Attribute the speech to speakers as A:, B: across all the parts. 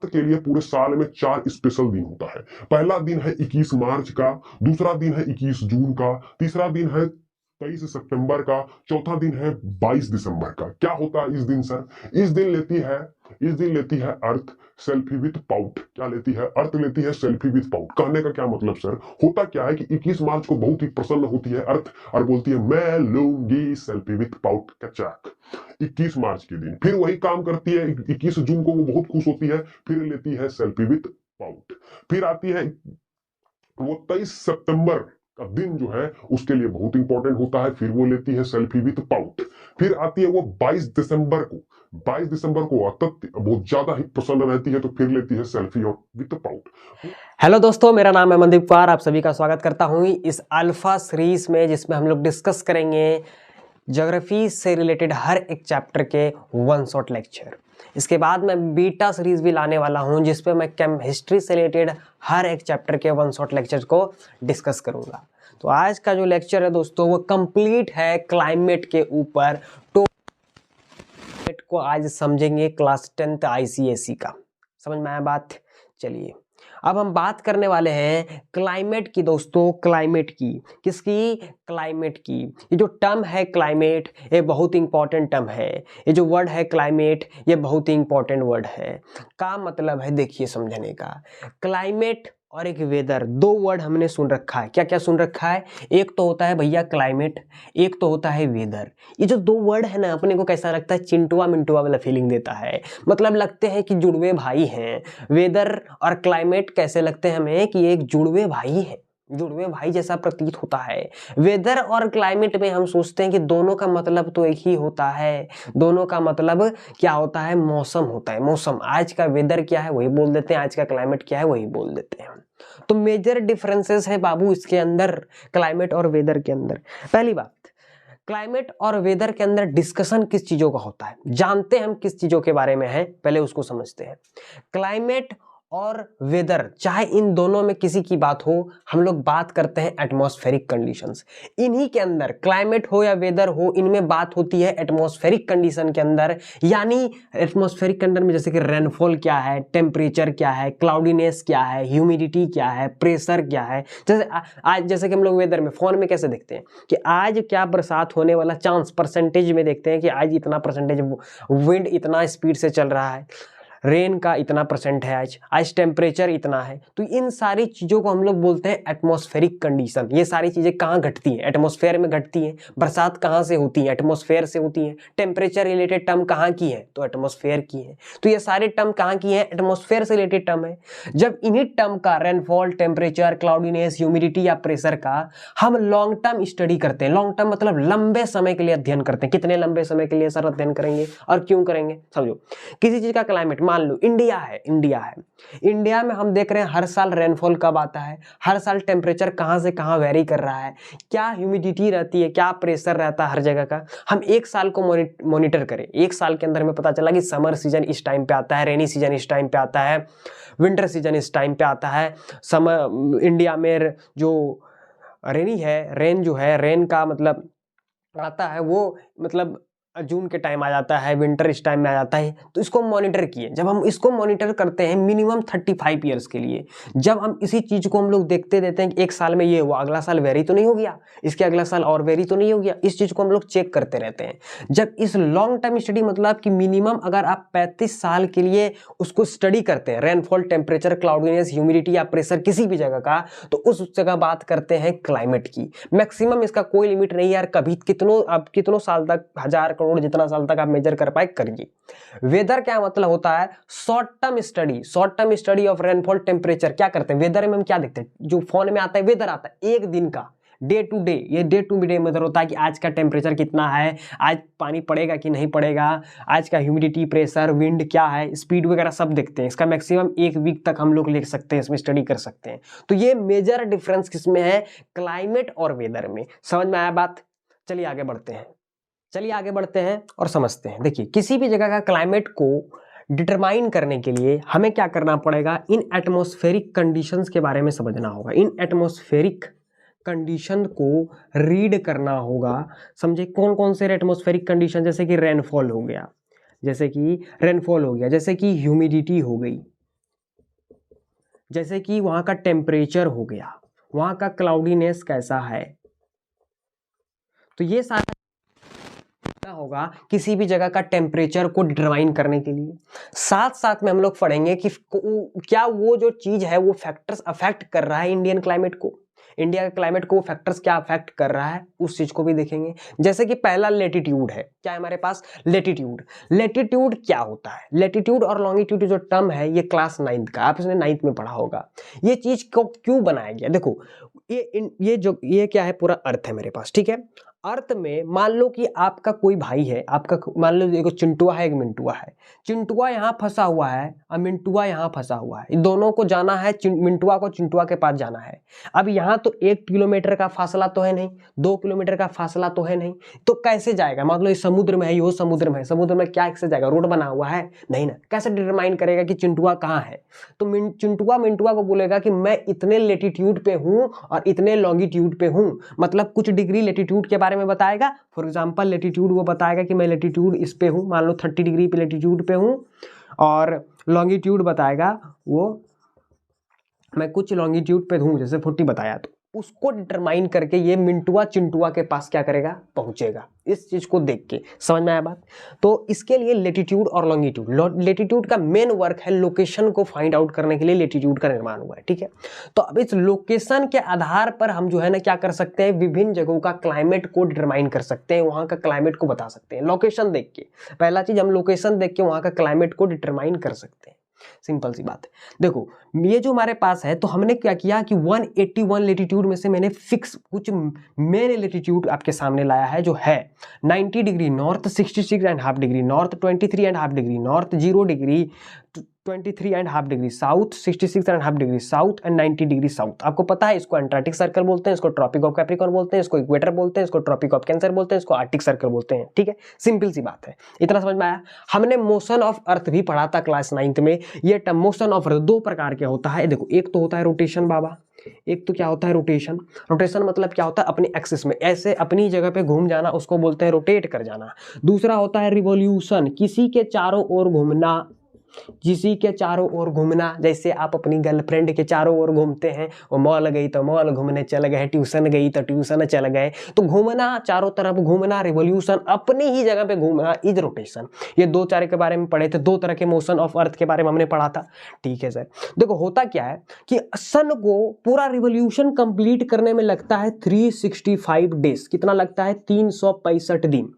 A: के लिए पूरे साल में 4 स्पेशल दिन होता है। पहला दिन है 21 मार्च का, दूसरा दिन है 21 जून का, तीसरा दिन है 23 सितंबर का, चौथा दिन है 22 दिसंबर का। क्या होता है इस दिन सर? इस दिन लेती है अर्थ सेल्फी विथ पाउट। क्या लेती है? अर्थ लेती है सेल्फी विथ पाउट। कहने का क्या मतलब सर? होता क्या है कि 21 मार्च को बहुत ही प्रसन्न होती है अर्थ और बोलती है मैं लूंगी सेल्फी विथ पाउट का चैक 21 मार्च के दिन। फिर वही काम करती है 21 जून को, वो बहुत खुश होती है, फिर लेती है सेल्फी विथ पाउट। फिर आती है वो 23 सितंबर का दिन जो है उसके लिए बहुत इंपॉर्टेंट होता है, फिर वो लेती है सेल्फी विथ पाउट। फिर आती है वो 22 दिसंबर को, 22 दिसंबर को अत्यंत बहुत ज्यादा ही प्रसन्न रहती है, तो फिर लेती है सेल्फी और विथ पाउट।
B: हेलो दोस्तों, मेरा नाम है मनदीप कुमार। आप सभी का स्वागत करता हूं इस अल्फा सीरीज में, जिसमें हम लोग डिस्कस करेंगे ज्योग्राफी से रिलेटेड हर एक चैप्टर के वन शॉट लेक्चर। इसके बाद मैं बीटा सीरीज भी लाने वाला हूं, जिसपे मैं हिस्ट्री से रिलेटेड हर एक चैप्टर के वन शॉट लेक्चर को डिस्कस करूंगा। तो आज का जो लेक्चर है दोस्तों, वो कंप्लीट है क्लाइमेट के ऊपर। तो को आज समझेंगे क्लास 10th ICSE का। समझ में आया बात? चलिए, अब हम बात करने वाले हैं क्लाइमेट की दोस्तों। क्लाइमेट की किसकी? क्लाइमेट की। ये जो टर्म है क्लाइमेट, ये बहुत इंपॉर्टेंट टर्म है। ये जो वर्ड है क्लाइमेट, ये बहुत ही इंपॉर्टेंट वर्ड है। का मतलब है, देखिए समझने का, क्लाइमेट और एक वेदर, दो वर्ड हमने सुन रखा है। क्या क्या सुन रखा है? एक तो होता है भैया क्लाइमेट, एक तो होता है वेदर। ये जो दो वर्ड है ना, अपने को कैसा लगता है? चिंटुआ मिंटुआ वाला फीलिंग देता है। मतलब लगते हैं कि जुड़वे भाई हैं। वेदर और क्लाइमेट कैसे लगते हैं हमें? कि एक जुड़वे भाई है, जुड़वे भाई जैसा प्रतीत होता है। वेदर और क्लाइमेट में हम सोचते हैं कि दोनों का मतलब तो एक ही होता है। दोनों का मतलब क्या होता है? मौसम होता है। मौसम, आज का वेदर क्या है वही बोल देते हैं, आज का क्लाइमेट क्या है वही बोल देते हैं। तो मेजर डिफरेंसेस है बाबू इसके अंदर, क्लाइमेट और वेदर के अंदर। पहली बात, क्लाइमेट और वेदर के अंदर डिस्कशन किस चीजों का होता है? जानते हैं हम किस चीजों के बारे में है, पहले उसको समझते हैं। क्लाइमेट और वेदर, चाहे इन दोनों में किसी की बात हो, हम लोग बात करते हैं एटमॉस्फेरिक कंडीशंस। इन्हीं के अंदर, क्लाइमेट हो या वेदर हो, इनमें बात होती है एटमॉस्फेरिक कंडीशन के अंदर। यानी एटमॉस्फेरिक कंडीशन में जैसे कि रेनफॉल क्या है, टेम्परेचर क्या है, क्लाउडीनेस क्या है, ह्यूमिडिटी क्या है, प्रेशर क्या है। जैसे आज जैसे कि हम लोग वेदर में फोन में कैसे देखते हैं कि आज क्या बरसात होने वाला चांस, परसेंटेज में देखते हैं कि आज इतना परसेंटेज विंड इतना स्पीड से चल रहा है, रेन का इतना परसेंट है, आज टेम्परेचर इतना है। तो इन सारी चीज़ों को हम लोग बोलते हैं एटमॉस्फेरिक कंडीशन। ये सारी चीज़ें कहाँ घटती हैं? एटमॉस्फेयर में घटती हैं। बरसात कहाँ से होती है? एटमॉस्फेयर से होती है। टेम्परेचर रिलेटेड टर्म कहाँ की है? तो एटमॉस्फेयर की है। तो ये सारे टर्म कहाँ की है? एटमॉस्फेयर से रिलेटेड टर्म है। जब इन्हीं टर्म का, रेनफॉल, टेम्परेचर, क्लाउडीनेस, ह्यूमिडिटी या प्रेशर का हम लॉन्ग टर्म स्टडी करते हैं, लॉन्ग टर्म मतलब लंबे समय के लिए अध्ययन करते हैं। कितने लंबे समय के लिए सर अध्ययन करेंगे और क्यों करेंगे? समझो, किसी चीज का क्लाइमेट, मान लो इंडिया है, इंडिया में हम देख रहे हैं हर साल रेनफॉल कब आता है, हर साल टेम्परेचर कहां से कहां वेरी कर रहा है, क्या ह्यूमिडिटी रहती है, क्या प्रेशर रहता है हर जगह का। हम एक साल को मॉनिटर करें, एक साल के अंदर में पता चला कि समर सीजन इस टाइम पे आता है, रेनी सीजन इस टाइम पे आता है, विंटर सीजन इस टाइम पे आता है। समर इंडिया में जो रेनी है, रेन जो है, रेन का मतलब आता है वो मतलब जून के टाइम आ जाता है, विंटर इस टाइम में आ जाता है। तो इसको मॉनिटर किए, जब हम इसको मॉनिटर करते हैं मिनिमम 35 ईयर्स के लिए, जब हम इसी चीज को हम लोग देखते देते हैं कि एक साल में ये हुआ, अगला साल वेरी तो नहीं हो गया, इसके अगला साल और वेरी तो नहीं हो गया, इस चीज को हम लोग चेक करते रहते हैं। जब इस लॉन्ग टर्म स्टडी मतलब कि मिनिमम अगर आप 35 साल के लिए उसको स्टडी करते हैं, रेनफॉल, टेम्परेचर, क्लाउडीनेस, ह्यूमिडिटी या प्रेशर किसी भी जगह का, तो उस जगह बात करते हैं क्लाइमेट की। मैक्सिमम इसका कोई लिमिट नहीं है यार, कभी कितनों साल तक, 1000 करोड़ जितना साल तक आप मेजर कर पाए करिए। वेदर क्या मतलब होता है? Short term study, short term study of rainfall, temperature. क्या करते हैं वेदर में? हम क्या देखते हैं, जो फोन में आता है वेदर आता है एक दिन का, डे टू डे। ये डे टू डे मेजर होता है कि आज का टेम्परेचर कितना है, आज पानी पड़ेगा कि नहीं पड़ेगा, आज का ह्यूमिडिटी, प्रेशर, विंड क्या है, स्पीड वगैरह सब देखते हैं। इसका मैक्सिमम एक वीक तक हम लोग लिख सकते हैं, इसमें स्टडी कर सकते हैं। तो ये मेजर डिफरेंस किसमें है? क्लाइमेट और वेदर में। समझ में आया बात? चलिए आगे बढ़ते हैं और समझते हैं। देखिए, किसी भी जगह का क्लाइमेट को डिटरमाइन करने के लिए हमें क्या करना पड़ेगा? इन एटमॉस्फेरिक कंडीशंस के बारे में समझना होगा। इन एटमॉस्फेरिक कंडीशन को रीड करना होगा। समझे, कौन कौन से एटमॉस्फेरिक कंडीशन? जैसे कि रेनफॉल हो गया, जैसे कि ह्यूमिडिटी हो गई, जैसे कि वहां का टेम्परेचर हो गया, वहां का क्लाउडीनेस कैसा है, तो ये सारा होगा किसी भी जगह का टेम्परेचर को डिटरमाइन करने के लिए। साथ साथ में हम लोग पढ़ेंगे कि क्या वो जो चीज है वो फैक्टर्स अफेक्ट कर रहा है इंडियन क्लाइमेट को, इंडिया के क्लाइमेट को फैक्टर्स क्या अफेक्ट कर रहा है उस चीज को भी देखेंगे। जैसे कि पहला लेटीट्यूड है, क्या है हमारे पास लेटीट्यूड। लेटीट्यूड क्या होता है, लेटीट्यूड और लॉन्गिट्यूड जो टर्म है ये क्लास 9th का, आप इसने 9th में पढ़ा होगा। ये चीज को क्यों बनाया गया, देखो ये क्या है, पूरा अर्थ है मेरे पास, ठीक है। अर्थ में मान लो कि आपका कोई भाई है, आपका मान लो एक चिंटुआ है एक मिंटुआ है, चिंटुआ यहाँ फंसा हुआ है और मिंटुआ यहाँ फंसा हुआ है, दोनों को जाना है, मिंटुआ को चिंटुआ के पास जाना है। अब यहाँ तो 1 किलोमीटर का फासला तो है नहीं, 2 किलोमीटर का फासला तो है नहीं, तो कैसे जाएगा, मान लो ये समुद्र में है, ये समुद्र में है, समुद्र में क्या कैसे जाएगा, रोड बना हुआ है नहीं ना, कैसे डिटरमाइन करेगा कि चिंटुआ कहाँ है। तो चिंटुआ मिंटुआ को बोलेगा कि मैं इतने लेटीट्यूड पे हूँ और इतने लॉन्गिट्यूड पे हूँ, मतलब कुछ डिग्री लेटीट्यूड के बारे में बताएगा। फॉर एग्जांपल लेटीट्यूड वो बताएगा कि मैं लेटीट्यूड इस पे हूँ, मान लो 30 डिग्री पे लेटीट्यूड पे हूँ, और लॉन्गिट्यूड बताएगा वो मैं कुछ लॉन्गिट्यूड पे हूँ, जैसे 40 बताया, तो उसको डिटरमाइन करके ये मिंटुआ चिंटुआ के पास क्या करेगा, पहुंचेगा। इस चीज को देख के समझ में आया बात। तो इसके लिए लेटीट्यूड और लॉन्गिट्यूड, लेटीट्यूड का मेन वर्क है लोकेशन को फाइंड आउट करने के लिए लेटीट्यूड का निर्माण हुआ है, ठीक है। तो अब इस लोकेशन के आधार पर हम जो है ना क्या कर सकते हैं, विभिन्न जगहों का क्लाइमेट को डिटरमाइन कर सकते हैं, वहां का क्लाइमेट को बता सकते हैं लोकेशन देख के। पहला चीज हम लोकेशन देख के वहां का क्लाइमेट को डिटरमाइन कर सकते हैं, सिंपल सी बात है। देखो ये जो हमारे पास है, तो हमने क्या किया कि 181 लेटीट्यूड में से मैंने फिक्स कुछ मेन लेटीट्यूड आपके सामने लाया है, जो है 90 degree north, 66.5 degree north, 23.5 degree north, 0 degree, 23.5 degree south, 66.5 degree south and 90 degree south. आपको पता है इसको एंटार्क्टिक सर्कल बोलते हैं, इसको ट्रॉपिक ऑफ कैप्रिकॉर्न बोलते हैं, इसको इक्वेटर बोलते हैं, इसको ट्रॉपिक ऑफ कैंसर बोलते हैं, इसको आर्टिक सर्कल बोलते हैं, ठीक है। सिंपल सी बात है, इतना समझ में आया। हमने मोशन ऑफ अर्थ भी पढ़ा था क्लास 9th में। ये मोशन ऑफ अर्थ 2 प्रकार के होता है, देखो एक तो होता है रोटेशन बाबा, एक तो क्या होता है रोटेशन। रोटेशन मतलब क्या होता है, अपनी एक्सिस में ऐसे अपनी जगह पे घूम जाना, उसको बोलते हैं रोटेट कर जाना। दूसरा होता है रिवॉल्यूशन, किसी के चारों ओर घूमना, किसी के चारों ओर घूमना, जैसे आप अपनी गर्लफ्रेंड के चारों ओर घूमते हैं, वो मॉल गई तो मॉल घूमने चल गए, ट्यूशन गई तो ट्यूशन चल गए, तो घूमना, चारों तरफ घूमना, रिवॉल्यूशन, अपनी ही जगह पे घूमना इज रोटेशन। ये 2-4 के बारे में पढ़े थे, 2 तरह के मोशन ऑफ अर्थ के बारे में हमने पढ़ा था, ठीक है सर। देखो होता क्या है कि सन को पूरा रिवॉल्यूशन कंप्लीट करने में लगता है 365 डेज। कितना लगता है, 365 दिन,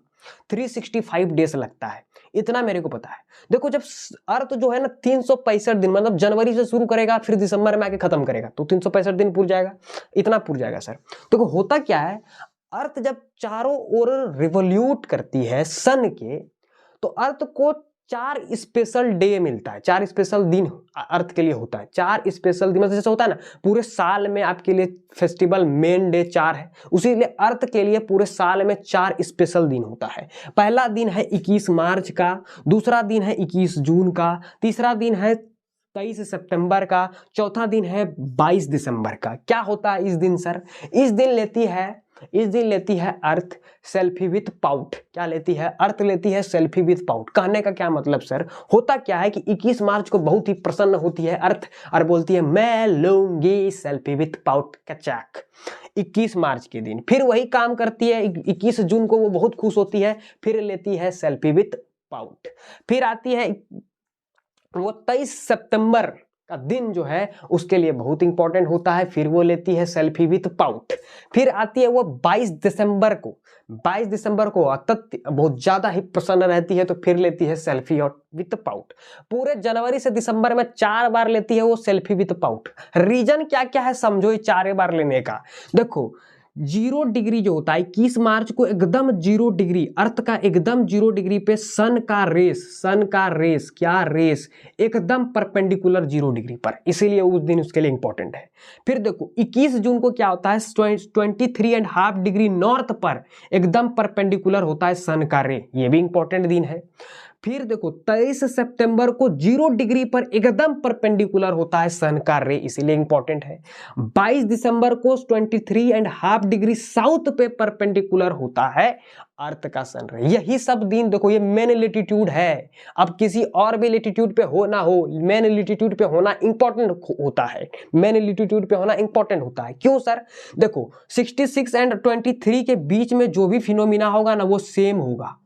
B: 365 डेज लगता है, इतना मेरे को पता है। देखो जब अर्थ जो है ना 365 दिन, मतलब जनवरी से शुरू करेगा फिर दिसंबर में आके खत्म करेगा, तो 365 दिन पूर जाएगा, इतना पूर जाएगा सर। देखो होता क्या है, अर्थ जब चारों ओर रिवॉल्यूट करती है सन के, तो अर्थ को 4 स्पेशल डे मिलता है, 4 स्पेशल दिन अर्थ के लिए होता है। 4 स्पेशल दिन, मतलब जैसे होता है ना पूरे साल में आपके लिए फेस्टिवल मेन डे 4 है, उसी लिए अर्थ के लिए पूरे साल में 4 स्पेशल दिन होता है। पहला दिन है 21 मार्च का, दूसरा दिन है 21 जून का, तीसरा दिन है 23 सितंबर का, चौथा दिन है 22 दिसंबर का। क्या होता है इस दिन सर, इस दिन लेती है अर्थ सेल्फी विथ पाउट। क्या लेती है, अर्थ लेती है सेल्फी विथ पाउट। कहने का क्या मतलब सर, होता क्या है कि 21 मार्च को बहुत ही प्रसन्न होती है अर्थ और बोलती है मैं लूंगी सेल्फी विथ पाउट कचाक 21 मार्च के दिन। फिर वही काम करती है 21 जून को, वो बहुत खुश होती है, फिर लेती है सेल्फी विथ पाउट। फिर आती है वो 23 सितंबर का दिन जो है उसके लिए बहुत इंपॉर्टेंट होता है, फिर वो लेती है सेल्फी विथ पाउट। फिर आती है वो 22 दिसंबर को, 22 दिसंबर को बहुत ज्यादा ही प्रसन्न रहती है, तो फिर लेती है सेल्फी विथ पाउट। पूरे जनवरी से दिसंबर में 4 बार लेती है वो सेल्फी विथ पाउट। रीजन क्या क्या है समझो, ये 4 बार लेने का। देखो 0 डिग्री जो होता है 21 मार्च को एकदम 0 डिग्री, अर्थ का एकदम 0 डिग्री पे सन का रेस क्या रेस एकदम परपेंडिकुलर 0 डिग्री पर, इसीलिए उस दिन उसके लिए इंपॉर्टेंट है। फिर देखो 21 जून को क्या होता है 23.5 डिग्री नॉर्थ पर एकदम परपेंडिकुलर होता है सन का रे, ये भी इंपॉर्टेंट दिन है। फिर देखो 23 सितंबर को 0 डिग्री पर एकदम परपेंडिकुलर होता है सन का रे, इसीलिए इंपॉर्टेंट है। 22 दिसंबर को 23.5 डिग्री साउथ पे परपेंडिकुलर होता है अर्थ का सन रे। यही सब दिन देखो, ये मेन लेटीट्यूड है। अब किसी और भी लेटीट्यूड पे हो ना हो, मेन लेटीट्यूड पे होना इंपॉर्टेंट होता है। मेन लेटीट्यूड पे होना इंपॉर्टेंट होता है। क्यों सर? देखो 66 एंड 23 के बीच में जो भी फिनोमिना होगा ना, वो सेम होगा,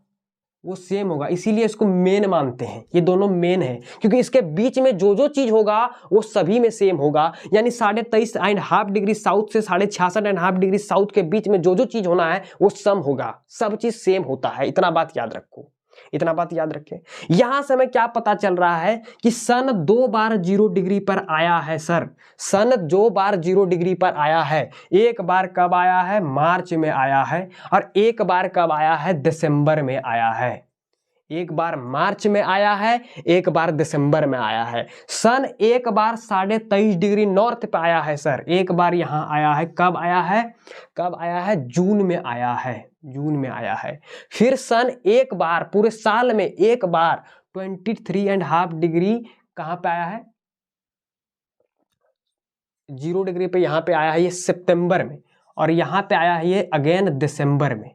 B: वो सेम होगा, इसीलिए इसको मेन मानते हैं। ये दोनों मेन है क्योंकि इसके बीच में जो जो चीज होगा वो सभी में सेम होगा। यानी 23.5 डिग्री साउथ से 66.5 डिग्री साउथ के बीच में जो जो चीज होना है वो सम होगा, सब चीज सेम होता है। इतना बात याद रखो, इतना बात याद रखें। यहां से हमें क्या पता चल रहा है कि सन 2 बार 0 डिग्री पर आया है सर। सन 2 बार 0 डिग्री पर आया है। एक बार कब आया है? मार्च में आया है। और एक बार कब आया है? दिसंबर में आया है। एक बार मार्च में आया है, एक बार दिसंबर में आया है। सन एक बार 23.5 डिग्री नॉर्थ पे आया है सर। एक बार यहां आया है। कब आया है? कब आया है? जून में आया है, जून में आया है। फिर सन एक बार पूरे साल में एक बार 23.5 डिग्री कहां पे आया है? 0 डिग्री पे यहां पे आया है ये सितंबर में, और यहां पे आया है ये अगेन दिसंबर में।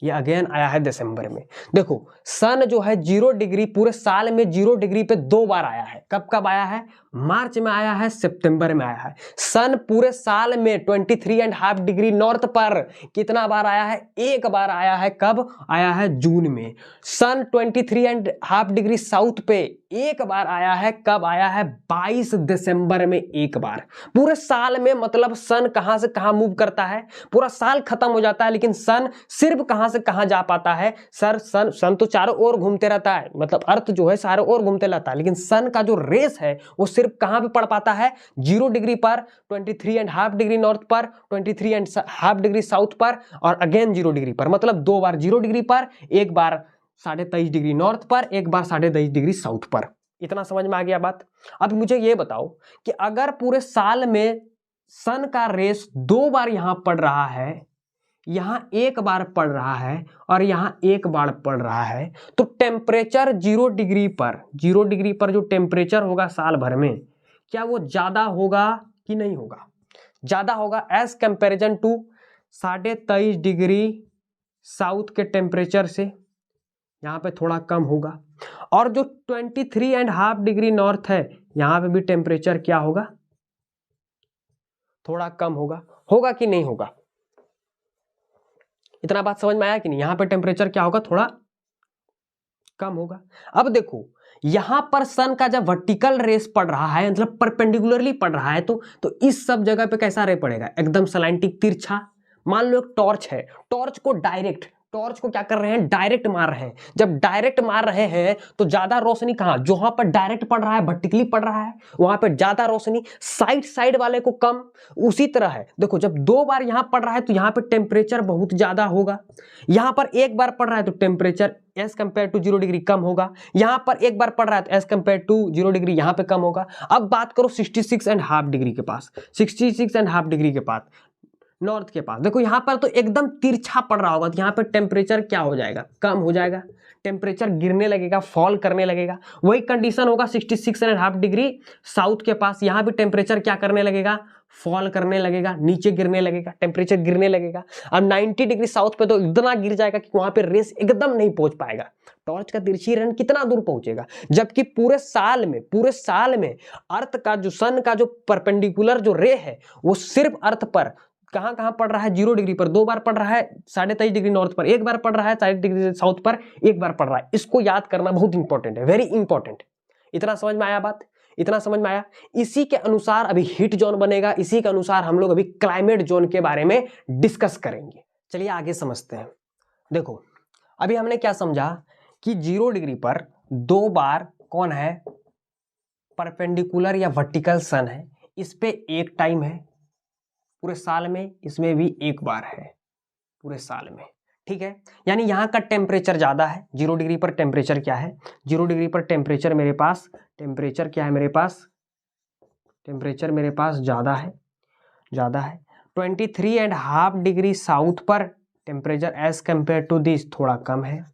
B: ये अगेन आया है दिसंबर में। देखो सन जो है 0 डिग्री पूरे साल में 0 डिग्री पे 2 बार आया है। कब कब आया है? मार्च में आया है, सितंबर में आया है। सन पूरे साल में 23.5 डिग्री नॉर्थ पर कितना बार आया है? एक बार आया है। कब आया है? जून में। सन 23.5 डिग्री साउथ पे एक बार आया है। कब आया है? 22 दिसंबर में एक बार। पूरे साल में मतलब सन कहां से कहां मूव करता है? पूरा साल खत्म हो जाता है लेकिन सन सिर्फ कहां से कहां जा पाता है सर? सन तो चारों ओर घूमते रहता है, मतलब अर्थ जो है चारों ओर घूमते रहता है, लेकिन सन का जो रेस है वो सिर्फ कहां पे पड़ पाता है? 0 डिग्री पर, 23.5 डिग्री नॉर्थ पर, 23.5 डिग्री साउथ पर, और अगेन 0 डिग्री पर। मतलब 2 बार 0 डिग्री पर, एक बार 23.5 डिग्री नॉर्थ पर, एक बार 23.5 डिग्री साउथ पर। इतना समझ में आ गया बात? अब मुझे ये बताओ कि अगर पूरे साल में सन का रेस 2 बार यहां पड़ रहा है, यहां एक बार पड़ रहा है, और यहां एक बार पड़ रहा है, तो टेम्परेचर 0 डिग्री पर, 0 डिग्री पर जो टेम्परेचर होगा साल भर में, क्या वो ज्यादा होगा कि नहीं होगा? ज्यादा होगा as comparison to 23.5 degree south के टेम्परेचर से। यहां पे थोड़ा कम होगा। और जो 23.5 डिग्री नॉर्थ है, यहां पे भी टेम्परेचर क्या होगा? थोड़ा कम होगा। होगा कि नहीं होगा? इतना बात समझ में आया कि नहीं? यहां पे टेम्परेचर क्या होगा? थोड़ा कम होगा। अब देखो यहां पर सन का जब वर्टिकल रेस पड़ रहा है, मतलब परपेंडिकुलरली पड़ रहा है, तो इस सब जगह पे कैसा रे पड़ेगा? एकदम सलाइंटिक तिरछा। मान लो एक टॉर्च है, टॉर्च को क्या कर रहे हैं? डायरेक्ट मार रहे हैं। जब डायरेक्ट मार रहे हैं तो ज्यादा रोशनी कहां? जहां पर डायरेक्ट पड़ रहा है, वर्टिकली पड़ रहा है, वहां पर ज्यादा रोशनी, साइड वाले को कम। उसी तरह है, देखो जब 2 बार यहां पड़ रहा है तो यहां पर टेम्परेचर बहुत ज्यादा होगा। यहां पर एक बार पड़ रहा है तो temperature as compare to 0 degree कम होगा। यहां पर एक बार पड़ रहा है तो एज कंपेयर टू 0 डिग्री यहां पे कम होगा। अब बात करो 66.5 डिग्री के पास, 66.5 डिग्री के पास नॉर्थ के पास, देखो यहां पर तो एकदम तिरछा पड़ रहा होगा, तो यहां पर टेम्परेचर क्या हो जाएगा? कम हो जाएगा। टेम्परेचर गिरने लगेगा, फॉल करने लगेगा। वही कंडीशन होगा 66.5 डिग्री साउथ के पास। यहां भी टेम्परेचर क्या करने लगेगा? फॉल करने लगेगा, नीचे गिरने लगेगा, टेम्परेचर गिरने लगेगा। अब 90 डिग्री साउथ पे तो इतना गिर जाएगा कि वहां पे रेस एकदम नहीं पहुंच पाएगा। टॉर्च का तिरछी किरण कितना दूर पहुंचेगा? जबकि पूरे साल में अर्थ का जो सन का जो परपेंडिकुलर जो रे है वो सिर्फ अर्थ पर कहां पड़ रहा है? 0 डिग्री पर 2 बार पड़ रहा है, 23.5 डिग्री नॉर्थ पर एक बार पड़ रहा है, 23 डिग्री साउथ पर एक बार पड़ रहा है। इसको याद करना बहुत इंपॉर्टेंट है, वेरी इंपॉर्टेंट। इतना समझ में आया बात? इतना समझ में आया? इसी के अनुसार अभी हीट जोन बनेगा, इसी के अनुसार हम लोग अभी क्लाइमेट जोन के बारे में डिस्कस करेंगे। चलिए आगे समझते हैं। देखो अभी हमने क्या समझा कि 0 डिग्री पर 2 बार कौन है? परपेंडिकुलर या वर्टिकल सन है। इस पे एक टाइम है पूरे साल में, इसमें भी एक बार है पूरे साल में, ठीक है। यानी यहाँ का टेम्परेचर ज्यादा है। 0 डिग्री पर टेम्परेचर क्या है? 0 डिग्री पर टेम्परेचर मेरे पास, टेम्परेचर क्या है मेरे पास? टेम्परेचर मेरे पास ज्यादा है। 23.5 डिग्री साउथ पर temperature as compare to this थोड़ा कम है।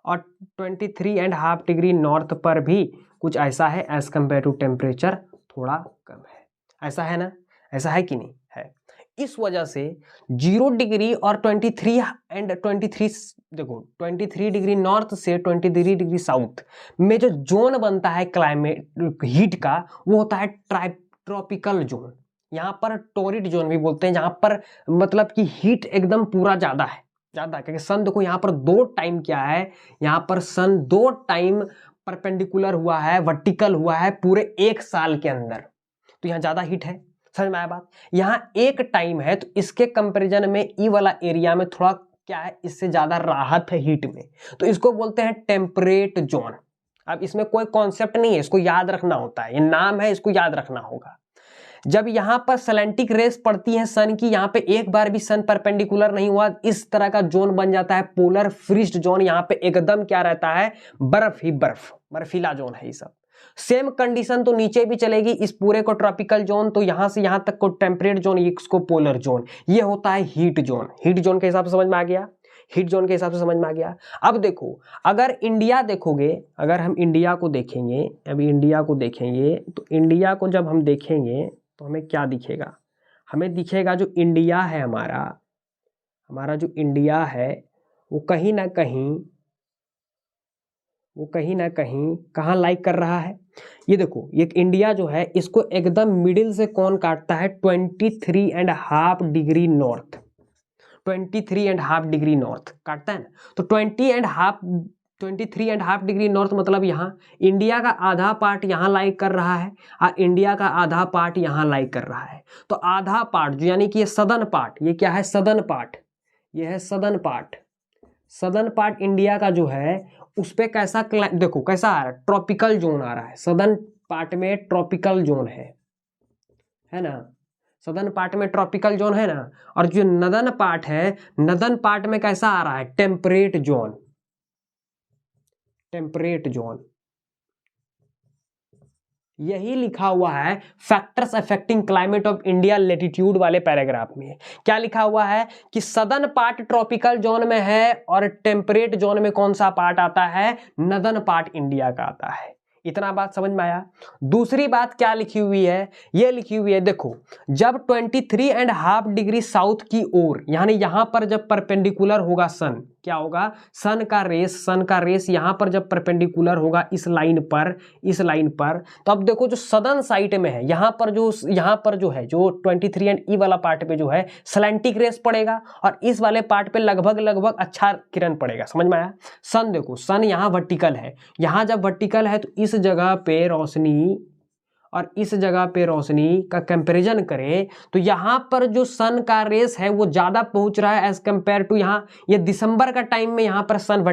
B: और 23.5 डिग्री नॉर्थ पर भी कुछ ऐसा है, एज कम्पेयर टू टेम्परेचर थोड़ा कम है। ऐसा है ना, ऐसा है कि नहीं है। इस वजह से 0 डिग्री और 23 देखो 23 डिग्री नॉर्थ से 23 डिग्री साउथ में जो जोन बनता है क्लाइमेट हीट का, वो होता है ट्रॉपिकल जोन। यहाँ पर टोरिड जोन भी बोलते हैं, जहाँ पर मतलब कि हीट एकदम पूरा ज़्यादा है, ज़्यादा, क्योंकि सन देखो यहाँ पर 2 टाइम क्या है, यहाँ पर सन 2 टाइम परपेंडिकुलर हुआ है, वर्टिकल हुआ है पूरे 1 साल के अंदर, तो यहाँ ज़्यादा हीट है। समझ में आया बात। यहाँ 1 टाइम है, तो इसके कंपैरिजन में ई वाला एरिया में थोड़ा क्या है, इससे ज़्यादा राहत है हीट में, तो इसको बोलते हैं टेम्परेट जोन। अब इसमें कोई कॉन्सेप्ट नहीं है, इसको याद रखना होता है, ये नाम है, इसको याद रखना होगा। जब यहाँ पर सैलेंटिक रेस पड़ती है सन की, यहाँ पे एक बार भी सन परपेंडिकुलर नहीं हुआ, इस तरह का जोन बन जाता है पोलर फ्रीज्ड जोन। यहाँ पे एकदम क्या रहता है, बर्फ ही बर्फ, बर्फीला जोन है ये सब। सेम कंडीशन तो नीचे भी चलेगी, इस पूरे को ट्रॉपिकल जोन, तो यहां से यहां तक को टेम्परेट जोन, इसको पोलर जोन। ये होता है हीट जोन। हीट जोन के हिसाब से समझ में आ गया, हीट जोन के हिसाब से समझ में आ गया। अब देखो, अगर इंडिया देखोगे, अगर हम इंडिया को देखेंगे, अभी इंडिया को देखेंगे, तो इंडिया को जब हम देखेंगे तो हमें क्या दिखेगा, हमें दिखेगा जो इंडिया है हमारा जो इंडिया है वो कहीं ना कहीं कहाँ लाइक कर रहा है। ये देखो, ये इंडिया जो है, इसको एकदम मिडिल से कौन काटता है, 23.5 डिग्री नॉर्थ, 23.5 डिग्री नॉर्थ काटता है ना। तो 23.5 डिग्री नॉर्थ मतलब यहाँ इंडिया का आधा पार्ट यहाँ लाइक कर रहा है और इंडिया का आधा पार्ट यहाँ लाइक कर रहा है। तो आधा पार्ट जो यानी कि ये सदर्न पार्ट, ये क्या है, सदर्न पार्ट, ये है southern part. Southern part India का जो है उस पे कैसा देखो कैसा आ रहा है, ट्रॉपिकल जोन आ रहा है। सदर्न पार्ट में ट्रॉपिकल जोन है ना, सदर्न पार्ट में ट्रॉपिकल जोन है ना। और जो नदर्न पार्ट है, नदर्न पार्ट में कैसा आ रहा है, टेम्परेट जोन, टेम्परेट जोन। यही लिखा हुआ है factors affecting climate of India latitude वाले पैराग्राफ में। क्या लिखा हुआ है कि सदर्न पार्ट ट्रॉपिकल जोन में है और टेम्परेट जोन में कौन सा पार्ट आता है, नदर्न पार्ट इंडिया का आता है। इतना बात समझ में आया। दूसरी बात क्या लिखी हुई है, ये लिखी हुई है, देखो जब 23.5 डिग्री साउथ की ओर, यानी यहां पर जब परपेंडिकुलर होगा सन, क्या होगा, सन का रेस यहां पर जब परपेंडिकुलर होगा इस लाइन पर, तो अब देखो जो सदर्न साइड में है, यहां पर जो है जो 23 एंड ई वाला पार्ट पे जो है स्लैंटिक रेस पड़ेगा और इस वाले पार्ट पे लगभग अच्छा किरण पड़ेगा। समझ में आया। सन देखो, सन यहाँ वर्टिकल है, यहां जब वर्टिकल है तो इस जगह पे रोशनी और इस जगह पे रोशनी का कंपैरिजन करें तो यहाँ पर जो सन का रेस है वो ज़्यादा पहुँच रहा है एज कंपेयर टू यहाँ, ये दिसंबर का टाइम में यहाँ पर सन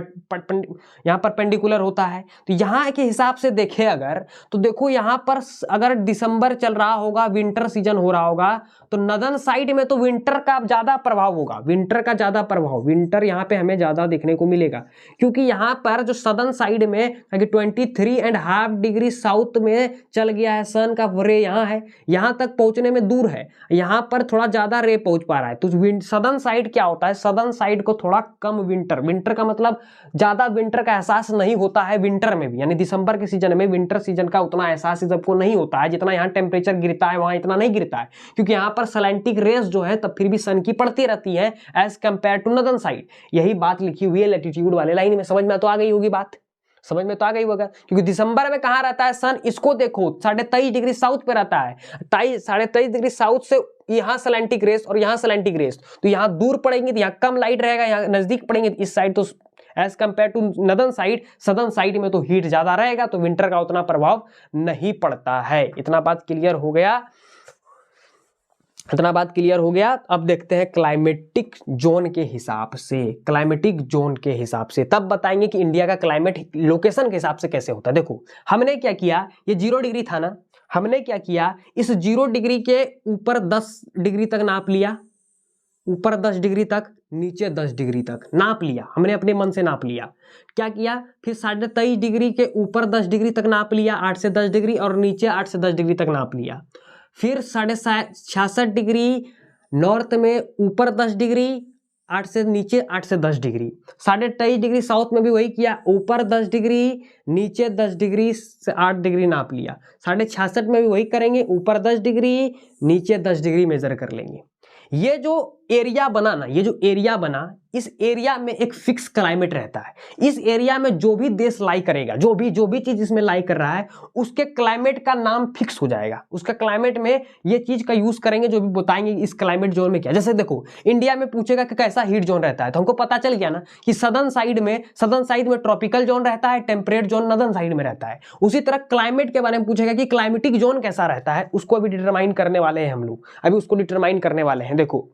B: यहाँ पर पेंडिकुलर होता है। तो यहाँ के हिसाब से देखें अगर, तो देखो यहाँ पर अगर दिसंबर चल रहा होगा, विंटर सीजन हो रहा होगा, तो नदर्न साइड में तो विंटर का ज़्यादा प्रभाव होगा, विंटर यहाँ पे हमें ज़्यादा देखने को मिलेगा, क्योंकि यहाँ पर जो सदर्न साइड में 23.5 डिग्री साउथ में चल गया है सन का रे, यहाँ है, यहाँ तक पहुंचने में दूर है, यहाँ पर थोड़ा ज्यादा रे पहुंच पा रहा है। तो सदर्न साइड क्या होता है, सदर्न साइड को थोड़ा कम विंटर का मतलब ज्यादा विंटर का एहसास नहीं होता है विंटर में भी, यानी दिसंबर के सीजन में विंटर सीजन का उतना एहसास सबको नहीं होता है, जितना यहाँ टेम्परेचर गिरता है वहां इतना नहीं गिरता है, क्योंकि यहाँ पर सैलेंटिक रेस जो है तब फिर भी सन की पड़ती रहती है as compare to northern side. यही बात लिखी हुई है लैटिट्यूड वाले लाइन में। समझ में तो आ गई होगी बात, समझ में तो आ गई होगा, क्योंकि दिसंबर में कहां रहता है सन, इसको देखो 23.5 डिग्री साउथ पे रहता है, 23.5 डिग्री साउथ से यहाँ सैलेंटिक रेस और यहाँ सैलेंटिक रेस, तो यहाँ दूर पड़ेंगे तो यहाँ कम लाइट रहेगा, यहाँ नजदीक पड़ेंगे तो इस साइड तो as compare to northern side, southern side में तो हीट ज्यादा रहेगा, तो विंटर का उतना प्रभाव नहीं पड़ता है। इतना बात क्लियर हो गया, इतना बात क्लियर हो गया। अब देखते हैं क्लाइमेटिक जोन के हिसाब से, तब बताएंगे कि इंडिया का क्लाइमेट लोकेशन के हिसाब से कैसे होता है। देखो हमने क्या किया, ये 0 डिग्री था ना, हमने क्या किया, इस 0 डिग्री के ऊपर 10 डिग्री तक नाप लिया, ऊपर 10 डिग्री तक, नीचे 10 डिग्री तक नाप लिया, हमने अपने मन से नाप लिया। क्या किया, फिर 23.5 डिग्री के ऊपर 10 डिग्री तक नाप लिया, 8 से 10 डिग्री, और नीचे 8 से 10 डिग्री तक नाप लिया। फिर 66.5 डिग्री नॉर्थ में ऊपर 10 डिग्री 8 से नीचे 8 से 10 डिग्री। 23.5 डिग्री साउथ में भी वही किया, ऊपर 10 डिग्री नीचे 10 डिग्री से 8 डिग्री नाप लिया। 66.5 में भी वही करेंगे, ऊपर 10 डिग्री नीचे 10 डिग्री मेजर कर लेंगे। ये जो एरिया बना ना, ये जो एरिया बना, इस एरिया में एक फिक्स क्लाइमेट रहता है। इस एरिया में जो भी देश लाई करेगा, जो भी चीज इसमें लाई कर रहा है, उसके क्लाइमेट का नाम फिक्स हो जाएगा। उसका क्लाइमेट में ये चीज का यूज करेंगे, जो भी बताएंगे इस क्लाइमेट जोन में क्या। जैसे देखो, इंडिया में पूछेगा कि कैसा हीट जोन रहता है, तो हमको पता चल गया ना कि सदर्न साइड में ट्रॉपिकल जोन रहता है, टेम्परेट जोन नॉर्दर्न साइड में रहता है। उसी तरह क्लाइमेट के बारे में पूछेगा कि क्लाइमेटिक जोन कैसा रहता है, उसको अभी डिटरमाइन करने वाले हैं हम लोग, अभी उसको डिटरमाइन करने वाले हैं। देखो,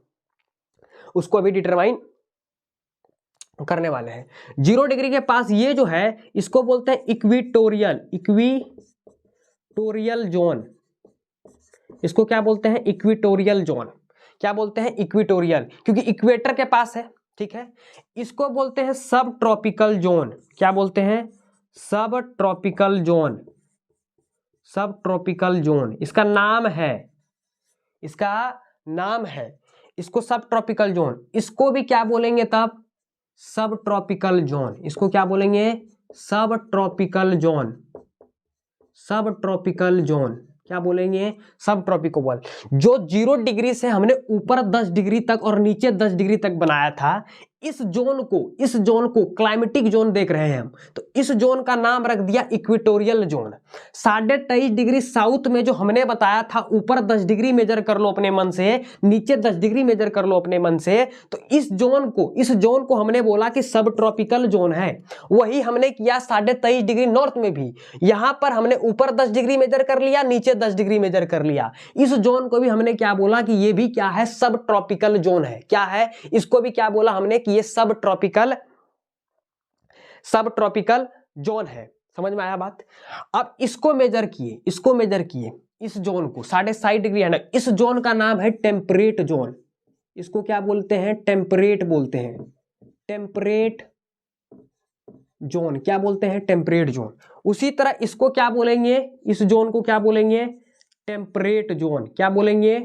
B: उसको अभी डिटरमाइन करने वाले हैं। 0 डिग्री के पास ये जो है, इसको बोलते हैं इक्वेटोरियल जोन। इसको क्या बोलते हैं? Equatorial zone. क्या बोलते हैं? इक्वेटोरियल, क्योंकि इक्वेटर के पास है, ठीक है। इसको बोलते हैं सब ट्रॉपिकल जोन। क्या बोलते हैं? सब ट्रॉपिकल जोन। सब ट्रॉपिकल जोन इसका नाम है, इसका नाम है। इसको सब ट्रॉपिकल जोन, इसको भी क्या बोलेंगे तब? सब ट्रॉपिकल जोन। इसको क्या बोलेंगे? सब ट्रॉपिकल जोन। सब ट्रॉपिकल जोन क्या बोलेंगे? सब ट्रॉपिकल। जो 0 डिग्री से हमने ऊपर 10 डिग्री तक और नीचे 10 डिग्री तक बनाया था, इस जोन को क्लाइमेटिक जोन देख रहे हैं हम, तो इस जोन का नाम रख दिया इक्वेटोरियल जोन। 23.5 डिग्री साउथ में जो हमने बताया था, ऊपर 10 डिग्री मेजर कर लो अपने मन से, नीचे 10 डिग्री मेजर कर लो अपने मन से, तो इस जोन को हमने बोला कि सब ट्रॉपिकल जोन है। वही हमने किया 23.5 डिग्री नॉर्थ में भी। यहां पर हमने ऊपर 10 डिग्री मेजर कर लिया, नीचे 10 डिग्री मेजर कर लिया। इस जोन को भी हमने क्या बोला कि ये भी क्या है? सब ट्रॉपिकल जोन है। क्या है? इसको भी क्या बोला हमने कि ये सब ट्रॉपिकल जोन है। समझ में आया बात? अब इसको मेजर किए, इस जोन को 67.5 डिग्री है ना, इस जोन का नाम है टेम्परेट जोन। इसको क्या बोलते हैं? टेम्परेट बोलते हैं। टेम्परेट जोन क्या बोलते हैं? Temperate zone. उसी तरह इसको क्या बोलेंगे? इस जोन को क्या बोलेंगे? Temperate zone. क्या बोलेंगे?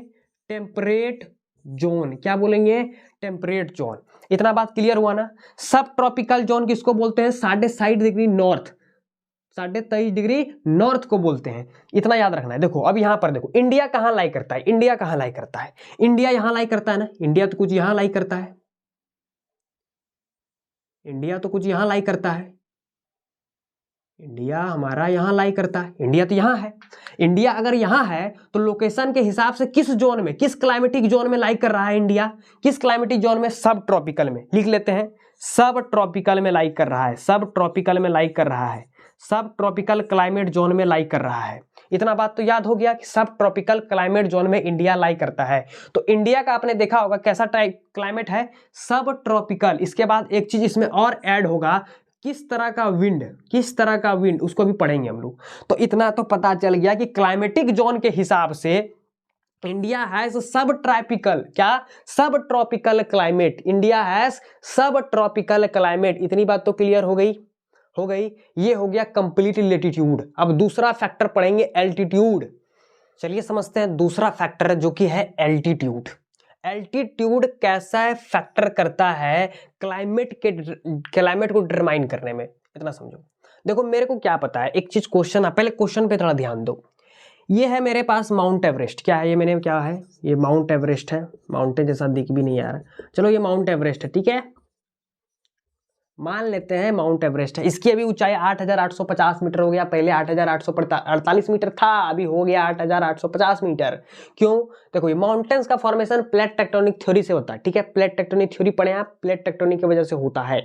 B: Temperate zone. क्या बोलेंगे? Temperate zone. इतना बात क्लियर हुआ ना? सब ट्रॉपिकल जोन किसको बोलते हैं? 67.5 डिग्री नॉर्थ, 23.5 डिग्री नॉर्थ को बोलते हैं। इतना याद रखना है। देखो, अब यहां पर देखो, इंडिया कहां लाई करता है? इंडिया कहां लाई करता है? इंडिया यहां लाई करता है ना। इंडिया तो कुछ यहां लाई करता है, इंडिया तो कुछ यहां लाई करता है। इंडिया हमारा यहां लाई करता है, इंडिया तो यहां है। इंडिया अगर यहां है तो लोकेशन के हिसाब से किस जोन में, किस क्लाइमेटिक जोन में लाई कर रहा है इंडिया? किस क्लाइमेटिक जोन में? सब ट्रॉपिकल में। लिख लेते हैं, सब ट्रॉपिकल में लाई कर रहा है। सब ट्रॉपिकल में लाई कर रहा है। सब ट्रॉपिकल क्लाइमेट जोन में लाई कर रहा है। इतना बात तो याद हो गया कि सब ट्रॉपिकल क्लाइमेट जोन में इंडिया लाई करता है। तो इंडिया का आपने देखा होगा कैसा क्लाइमेट है? सब ट्रॉपिकल। इसके बाद एक चीज इसमें और ऐड होगा, किस तरह का विंड, उसको भी पढ़ेंगे हम लोग। तो इतना तो पता चल गया कि क्लाइमेटिक जोन के हिसाब से इंडिया हैज सब ट्रॉपिकल, क्या? सब ट्रॉपिकल क्लाइमेट। इंडिया हैज सब ट्रॉपिकल क्लाइमेट। इतनी बात तो क्लियर हो गई। ये हो गया कंप्लीट लेटीट्यूड। अब दूसरा फैक्टर पढ़ेंगे, एल्टीट्यूड। चलिए समझते हैं दूसरा फैक्टर जो कि है एल्टीट्यूड। एल्टीट्यूड कैसा फैक्टर करता है क्लाइमेट को डिटरमाइन करने में, इतना समझो। देखो, मेरे को क्या पता है, एक चीज क्वेश्चन है, पहले क्वेश्चन पे थोड़ा ध्यान दो। ये है मेरे पास माउंट एवरेस्ट। क्या है ये? मैंने क्या है? ये माउंट एवरेस्ट है। माउंटेन जैसा दिख भी नहीं आ रहा, चलो ये माउंट एवरेस्ट है, ठीक है, मान लेते हैं माउंट एवरेस्ट है। इसकी अभी ऊंचाई 8,850 मीटर हो गया। पहले 8,848 मीटर था, अभी हो गया 8,850 मीटर। क्यों? देखो, ये माउंटेन्स का फॉर्मेशन प्लेट टेक्टोनिक थ्योरी से होता है, ठीक है। प्लेट टेक्टोनिक थ्योरी पढ़े आप? प्लेट टेक्टोनिक की वजह से होता है।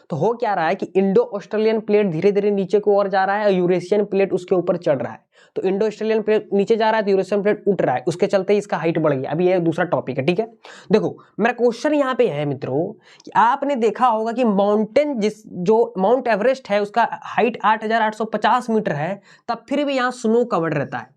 B: तो हो क्या रहा है कि इंडो ऑस्ट्रेलियन प्लेट धीरे धीरे नीचे को और जा रहा है और यूरेशियन प्लेट उसके ऊपर चढ़ रहा है। तो इंडो ऑस्ट्रेलियन प्लेट नीचे जा रहा है तो यूरेशियन प्लेट उठ रहा है, उसके चलते इसका हाइट बढ़ गया। अभी ये दूसरा टॉपिक है, ठीक है। देखो, मेरा क्वेश्चन यहाँ पे है मित्रों कि आपने देखा होगा कि जो माउंट एवरेस्ट है उसका हाइट 8,850 मीटर है, तब फिर भी यहाँ स्नो कवर्ड रहता है।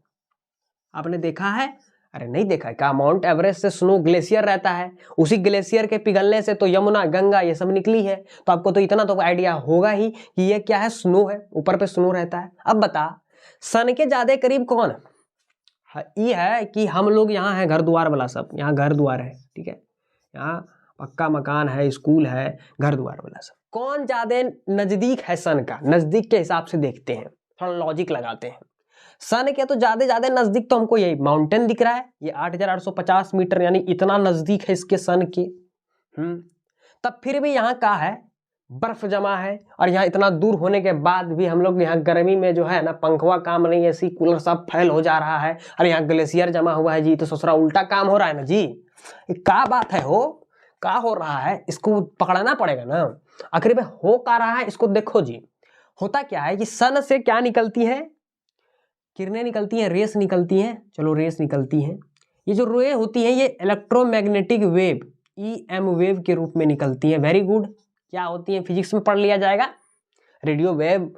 B: आपने देखा है? अरे नहीं देखा है क्या? माउंट एवरेस्ट से स्नो ग्लेशियर रहता है, उसी ग्लेशियर के पिघलने से तो यमुना, गंगा ये सब निकली है। तो आपको तो इतना तो आइडिया होगा ही कि ये क्या है? स्नो है, ऊपर पे स्नो रहता है। अब बता, सन के ज्यादा करीब कौन? ये है कि हम लोग यहाँ है घर द्वार वाला सब, यहाँ घर द्वार है, ठीक है। यहाँ पक्का मकान है, स्कूल है, घर द्वार वाला सब। कौन ज्यादा नजदीक है सन का, नजदीक के हिसाब से देखते हैं, थोड़ा लॉजिक लगाते हैं। सन के तो ज्यादा नजदीक तो हमको यही माउंटेन दिख रहा है, ये 8,850 मीटर यानी इतना नजदीक है इसके सन के। तब फिर भी यहाँ का है बर्फ जमा है, और यहाँ इतना दूर होने के बाद भी हम लोग यहाँ गर्मी में जो है ना पंखवा काम नहीं, एसी कूलर सब फेल हो जा रहा है, और यहाँ ग्लेशियर जमा हुआ है जी, तो ससुरा उल्टा काम हो रहा है ना जी। क्या बात है हो, क्या हो रहा है, इसको पकड़ना पड़ेगा ना। आखिर में हो क्या रहा है इसको देखो जी। होता क्या है कि सन से क्या निकलती है, किरणें निकलती हैं, रेस निकलती हैं, चलो रेस निकलती हैं। ये जो रे होती हैं ये इलेक्ट्रोमैग्नेटिक वेव, EM वेव के रूप में निकलती हैं। वेरी गुड, क्या होती हैं फिजिक्स में पढ़ लिया जाएगा। Radio wave,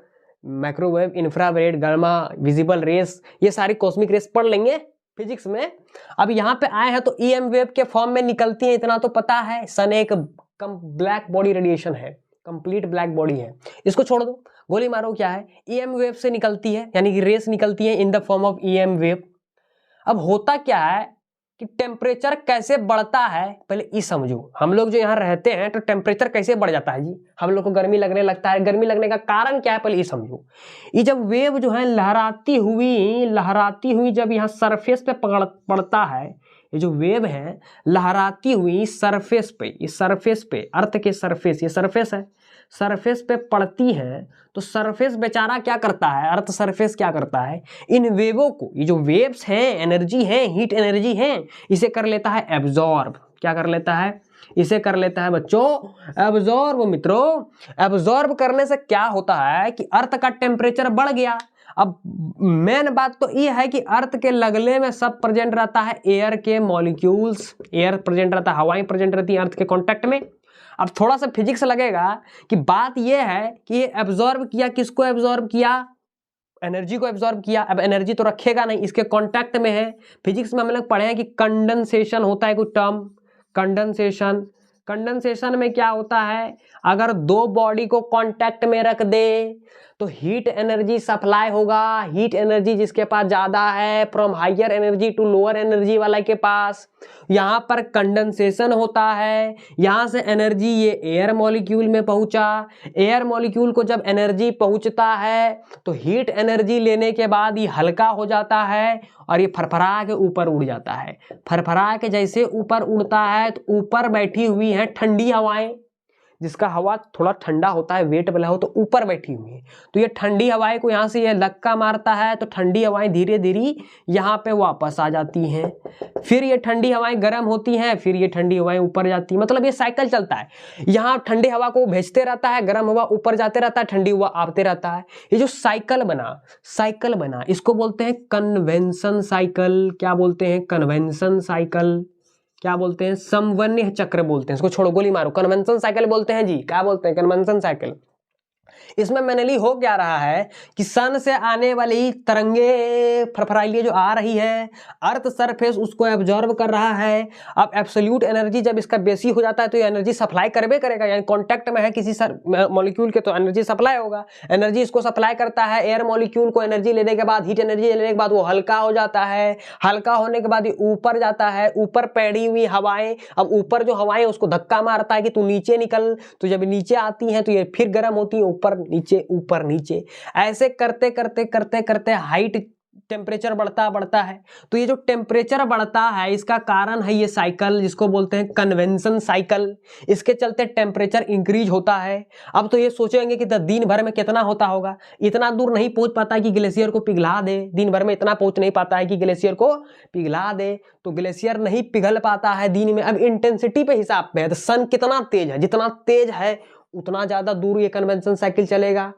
B: microwave, infrared, gamma, visible rays, ये सारी कॉस्मिक रेस पढ़ लेंगे फिजिक्स में। अब यहाँ पे आए हैं तो EM वेव के फॉर्म में निकलती हैं, इतना तो पता है। सन एक ब्लैक बॉडी रेडिएशन है, कंप्लीट ब्लैक बॉडी है, इसको छोड़ दो, गोली मारो। क्या है, EM वेव से निकलती है, यानी कि रेस निकलती है in the form of EM wave. अब होता क्या है कि टेम्परेचर कैसे बढ़ता है, पहले ये समझो। हम लोग जो यहाँ रहते हैं तो टेम्परेचर कैसे बढ़ जाता है जी, हम लोग को गर्मी लगने लगता है। गर्मी लगने का कारण क्या है, पहले ये समझो। ये जब वेव जो है लहराती हुई जब यहाँ सरफेस पे पड़ता है, ये जो वेव है लहराती हुई सरफेस पे, ये सरफेस पे, अर्थ के सरफेस, ये सरफेस है, सरफेस पे पड़ती है, तो सरफेस बेचारा क्या करता है, अर्थ सरफेस क्या करता है, इन वेवों को, ये जो वेव्स हैं, एनर्जी है, हीट एनर्जी है, इसे कर लेता है एब्जॉर्ब। क्या कर लेता है, इसे कर लेता है बच्चों एब्जॉर्ब। मित्रों, एब्जॉर्ब करने से क्या होता है कि अर्थ का टेम्परेचर बढ़ गया। अब मेन बात तो ये है कि अर्थ के लगले में सब प्रेजेंट रहता है, एयर के मॉलिक्यूल्स, एयर प्रेजेंट रहता है, हवाएं प्रेजेंट रहती है अर्थ के कांटेक्ट में। अब थोड़ा सा फिजिक्स लगेगा कि बात यह है कि ये एब्जॉर्ब किया, किसको एब्जॉर्ब किया, एनर्जी को एब्जॉर्ब किया। अब एनर्जी तो रखेगा नहीं, इसके कांटेक्ट में है। फिजिक्स में हम लोग पढ़े हैं कि कंडेंसेशन होता है कोई टर्म, कंडेंसेशन। कंडेंसेशन में क्या होता है, अगर दो बॉडी को कांटेक्ट में रख दे तो हीट एनर्जी सप्लाई होगा। हीट एनर्जी जिसके पास ज्यादा है, from higher energy to lower energy वाला के पास, यहाँ पर कंडेंसेशन होता है। यहाँ से एनर्जी ये एयर मॉलिक्यूल में पहुंचा, एयर मॉलिक्यूल को जब एनर्जी पहुंचता है तो हीट एनर्जी लेने के बाद ये हल्का हो जाता है और ये फरफरा के ऊपर उड़ जाता है। फरफरा के जैसे ऊपर उड़ता है तो ऊपर बैठी हुई है ठंडी हवाएं, जिसका हवा थोड़ा ठंडा होता है, वेट वाला हो, तो ऊपर बैठी हुई है। तो ये ठंडी हवाएं को यहाँ से ये धक्का मारता है तो ठंडी हवाएं धीरे धीरे यहाँ पे वापस आ जाती हैं। फिर ये ठंडी हवाएं गर्म होती हैं, फिर ये ठंडी हवाएं ऊपर जाती हैं। मतलब ये साइकिल चलता है, यहाँ ठंडी हवा को भेजते रहता है, गर्म हवा ऊपर जाते रहता है, ठंडी हवा आते रहता है। ये जो साइकिल बना इसको बोलते हैं कन्वेंशन साइकिल। क्या बोलते हैं, कन्वेंशन साइकिल। क्या बोलते हैं, समवन्य चक्र बोलते हैं इसको, छोड़ो गोली मारो, कन्वेंशन साइकिल बोलते हैं जी। क्या बोलते हैं, कन्वेंशन साइकिल। इसमें मैनली हो क्या रहा है कि सन से आने वाली तरंगे फरफराइलिए जो आ रही है, अर्थ सरफेस उसको एब्जॉर्ब कर रहा है। अब एब्सोल्यूट एनर्जी जब इसका बेसी हो जाता है तो ये एनर्जी सप्लाई करबे करेगा, यानी कांटेक्ट में है किसी मॉलिक्यूल के तो एनर्जी सप्लाई होगा। एनर्जी इसको सप्लाई करता है, एयर मॉलिक्यूल को एनर्जी लेने के बाद, हीट एनर्जी लेने के बाद वो हल्का हो जाता है। हल्का होने के बाद ये ऊपर जाता है, ऊपर पैड़ी हुई हवाएं, अब ऊपर जो हवाएं उसको धक्का मारता है कि तू नीचे निकल। तो जब नीचे आती हैं तो ये फिर गर्म होती है, ऊपर नीचे, ऐसे करते करते हाइट टेम्परेचर बढ़ता है। तो ये जो टेम्परेचर बढ़ता है इसका कारण है ये साइकिल, जिसको बोलते हैं कन्वेंशन साइकिल। इसके चलते टेम्परेचर इंक्रीज होता है। अब तो ये सोचेंगे कि दिन भर में कितना होता होगा, इतना दूर नहीं पहुंच पाता कि ग्लेशियर को पिघला दे, दिन भर में इतना पहुंच नहीं पाता है कि ग्लेशियर को पिघला दे। तो ग्लेशियर नहीं पिघल पाता है दिन में। अब इंटेंसिटी पे हिसाब पे है, तो सन कितना तेज है, जितना तेज है उतना ज्यादा दूर ये कन्वेंशन साइकिल चलेगा।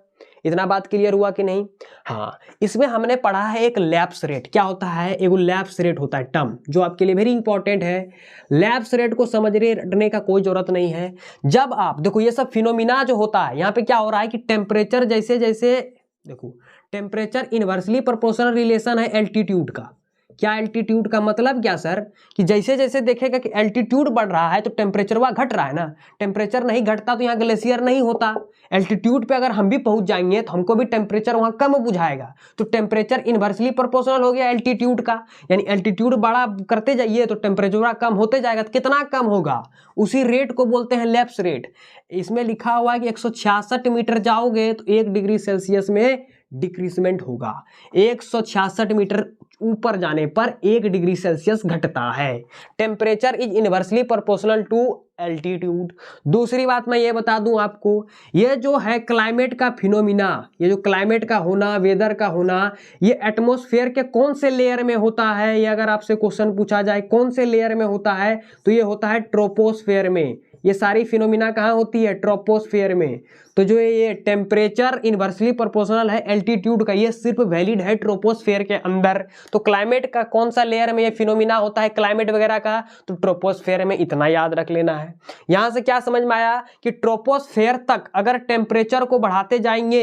B: इतना बात क्लियर हुआ कि नहीं। हाँ, इसमें हमने पढ़ा है एक लैप्स रेट। क्या होता है, एक लैप्स रेट होता है टर्म जो आपके लिए वेरी इंपॉर्टेंट है। लैप्स रेट को समझने का कोई जरूरत नहीं है। जब आप देखो ये सब फिनोमिना जो होता है, यहाँ पे क्या हो रहा है कि टेम्परेचर जैसे जैसे देखो, टेम्परेचर इनवर्सली प्रोपोर्शनल रिलेशन है एल्टीट्यूड का। क्या एल्टीट्यूड का मतलब क्या सर? कि जैसे जैसे देखेगा कि एल्टीट्यूड बढ़ रहा है तो टेम्परेचर वह घट रहा है ना। टेम्परेचर नहीं घटता तो यहाँ ग्लेशियर नहीं होता। एल्टीट्यूड पे अगर हम भी पहुंच जाएंगे तो हमको भी टेम्परेचर वहाँ कम बुझाएगा। तो टेम्परेचर इनवर्सली प्रोपोर्शनल हो गया एल्टीट्यूड का, यानी एल्टीट्यूड बड़ा करते जाइए तो टेम्परेचर कम होते जाएगा। तो कितना कम होगा? उसी रेट को बोलते हैं लैप्स रेट। इसमें लिखा हुआ है कि 166 मीटर जाओगे तो 1 डिग्री सेल्सियस में डिक्रीजमेंट होगा। 166 मीटर ऊपर जाने पर 1 डिग्री सेल्सियस घटता है। Temperature is inversely proportional to altitude. दूसरी बात मैं ये बता दूं आपको, ये जो है क्लाइमेट का फिनोमिना, ये जो क्लाइमेट का होना, वेदर का होना, ये एटमॉस्फेयर के कौन से लेयर में होता है? ये अगर आपसे क्वेश्चन पूछा जाए कौन से लेयर में होता है, तो ये होता है ट्रोपोस्फेयर में। ये सारी फिनोमिना कहाँ होती है? ट्रोपोस्फेयर में। तो जो ये टेम्परेचर इनवर्सली प्रोपोर्शनल है एल्टीट्यूड का, ये सिर्फ वैलिड है ट्रोपोस्फेयर के अंदर। तो क्लाइमेट का कौन सा लेयर में ये फिनोमिना होता है क्लाइमेट वगैरह का? तो ट्रोपोस्फेयर में। इतना याद रख लेना है। यहां से क्या समझ में आया कि ट्रोपोस्फेयर तक अगर टेम्परेचर को बढ़ाते जाएंगे,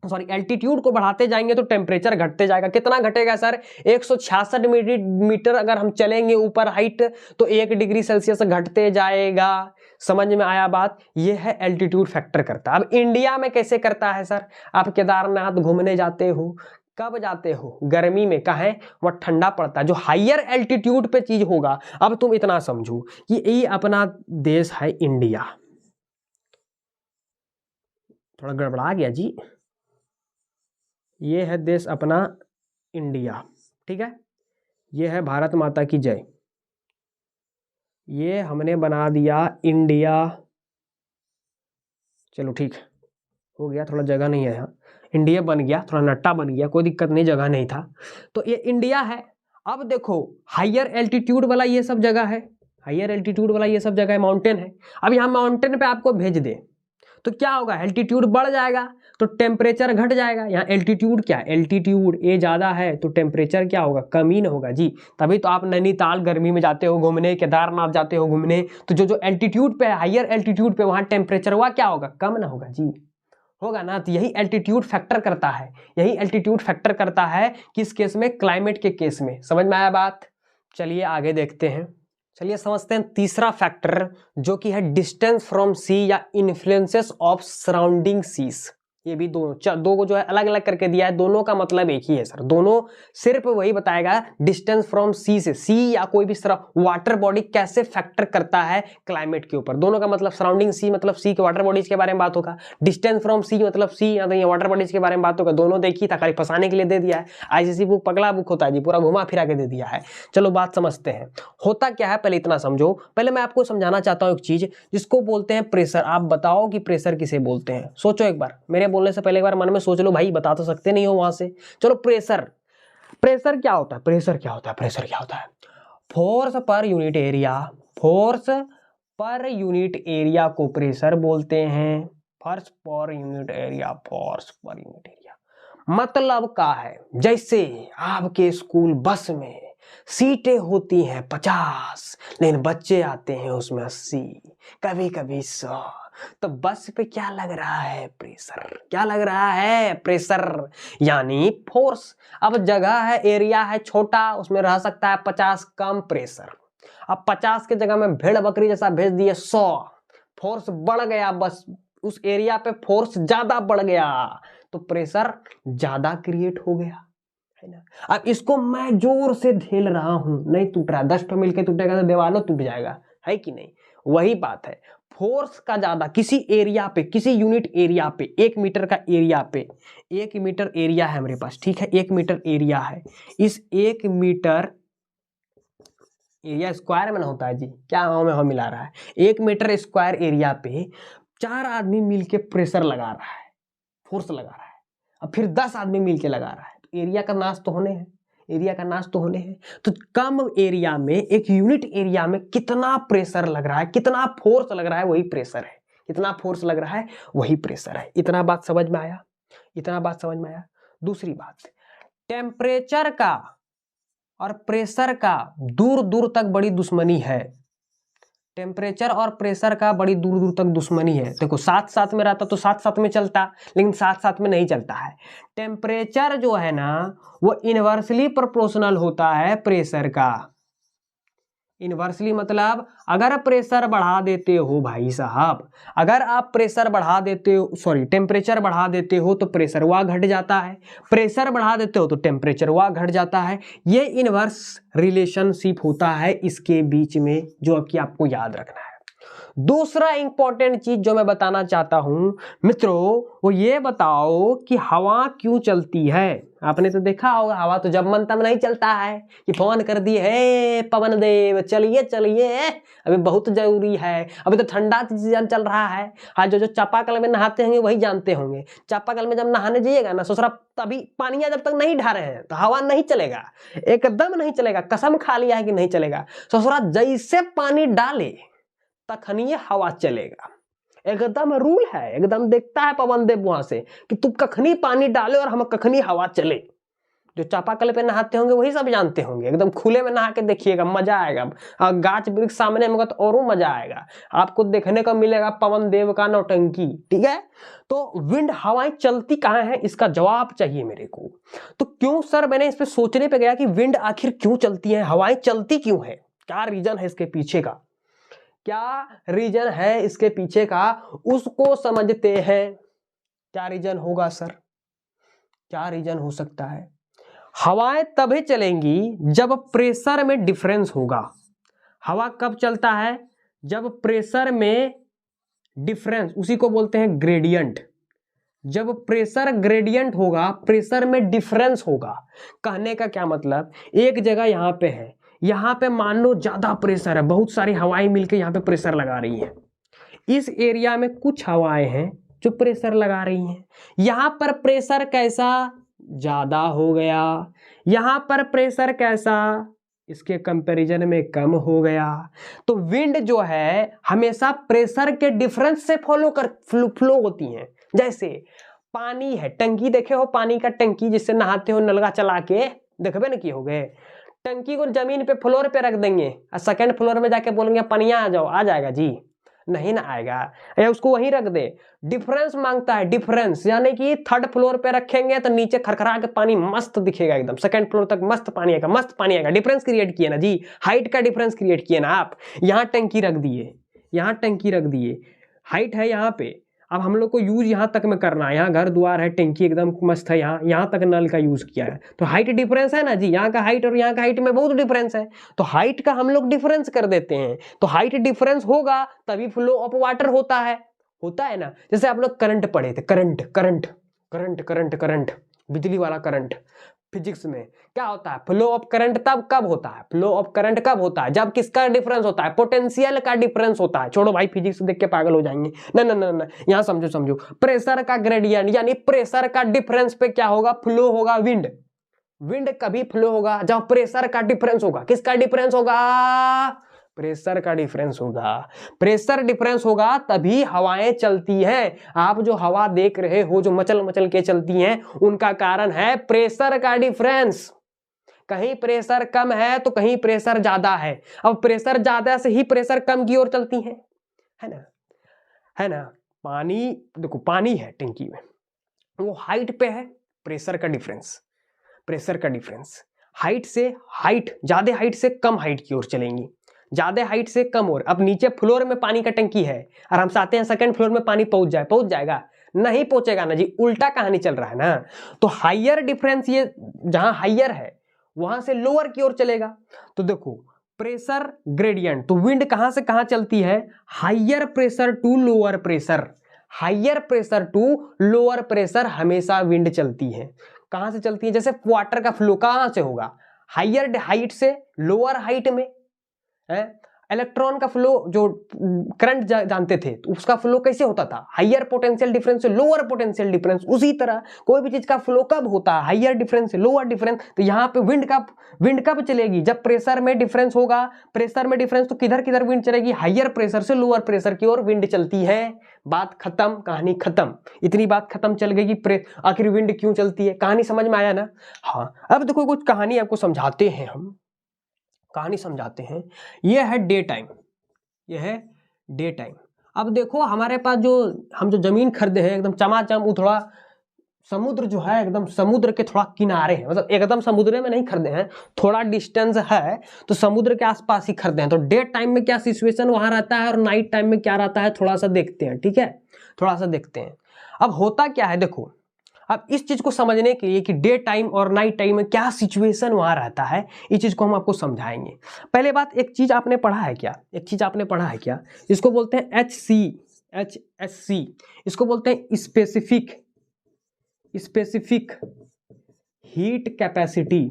B: एल्टीट्यूड को बढ़ाते जाएंगे तो टेम्परेचर घटते जाएगा। कितना घटेगा सर? 166 मीटर अगर हम चलेंगे ऊपर हाइट तो 1 डिग्री सेल्सियस घटते जाएगा। समझ में आया बात? ये है एल्टीट्यूड फैक्टर करता। अब इंडिया में कैसे करता है सर? आप केदारनाथ घूमने जाते हो, कब जाते हो? गर्मी में। कहाँ है? वह ठंडा पड़ता है। जो हायर एल्टीट्यूड पे चीज होगा, अब तुम इतना समझो कि ये अपना देश है इंडिया। थोड़ा गड़बड़ा गया जी। ये है देश अपना इंडिया, ठीक है। ये है भारत माता की जय। ये हमने बना दिया इंडिया। चलो ठीक हो गया, थोड़ा जगह नहीं है यहाँ। इंडिया बन गया, थोड़ा नट्टा बन गया, कोई दिक्कत नहीं, जगह नहीं था। तो ये इंडिया है। अब देखो हायर एल्टीट्यूड वाला ये सब जगह है, हायर एल्टीट्यूड वाला ये सब जगह है, माउंटेन है। अब यहाँ माउंटेन पे आपको भेज दे तो क्या होगा? एल्टीट्यूड बढ़ जाएगा तो टेम्परेचर घट जाएगा। यहाँ एल्टीट्यूड क्या? एल्टीट्यूड ए ज़्यादा है तो टेम्परेचर क्या होगा? कम ही ना होगा जी। तभी तो आप नैनीताल गर्मी में जाते हो घूमने, केदारनाथ जाते हो घूमने, तो जो एल्टीट्यूड पे है, हायर एल्टीट्यूड पे, वहाँ टेम्परेचर हुआ क्या होगा? कम ना होगा जी, होगा ना। तो यही एल्टीट्यूड फैक्टर करता है, यही एल्टीट्यूड फैक्टर करता है किस केस में? क्लाइमेट के केस में। समझ में आया बात? चलिए आगे देखते हैं। चलिए समझते हैं तीसरा फैक्टर, जो कि है डिस्टेंस फ्रॉम सी या इन्फ्लुएंसेस ऑफ सराउंडिंग सीज। ये भी दो को जो है अलग अलग करके दिया है, दोनों का मतलब एक ही है सर। दोनों सिर्फ वही बताएगा डिस्टेंस फ्रॉम सी से, सी या कोई भी वाटर बॉडी कैसे फैक्टर करता है क्लाइमेट के ऊपर। दोनों का मतलब सराउंडिंग सी मतलब सी के वाटर बॉडीज के बारे में बात होगा, डिस्टेंस फ्रॉम सी मतलब सी या तो वाटर बॉडीज के बारे में बात होगा। दोनों देखी था, खाली फंसाने के लिए दे दिया है। आईसीसी बुक पगला बुक होता है जी, पूरा घुमा फिरा के दे दिया है। चलो बात समझते हैं, होता क्या है पहले इतना समझो। पहले मैं आपको समझाना चाहता हूँ एक चीज जिसको बोलते हैं प्रेशर। आप बताओ कि प्रेशर किसे बोलते हैं? सोचो एक बार, मेरे बोलने से पहले एक बार मन में सोच लो भाई, बता तो सकते नहीं हो वहां से। चलो प्रेशर, प्रेशर क्या होता है? प्रेशर क्या होता है? प्रेशर क्या होता है? Force per unit area, force per unit area को प्रेशर बोलते हैं। Force per unit area, force per unit area मतलब क्या है? जैसे आपके स्कूल बस में सीटें होती हैं 50, लेकिन बच्चे आते हैं उसमें 80, कभी कभी 100, तो बस पे क्या लग रहा है? प्रेशर। क्या लग रहा है? प्रेशर, यानी फोर्स। अब जगह है, एरिया है छोटा, उसमें रह सकता है 50, कम प्रेशर। अब 50 की जगह में भेड़ बकरी जैसा भेज दिए 100, फोर्स बढ़ गया, बस उस एरिया पे फोर्स ज्यादा बढ़ गया तो प्रेशर ज्यादा क्रिएट हो गया, है ना। अब इसको मैं जोर से झेल रहा हूं, नहीं टूट रहा, 10 तो मिलकर टूटेगा तो दीवारों टूट जाएगा, है कि नहीं? वही बात है, फोर्स का ज्यादा किसी एरिया पे, किसी यूनिट एरिया पे, 1 मीटर का एरिया पे, 1 मीटर एरिया है मेरे पास, ठीक है, 1 मीटर एरिया है। इस 1 मीटर एरिया स्क्वायर में ना होता है जी, क्या हमें हम मिला रहा है? 1 मीटर स्क्वायर एरिया पे 4 आदमी मिलके प्रेशर लगा रहा है, फोर्स लगा रहा है। अब फिर 10 आदमी मिलके लगा रहा है, तो एरिया का नाश तो होने हैं, एरिया का नाश तो होने हैं। तो कम एरिया में, एक यूनिट एरिया में कितना प्रेशर लग रहा है, कितना फोर्स लग रहा है, वही प्रेशर है। कितना फोर्स लग रहा है, वही प्रेशर है। इतना बात समझ में आया? इतना बात समझ में आया? दूसरी बात, टेम्परेचर का और प्रेशर का दूर दूर तक बड़ी दुश्मनी है। टेम्परेचर और प्रेशर का बड़ी दूर दूर तक दुश्मनी है। देखो साथ साथ में रहता तो साथ साथ में चलता, लेकिन साथ साथ में नहीं चलता है। टेम्परेचर जो है ना वो इनवर्सली प्रोपोर्शनल होता है प्रेशर का। इनवर्सली मतलब अगर प्रेशर बढ़ा देते हो भाई साहब, अगर आप प्रेशर बढ़ा देते हो, सॉरी टेम्परेचर बढ़ा देते हो तो प्रेशर वह घट जाता है, प्रेशर बढ़ा देते हो तो टेम्परेचर वह घट जाता है। ये इनवर्स रिलेशनशिप होता है इसके बीच में, जो कि आपको याद रखना है। दूसरा इंपॉर्टेंट चीज जो मैं बताना चाहता हूं मित्रों, वो ये बताओ कि हवा क्यों चलती है। आपने तो देखा होगा हवा तो जब मन तब नहीं चलता है कि फोन कर दिए हे पवन देव चलिए चलिए अभी बहुत जरूरी है, अभी तो ठंडा सीजन चल रहा है। आज जो चापाकल में नहाते होंगे वही जानते होंगे, चापाकल में जब नहाने जाइएगा ना ससुरा, तभी पानिया जब तक नहीं ढा रहे हैं तो हवा नहीं चलेगा, एकदम नहीं चलेगा, कसम खा लिया है कि नहीं चलेगा। ससुरा जैसे पानी डाले तखनिए हवा चलेगा, एकदम रूल है, एकदम देखता है पवन देव वहां से कि तुम कखनी पानी डाले और हम कखनी हवा चले। जो चापाकल पे नहाते होंगे वही सब जानते होंगे, एकदम खुले में नहा के देखिएगा, मजा आएगा। गाछ वृक्ष सामने होगा तो और मजा आएगा, आपको देखने को मिलेगा पवन देव का नौटंकी। ठीक है, तो विंड हवाएं चलती कहाँ है इसका जवाब चाहिए मेरे को। तो क्यों सर, मैंने इस पे सोचने पे गया कि विंड आखिर क्यों चलती है, हवाएं चलती क्यों है, क्या रीजन है इसके पीछे का, क्या रीजन है इसके पीछे का, उसको समझते हैं। क्या रीजन होगा सर, क्या रीजन हो सकता है। हवाएं तभी चलेंगी जब प्रेशर में डिफरेंस होगा। हवा कब चलता है, जब प्रेशर में डिफरेंस, उसी को बोलते हैं ग्रेडियंट। जब प्रेशर ग्रेडियंट होगा, प्रेशर में डिफरेंस होगा। कहने का क्या मतलब, एक जगह यहां पे है, यहां पे मान लो ज्यादा प्रेशर है, बहुत सारी हवाएं मिलकर यहां पे प्रेशर लगा रही हैं। इस एरिया में कुछ हवाएं हैं जो प्रेशर लगा रही हैं, यहां पर प्रेशर कैसा ज्यादा हो गया, यहां पर प्रेशर कैसा इसके कंपैरिजन में कम हो गया। तो विंड जो है हमेशा प्रेशर के डिफरेंस से फ्लो होती हैं। जैसे पानी है, टंकी देखे हो, पानी का टंकी जिससे नहाते हो नलका चला के, देखबे ना कि हो गए, टंकी को जमीन पे फ्लोर पे रख देंगे और सेकंड फ्लोर में जाके बोलेंगे पनिया आ जाओ, आ जाएगा जी, नहीं ना आएगा, या उसको वहीं रख दे। डिफरेंस मांगता है, डिफरेंस यानी कि थर्ड फ्लोर पे रखेंगे तो नीचे खरखरा के पानी मस्त दिखेगा एकदम, सेकंड फ्लोर तक मस्त पानी आएगा, मस्त पानी आएगा। डिफरेंस क्रिएट किए ना जी, हाइट का डिफरेंस क्रिएट किए ना आप। यहाँ टंकी रख दिए, यहाँ टंकी रख दिए, हाइट है यहाँ पे, अब हम लोग को यूज यहाँ तक में करना है, यहाँ घर द्वार है, टंकी एकदम मस्त है, यहाँ तक नल का यूज किया है, तो हाइट डिफरेंस है ना जी, यहाँ का हाइट और यहाँ का हाइट में बहुत डिफरेंस है, तो हाइट का हम लोग डिफरेंस कर देते हैं। तो हाइट डिफरेंस होगा तभी फ्लो ऑफ वाटर होता है ना। जैसे आप लोग करंट पढ़े थे, current current current current current बिजली वाला करंट, फिजिक्स में क्या होता है, फ्लो ऑफ करंट तब कब होता है, फ्लो ऑफ करंट कब होता है, जब किसका डिफरेंस होता है, पोटेंशियल का डिफरेंस होता है। छोड़ो भाई, फिजिक्स देख के पागल हो जाएंगे, ना ना ना ना, यहां समझो, प्रेशर का ग्रेडियंट यानी प्रेशर का डिफरेंस पे क्या होगा, फ्लो होगा विंड। विंड कभी फ्लो होगा जब प्रेशर का डिफरेंस होगा, किसका डिफरेंस होगा, प्रेशर का डिफरेंस होगा। प्रेशर डिफरेंस होगा तभी हवाएं चलती हैं। आप जो हवा देख रहे हो जो मचल मचल के चलती हैं, उनका कारण है प्रेशर का डिफरेंस। कहीं प्रेशर कम है तो कहीं प्रेशर ज्यादा है, अब प्रेशर ज्यादा से ही प्रेशर कम की ओर चलती है ना, है ना। पानी देखो, पानी है टंकी में, वो हाइट पे है, प्रेशर का डिफरेंस, प्रेशर का डिफरेंस हाइट से, हाइट ज्यादा हाइट से कम हाइट की ओर चलेंगी, ज्यादा हाइट से कम ओर। अब नीचे फ्लोर में पानी का टंकी है और हम चाहते हैं सेकंड फ्लोर में पानी पहुंच जाएगा, नहीं पहुंचेगा ना जी, उल्टा कहानी चल रहा है ना। तो हाइयर डिफरेंस, ये जहां हाइयर है वहां से लोअर की ओर चलेगा। तो देखो प्रेशर ग्रेडियंट, तो विंड कहां से कहां चलती है, higher pressure to lower pressure, higher pressure to lower pressure हमेशा विंड चलती है। कहां से चलती है, जैसे वाटर का फ्लो कहां से होगा, हाइयर हाइट से लोअर हाइट में है। इलेक्ट्रॉन का फ्लो जो करंट जानते थे तो उसका फ्लो कैसे होता था, हाइयर पोटेंशियल डिफरेंस से लोअर पोटेंशियल डिफरेंस। उसी तरह कोई भी चीज का फ्लो कब होता है, हाइयर डिफरेंस से लोअर डिफरेंस। तो यहाँ पे विंड कब चलेगी, जब प्रेशर में डिफरेंस होगा। प्रेशर में डिफरेंस तो किधर किधर विंड चलेगी, हाइयर प्रेशर से लोअर प्रेशर की ओर विंड चलती है। बात खत्म, कहानी खत्म, इतनी बात खत्म चल गई कि आखिर विंड क्यों चलती है। कहानी समझ में आया ना। हाँ, अब देखो कुछ कहानी आपको समझाते हैं, हम कहानी समझाते हैं। यह है डे टाइम, ये है डे टाइम। अब देखो हमारे पास जो हम जो जमीन खरीदे हैं एकदम चमाचम, वो थोड़ा समुद्र जो है एकदम समुद्र के थोड़ा किनारे है, मतलब एकदम समुद्र में नहीं खरीदे हैं, थोड़ा डिस्टेंस है, तो समुद्र के आसपास ही खरीदे हैं। तो डे टाइम में क्या सिचुएशन वहां रहता है और नाइट टाइम में क्या रहता है, थोड़ा सा देखते हैं, ठीक है, थोड़ा सा देखते हैं। अब होता क्या है, देखो अब इस चीज को समझने के लिए कि डे टाइम और नाइट टाइम में क्या सिचुएशन वहां रहता है, इस चीज को हम आपको समझाएंगे। पहले बात, एक चीज आपने पढ़ा है क्या, एक चीज आपने पढ़ा है क्या, इसको बोलते हैं HCHSC, इसको बोलते हैं specific heat capacity,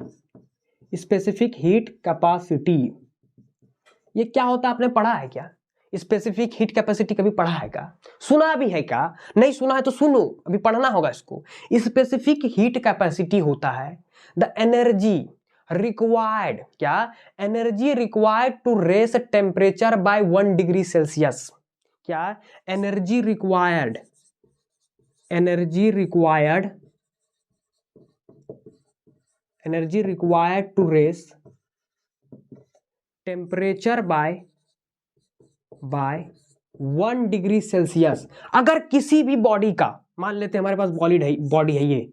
B: specific heat capacity. ये क्या होता है, आपने पढ़ा है क्या, स्पेसिफिक हीट कैपेसिटी कभी पढ़ा है क्या, सुना भी है क्या, नहीं सुना है तो सुनो, अभी पढ़ना होगा इसको। स्पेसिफिक हीट कैपेसिटी होता है द एनर्जी रिक्वायर्ड, क्या, energy required to raise temperature by 1 degree Celsius, क्या, energy required to raise temperature by 1 degree Celsius. अगर किसी भी बॉडी का, मान लेते हैं हमारे पास बॉडी है ये,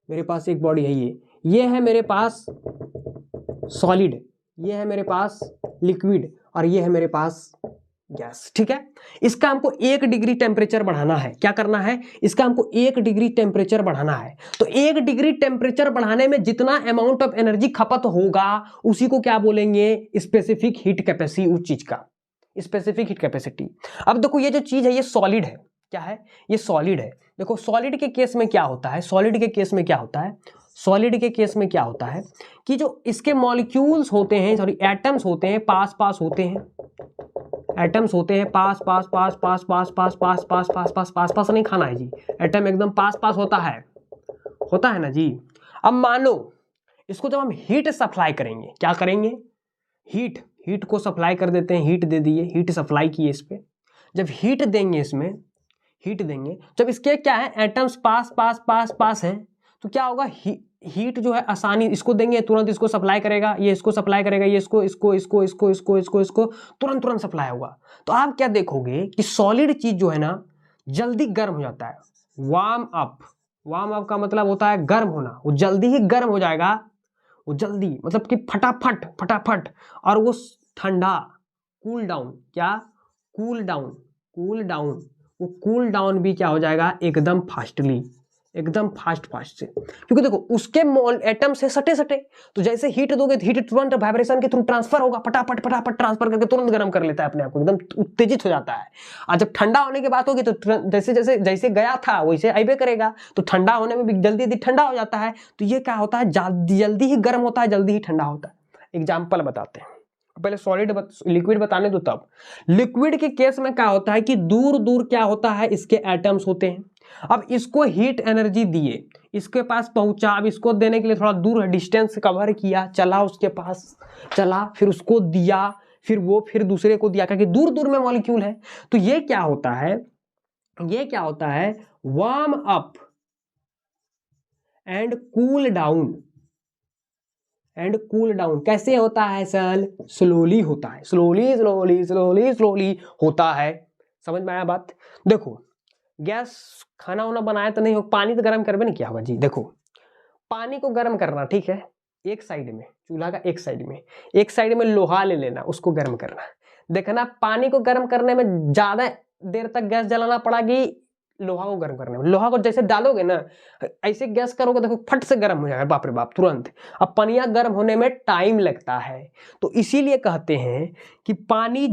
B: मेरे पास एक बॉडी है ये है मेरे पास सॉलिड, ये है मेरे पास लिक्विड और ये है मेरे पास गैस, ठीक है। इसका हमको 1 डिग्री टेम्परेचर बढ़ाना है, क्या करना है, इसका हमको 1 डिग्री टेम्परेचर बढ़ाना है। तो 1 डिग्री टेम्परेचर बढ़ाने में जितना अमाउंट ऑफ एनर्जी खपत होगा उसी को क्या बोलेंगे, स्पेसिफिक हीट कैपेसिटी, उस चीज का स्पेसिफिक हीट कैपेसिटी। अब देखो ये जो चीज है ये सॉलिड है, क्या है, ये सॉलिड है। देखो सॉलिड के केस में क्या होता है, सॉलिड के केस में क्या होता है, सॉलिड के केस में क्या होता है कि जो इसके मॉलिक्यूल्स होते हैं, सॉरी एटम्स होते हैं, पास पास होते हैं, एटम्स होते हैं पास पास पास पास पास पास पास पास पास पास पास पास नहीं खाना है जी, एटम एकदम पास पास होता है ना जी। अब मानो इसको जब हम हीट सप्लाई करेंगे, क्या करेंगे, हीट को सप्लाई कर देते हैं, हीट दे दिए, हीट सप्लाई किए इस पे, जब हीट देंगे इसमें, हीट देंगे, जब इसके क्या है एटम्स पास पास पास पास हैं, तो क्या होगा, हीट जो है आसानी, इसको देंगे तुरंत इसको सप्लाई करेगा, ये इसको सप्लाई करेगा, ये इसको तुरंत सप्लाई होगा। तो आप क्या देखोगे कि सॉलिड चीज जो है ना जल्दी गर्म हो जाता है, वार्म अप का मतलब होता है गर्म होना, वो जल्दी ही गर्म हो जाएगा, वो जल्दी मतलब कि फटाफट, और वो ठंडा, कूल डाउन, क्या, कूल डाउन, वो कूल डाउन भी क्या हो जाएगा, एकदम फास्टली, एकदम फास्ट से, क्योंकि देखो उसके एटम से सटे, तो जैसे हीट दोगे तो हीट तुरंत वाइब्रेशन के थ्रू ट्रांसफर होगा, फटाफट ट्रांसफर करके तुरंत गर्म कर लेता है अपने आप को, एकदम उत्तेजित हो जाता है। और जब ठंडा होने की बात होगी तो जैसे गया था वैसे आइबे करेगा, तो ठंडा होने में भी जल्दी ठंडा हो जाता है। तो ये क्या होता है, जल्दी ही गर्म होता है, जल्दी ही ठंडा होता है। एग्जाम्पल बताते हैं, पहले सॉलिड लिक्विड बताने दो। तब लिक्विड के केस में क्या होता है कि दूर क्या होता है, इसके एटम्स होते हैं। अब इसको हीट एनर्जी दिए, इसके पास पहुंचा, अब इसको देने के लिए थोड़ा दूर डिस्टेंस कवर किया, चला उसके पास, चला फिर उसको दिया, फिर दूसरे को दिया, क्योंकि दूर में मॉलिक्यूल है। तो ये क्या होता है, warm up and cool down, कैसे होता है सर, स्लोली होता है, स्लोली होता है। समझ में आया बात। देखो गैस खाना वाना बनाया तो नहीं हो, पानी तो गर्म करबे नहीं किया होगा जी। देखो पानी को गर्म करना, ठीक है, एक साइड में चूल्हा का एक साइड में लोहा ले लेना, उसको गर्म करना। देखना पानी को गर्म करने में ज्यादा देर तक गैस जलाना पड़ा कि लोहा को गर्म करने में। लोहा को जैसे डालोगे ना, ऐसे गैस करोगे, देखो फट से गर्म हो जाएगा, बाप रे बाप, तुरंत। अब पनिया गर्म होने में टाइम लगता है, तो इसीलिए कहते हैं कि पानी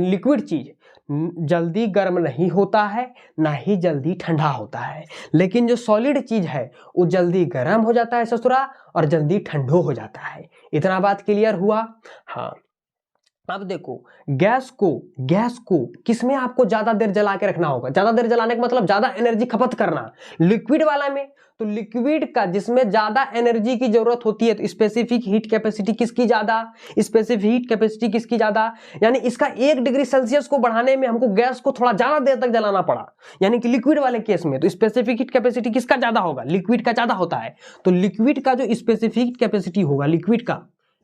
B: लिक्विड चीज जल्दी गर्म नहीं होता है, ना ही जल्दी ठंडा होता है। लेकिन जो सॉलिड चीज है वो जल्दी गर्म हो जाता है ससुरा, और जल्दी ठंडो हो जाता है। इतना बात क्लियर हुआ। हाँ, अब देखो गैस को किसमें आपको ज्यादा देर जला के रखना होगा, ज्यादा देर जलाने का मतलब ज्यादा एनर्जी खपत करना, लिक्विड वाला में। तो लिक्विड का जिसमें ज्यादा एनर्जी की जरूरत होती है, तो स्पेसिफिक हीट कैपेसिटी किसकी ज्यादा, यानी इसका 1 डिग्री सेल्सियस को बढ़ाने में हमको गैस को थोड़ा ज्यादा देर तक जलाना पड़ा, यानी कि लिक्विड वाले केस में। तो स्पेसिफिक हीट कैपेसिटी किसका ज्यादा होगा, लिक्विड का ज्यादा होता है। तो लिक्विड का जो स्पेसिफिक कैपेसिटी होगा, लिक्विड का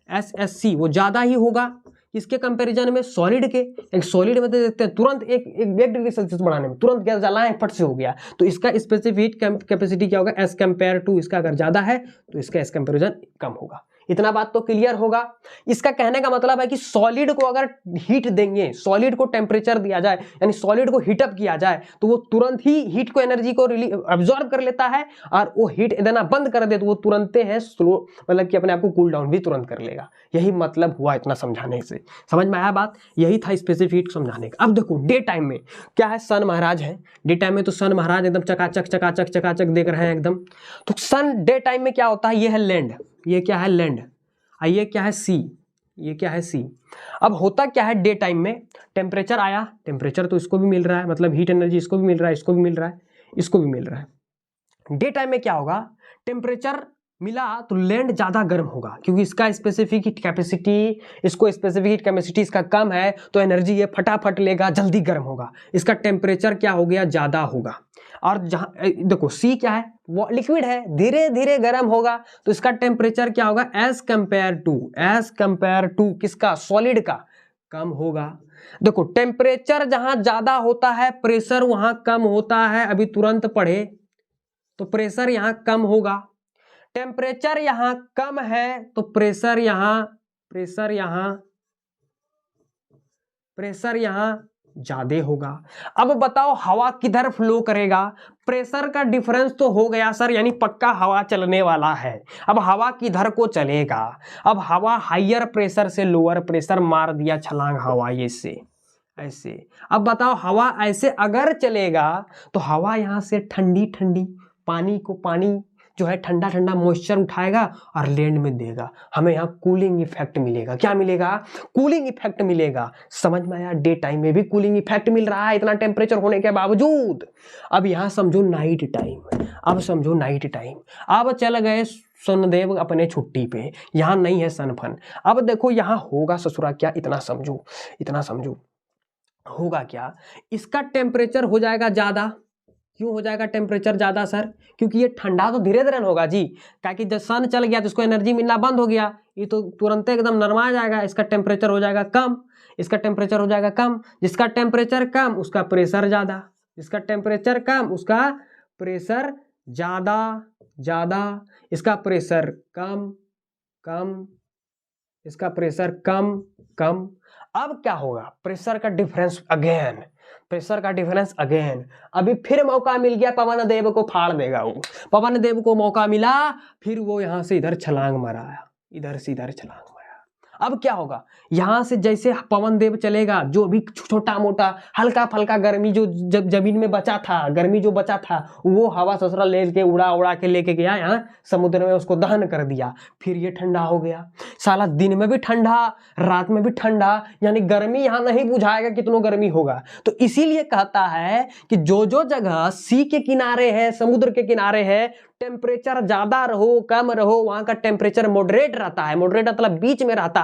B: SSC वो ज्यादा ही होगा, किसके कंपैरिजन में, सॉलिड के। एक सॉलिड में देखते हैं तुरंत एक डिग्री सेल्सियस बढ़ाने में तुरंत गैस जलाएं फट से हो गया, तो इसका स्पेसिफिक कैपेसिटी क्या होगा, एज कंपेयर टू, इसका अगर ज्यादा है तो इसका एज कंपेरिजन कम होगा। इतना बात तो क्लियर होगा। इसका कहने का मतलब है कि सॉलिड को अगर हीट देंगे, सॉलिड को टेम्परेचर दिया जाए, यानी सॉलिड को हीटअप किया जाए, तो वो तुरंत ही हीट को, एनर्जी को अब्सॉर्ब कर लेता है, और वो हीट देना बंद कर दे तो वो तुरंत है स्लो, मतलब कि अपने आप को कूल डाउन भी तुरंत कर लेगा। यही मतलब हुआ इतना समझाने से, समझ में आया बात, यही था स्पेसिफिक हीट समझाने का। अब देखो डे टाइम में क्या है, सन महाराज है, डे टाइम में तो सन महाराज एकदम चकाचक चकाचक चकाचक देख रहे हैं एकदम। तो सन डे टाइम में क्या होता है, ये है लैंड, ये क्या है लैंड, ये क्या है सी, ये क्या है सी। अब होता क्या है डे टाइम में, टेम्परेचर आया, टेम्परेचर तो इसको भी मिल रहा है, मतलब हीट एनर्जी इसको भी मिल रहा है, इसको भी मिल रहा है, इसको भी मिल रहा है। डे टाइम में क्या होगा, टेम्परेचर मिला तो लैंड ज्यादा गर्म होगा, क्योंकि इसका स्पेसिफिक हीट कैपेसिटी, इसको स्पेसिफिक हीट कैपेसिटी इसका कम है, तो एनर्जी ये फटाफट लेगा, जल्दी गर्म होगा, इसका टेम्परेचर क्या हो गया, ज्यादा होगा। और जहां देखो सी क्या है, वो लिक्विड है, धीरे धीरे गर्म होगा, तो इसका टेम्परेचर क्या होगा, एज कंपेयर टू किसका, सॉलिड का, कम होगा। देखो टेम्परेचर जहां ज्यादा होता है प्रेशर वहां कम होता है, अभी तुरंत पढ़े तो प्रेशर यहां कम होगा, टेम्परेचर यहां कम है तो प्रेशर यहां ज्यादा होगा। अब बताओ हवा किधर फ्लो करेगा, प्रेशर का डिफरेंस तो हो गया सर, यानी पक्का हवा चलने वाला है। अब हवा किधर को चलेगा, अब हवा हाइयर प्रेशर से लोअर प्रेशर मार दिया छलांग हवा ये से ऐसे। अब बताओ हवा ऐसे अगर चलेगा तो हवा यहां से ठंडी ठंडी पानी को, पानी जो है ठंडा ठंडा मॉइस्चर उठाएगा और लैंड में देगा, हमें यहाँ कूलिंग इफेक्ट मिलेगा। क्या मिलेगा, कूलिंग इफेक्ट मिलेगा। समझ में आया, डे टाइम में भी कूलिंग इफेक्ट मिल रहा है इतना टेम्परेचर होने के बावजूद। अब यहाँ समझो नाइट टाइम, अब समझो नाइट टाइम, अब चल गए शनिदेव अपने छुट्टी पे, यहाँ नहीं है सनफन। अब देखो यहाँ होगा ससुरा क्या, इतना समझो होगा क्या, इसका टेम्परेचर हो जाएगा ज्यादा। क्यों हो जाएगा टेम्परेचर ज्यादा सर, क्योंकि ये ठंडा तो धीरे धीरे होगा जी, क्योंकि जब सन चल गया तो इसको एनर्जी मिलना बंद हो गया, ये तो तुरंत एकदम नरमा जाएगा, इसका टेम्परेचर हो जाएगा कम, इसका टेम्परेचर हो जाएगा कम, जिसका टेम्परेचर कम उसका प्रेशर ज्यादा, जिसका टेम्परेचर कम उसका प्रेशर ज्यादा, इसका प्रेशर कम, इसका प्रेशर कम। अब क्या होगा, प्रेशर का डिफरेंस अगेन, अभी फिर मौका मिल गया पवन देव को, फाड़ देगा वो, पवन देव को मौका मिला, फिर वो यहां से इधर छलांग मारा, इधर से इधर छलांग मारा। अब क्या होगा, यहां से जैसे पवन देव चलेगा, जो भी छोटा मोटा हल्का फल्का गर्मी जो जब जमीन में बचा था, गर्मी जो बचा था वो हवा ससुरा लेके उड़ा के लेके गया यहाँ समुद्र में, उसको दहन कर दिया, फिर ये ठंडा हो गया। साला दिन में भी ठंडा रात में भी ठंडा, यानी गर्मी यहाँ नहीं बुझाएगा कितनो गर्मी होगा। तो इसीलिए कहता है कि जो जगह सी के किनारे है, समुद्र के किनारे है, टेम्परेचर ज्यादा रहो कम रहो, वहां का टेम्परेचर मॉडरेट रहता है, मॉडरेट मतलब बीच में रहता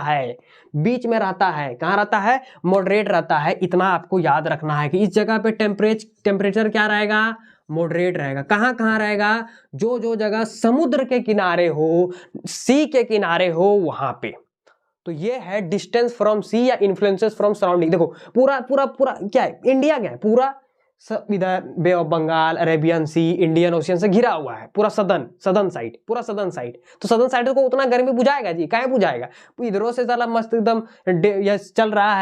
B: है, कहां रहता है, मॉडरेट रहता है। इतना आपको याद रखना है कि इस जगह पे टेम्परेचर क्या रहेगा, मॉडरेट रहेगा। कहां रहेगा, जो जगह समुद्र के किनारे हो, सी के किनारे हो वहां पे। तो ये है डिस्टेंस फ्रॉम सी या इन्फ्लुएंसेस फ्रॉम सराउंडिंग। देखो पूरा क्या है, इंडिया क्या है, पूरा इधर Bay of Bengal, Arabian Sea, Indian Ocean से घिरा हुआ है, पूरा सदर्न साइड, तो सदर्न साइड को उतना गर्मी बुझाएगा जी, काहे बुझाएगा, इधरों से साला मस्त एकदम चल रहा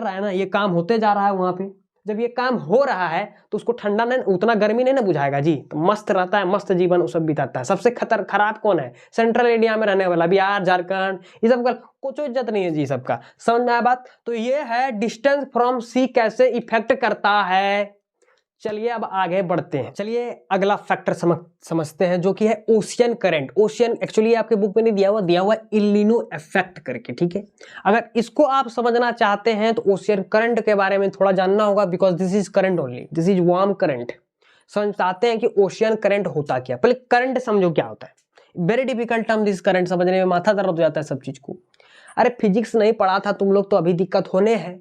B: है ना, ये काम होते जा रहा है वहां पे। जब ये काम हो रहा है तो उसको ठंडा नहीं, उतना गर्मी नहीं ना बुझाएगा जी, तो मस्त रहता है, मस्त जीवन सब बिताता है। सबसे खराब कौन है, सेंट्रल इंडिया में रहने वाला, बिहार झारखंड, ये सब का कुछ इज्जत नहीं है जी सबका। समझ में आया बात। तो ये है डिस्टेंस फ्रॉम सी कैसे इफेक्ट करता है। चलिए अब आगे बढ़ते हैं, चलिए अगला फैक्टर समझते हैं, जो कि है ओशियन करंट। ओशियन एक्चुअली आपके बुक में नहीं दिया हुआ एल नीनो इफेक्ट करके, ठीक है। अगर इसको आप समझना चाहते हैं तो ओशियन करंट के बारे में थोड़ा जानना होगा, because this is current only, this is warm current. समझ चाहते हैं कि ओशियन करंट होता क्या, पहले करंट समझो क्या होता है। Very difficult term this current, समझने में माथा दर्द हो जाता है सब चीज को। अरे फिजिक्स नहीं पढ़ा था तुम लोग तो अभी दिक्कत होने हैं।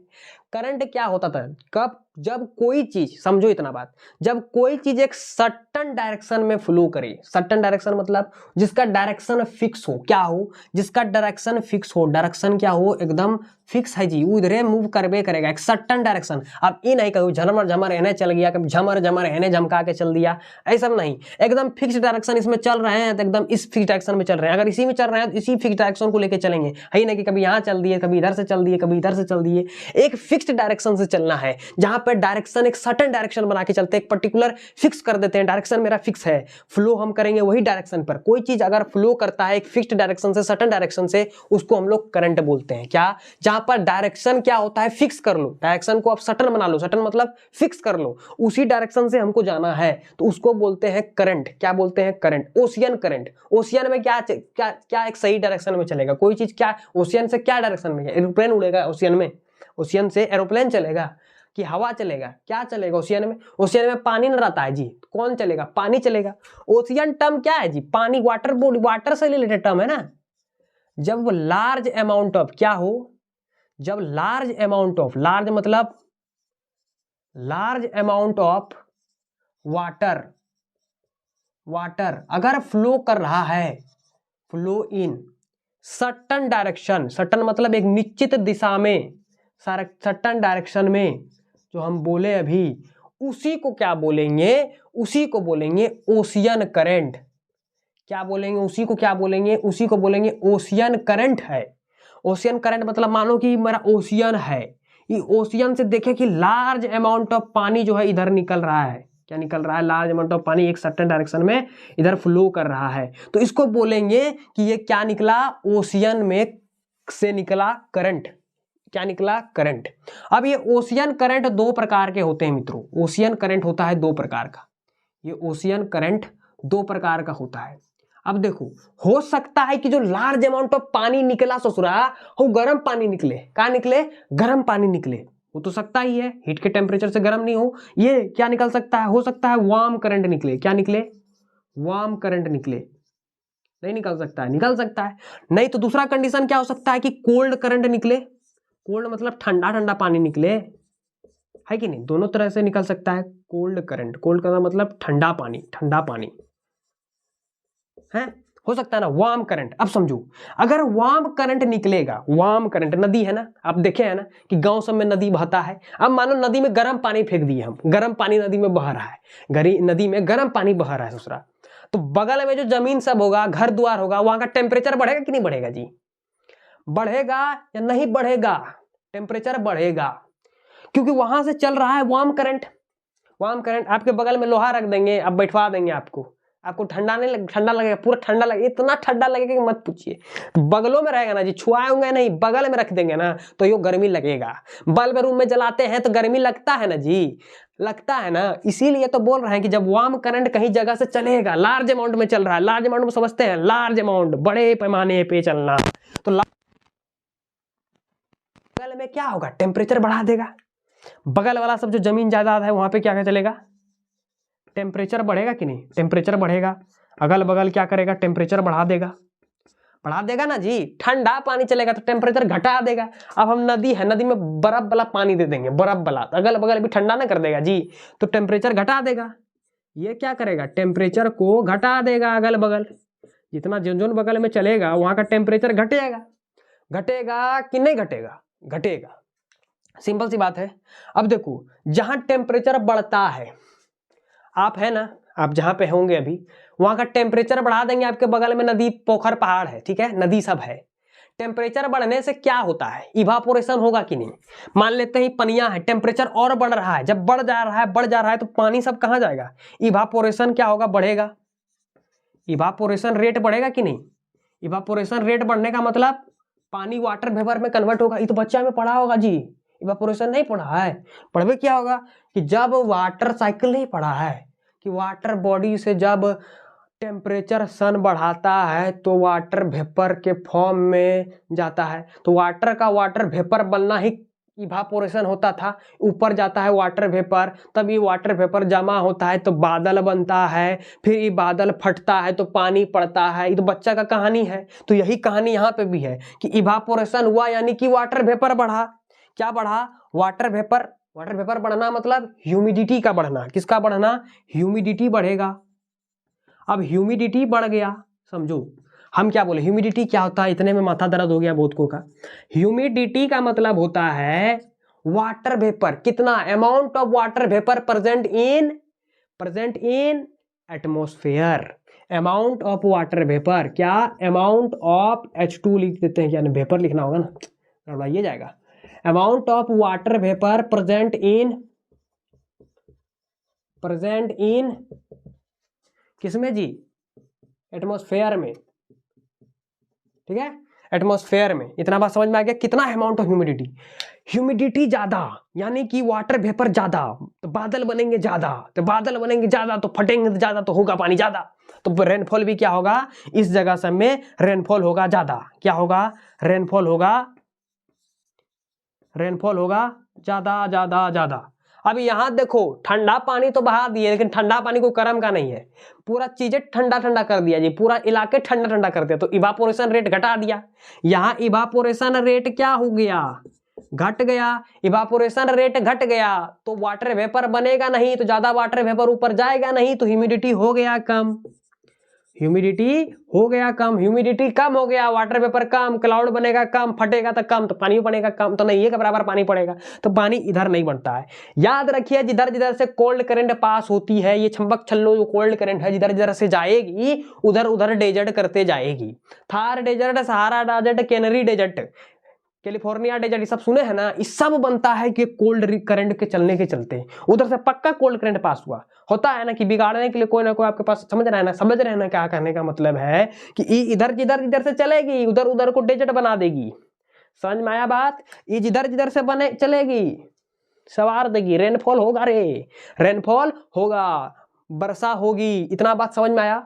B: करंट क्या होता था, कब जब कोई चीज, समझो इतना बात, जब कोई चीज एक सर्टन डायरेक्शन में फ्लो करे, सर्टन डायरेक्शन मतलब जिसका डायरेक्शन फिक्स हो, क्या हो, जिसका डायरेक्शन फिक्स हो, डायरेक्शन क्या हो, एकदम फिक्स है जी, वो इधरे मूव करबे करेगा, एक सर्टन डायरेक्शन। अब ये नहीं कहूँ झमर झमर एने चल गया, कभी झमर झमर एने झमका के चल दिया, ऐसा नहीं, एकदम फिक्स डायरेक्शन इसमें चल रहे हैं तो एकदम इस फिक्स डायरेक्शन में चल रहे हैं। अगर इसी में चल रहे हैं तो इसी फिक्स डायरेक्शन को लेकर चलेंगे, है नहीं कि कभी यहाँ चल दिए, कभी इधर से चल दिए, कभी इधर से चल दिए। एक फिक्स्ड डायरेक्शन से चलना है, जहां पर डायरेक्शन एक सर्टेन डायरेक्शन बना के चलते हैं, एक पर्टिकुलर फिक्स कर देते हैं, डायरेक्शन मेरा फिक्स है, फ्लो हम करेंगे वही डायरेक्शन पर। कोई चीज अगर फ्लो करता है एक फिक्स्ड डायरेक्शन से, सर्टेन डायरेक्शन से, उसको हम लोग करंट बोलते हैं। क्या? जहां पर डायरेक्शन क्या होता है, फिक्स कर लो, डायरेक्शन को आप सर्टेन बना लो, सर्टेन मतलब फिक्स कर लो, उसी डायरेक्शन से हमको जाना है तो उसको बोलते हैं करंट। क्या बोलते हैं? करंट। ओशियन करंट, ओशियन में क्या क्या क्या एक सही डायरेक्शन में चलेगा कोई चीज, क्या ओशियन से क्या डायरेक्शन में, एरोप्लेन उड़ेगा ओशियन में, ओशियन से एरोप्लेन चलेगा कि हवा चलेगा, क्या चलेगा ओशियन में? ओशियन में पानी न रहता है जी, कौन चलेगा? पानी चलेगा। ओशियन टर्म क्या है जी? पानी, वाटर बॉडी, वाटर से रिलेटेड टर्म है ना। जब वो लार्ज अमाउंट ऑफ, क्या हो, जब लार्ज अमाउंट ऑफ, लार्ज मतलब large amount of water, water अगर फ्लो कर रहा है, flow in certain direction, certain मतलब एक निश्चित दिशा में, सर्टन डायरेक्शन में, जो हम बोले अभी, उसी को क्या बोलेंगे? उसी को बोलेंगे ओशियन करंट। क्या बोलेंगे? उसी को क्या बोलेंगे? उसी को बोलेंगे ओशियन करंट है। ओशियन करंट मतलब मानो कि मेरा ओशियन है, ये ओशियन से देखे कि लार्ज अमाउंट ऑफ पानी जो है इधर निकल रहा है, क्या निकल रहा है? लार्ज अमाउंट ऑफ पानी एक सर्टेन डायरेक्शन में इधर फ्लो कर रहा है, तो इसको बोलेंगे कि ये क्या निकला? ओशियन में से निकला करंट। क्या निकला? करंट। अब ये ओशियन करंट दो प्रकार के होते हैं मित्रों, ओशियन करंट होता है दो प्रकार का, ये ओशियन करंट दो प्रकार का होता है। अब देखो, हो सकता है कि जो लार्ज अमाउंट ऑफ पानी निकला ससुरा, वो गर्म पानी निकले। कहाँ निकले? गर्म पानी निकले, वो तो सकता ही है, हीट के टेम्परेचर से गर्म नहीं हो। ये क्या निकल सकता है? हो सकता है वार्म करंट निकले। क्या निकले? वार्म करंट निकले। नहीं निकल सकता है? निकल सकता है। नहीं तो दूसरा कंडीशन क्या हो सकता है कि कोल्ड करंट निकले। कोल्ड मतलब ठंडा ठंडा पानी निकले, है कि नहीं? दोनों तरह से निकल सकता है कोल्ड करंट। कोल्ड का मतलब ठंडा पानी, ठंडा पानी है, हो सकता है ना। वार्म करंट, अब समझो, अगर वार्म करंट निकलेगा, वार्म करंट, नदी है ना, आप देखे है ना कि गांव सब में नदी बहता है। अब मानो नदी में गर्म पानी फेंक दिए हम, गर्म पानी नदी में बह रहा है, नदी में गर्म पानी बह रहा है दूसरा, तो बगल में जो जमीन सब होगा, घर द्वार होगा, वहां का टेम्परेचर बढ़ेगा कि नहीं बढ़ेगा जी? बढ़ेगा या नहीं बढ़ेगा? टेम्परेचर बढ़ेगा, क्योंकि वहां से चल रहा है वार्म करंट। वार्म करंट, आपके बगल में लोहा रख देंगे, अब बैठवा देंगे आपको ठंडा नहीं ठंडा लगेगा, पूरा ठंडा लगेगा, इतना ठंडा लगेगा कि मत पूछिए। बगलों में रहेगा ना जी, छुआएंगे नहीं, बगल में रख देंगे ना तो ये गर्मी लगेगा। बल्ब रूम में जलाते हैं तो गर्मी लगता है ना जी, लगता है ना। इसीलिए तो बोल रहे हैं कि जब वार्म करंट कहीं जगह से चलेगा, लार्ज अमाउंट में चल रहा है, लार्ज अमाउंट में समझते हैं, लार्ज अमाउंट, बड़े पैमाने पे चलना, तो बगल में क्या होगा? टेम्परेचर बढ़ा देगा। बगल वाला सब जो जमीन जायदाद है वहां पे क्या चलेगा? टेम्परेचर बढ़ेगा कि नहीं? टेम्परेचर बढ़ेगा। अगल बगल क्या करेगा? टेम्परेचर बढ़ा देगा, बढ़ा देगा ना जी। ठंडा पानी चलेगा तो टेम्परेचर घटा देगा। अब हम नदी है, नदी में बर्फ वाला पानी दे देंगे, बर्फ वाला, अगल बगल भी ठंडा ना कर देगा जी, तो टेम्परेचर घटा देगा। ये क्या करेगा? टेम्परेचर को घटा देगा। अगल बगल जितना जोन जोन बगल में चलेगा वहां का टेम्परेचर घटेगा। घटेगा कि नहीं घटेगा? घटेगा। सिंपल सी बात है। अब देखो, जहां टेम्परेचर बढ़ता है, आप है ना, आप जहां पे होंगे अभी, वहां का टेम्परेचर बढ़ा देंगे। आपके बगल में नदी, पोखर, पहाड़ है, ठीक है, नदी सब है। टेम्परेचर बढ़ने से क्या होता है? इवापोरेशन होगा कि नहीं? मान लेते हैं पनिया है, टेम्परेचर और बढ़ रहा है, जब बढ़ जा रहा है तो पानी सब कहां जाएगा? इवापोरेशन क्या होगा? बढ़ेगा। इवापोरेशन रेट बढ़ेगा कि नहीं? इवापोरेशन रेट बढ़ने का मतलब पानी वाटर वेपर में कन्वर्ट होगा। ये तो बच्चा में पढ़ा होगा जी, इवापोरेशन नहीं पढ़ा है? पढ़वे क्या होगा कि जब वाटर साइकिल नहीं पढ़ा है कि वाटर बॉडी से जब टेम्परेचर सन बढ़ाता है तो वाटर वेपर के फॉर्म में जाता है, तो वाटर का वाटर वेपर बनना ही इवापोरेशन होता था। ऊपर जाता है वाटर वेपर, तब ये वाटर वेपर जमा होता है तो बादल बनता है, फिर ये बादल फटता है तो पानी पड़ता है। ये तो बच्चा का कहानी है। तो यही कहानी यहाँ पे भी है कि इवापोरेशन हुआ यानी कि वाटर वेपर बढ़ा। क्या बढ़ा? वाटर वेपर, वाटर वेपर बढ़ना मतलब ह्यूमिडिटी का बढ़ना। किसका बढ़ना? ह्यूमिडिटी बढ़ेगा। अब ह्यूमिडिटी बढ़ गया, समझो हम क्या बोले, ह्यूमिडिटी क्या होता है, इतने में माथा दर्द हो गया बहुत को का। ह्यूमिडिटी का मतलब होता है वाटर वेपर, कितना, amount of water vapour present in atmosphere. Amount of water vapour, क्या, अमाउंट ऑफ H2 लिख देते हैं, क्या वेपर लिखना होगा ना, गड़बड़ाइए जाएगा। Amount of water vapour present in किसमें जी? एटमॉस्फेयर में, ठीक है, एटमॉस्फेयर में। इतना बात समझ में आ गया? कितना अमाउंट ऑफ ह्यूमिडिटी, ह्यूमिडिटी ज्यादा यानी कि वाटर वेपर ज्यादा तो बादल बनेंगे ज्यादा, तो बादल बनेंगे ज्यादा तो फटेंगे ज्यादा, तो होगा पानी ज्यादा, तो रेनफॉल भी क्या होगा, इस जगह सब में रेनफॉल होगा ज्यादा। क्या होगा? रेनफॉल होगा ज्यादा ज्यादा ज्यादा। अब यहां देखो ठंडा पानी तो बहा दिए, लेकिन ठंडा पानी को गर्म का नहीं है, पूरा चीजें ठंडा ठंडा कर दिया जी, पूरा इलाके ठंडा ठंडा कर दिया, तो इवापोरेशन रेट घटा दिया। यहां इवापोरेशन रेट क्या हो गया? घट गया। इवापोरेशन रेट घट गया तो वाटर वेपर बनेगा नहीं, तो ज्यादा वाटर वेपर ऊपर जाएगा नहीं, तो ह्यूमिडिटी हो गया कम। ह्यूमिडिटी कम हो गया, वाटर वेपर कम, क्लाउड बनेगा कम, फटेगा तो कम, तो पानी बनेगा कम, तो नहीं, ये के बराबर पानी पड़ेगा, तो पानी इधर नहीं बनता है। याद रखिए जिधर जिधर से कोल्ड करंट पास होती है, ये चंबक छल्लो जो कोल्ड करंट है, जिधर जिधर से जाएगी उधर उधर डेजर्ट करते जाएगी। Thar desert, Sahara desert, Canary desert, California desert, ये सब सुने हैं ना, ये सब बनता है कि कोल्ड करंट के चलने के चलते उधर से पक्का कोल्ड करंट पास हुआ होता है ना, कि बिगाड़ने के लिए कोई ना कोई आपके पास, समझ रहे हैं ना क्या कहने का मतलब है, कि इधर जिधर जिधर से चलेगी उधर उधर को डेजर्ट बना देगी। समझ में आया बात? ये जिधर जिधर से बने चलेगी सवार देगी, रेनफॉल होगा, रेनफॉल होगा, वर्षा होगी। इतना बात समझ में आया?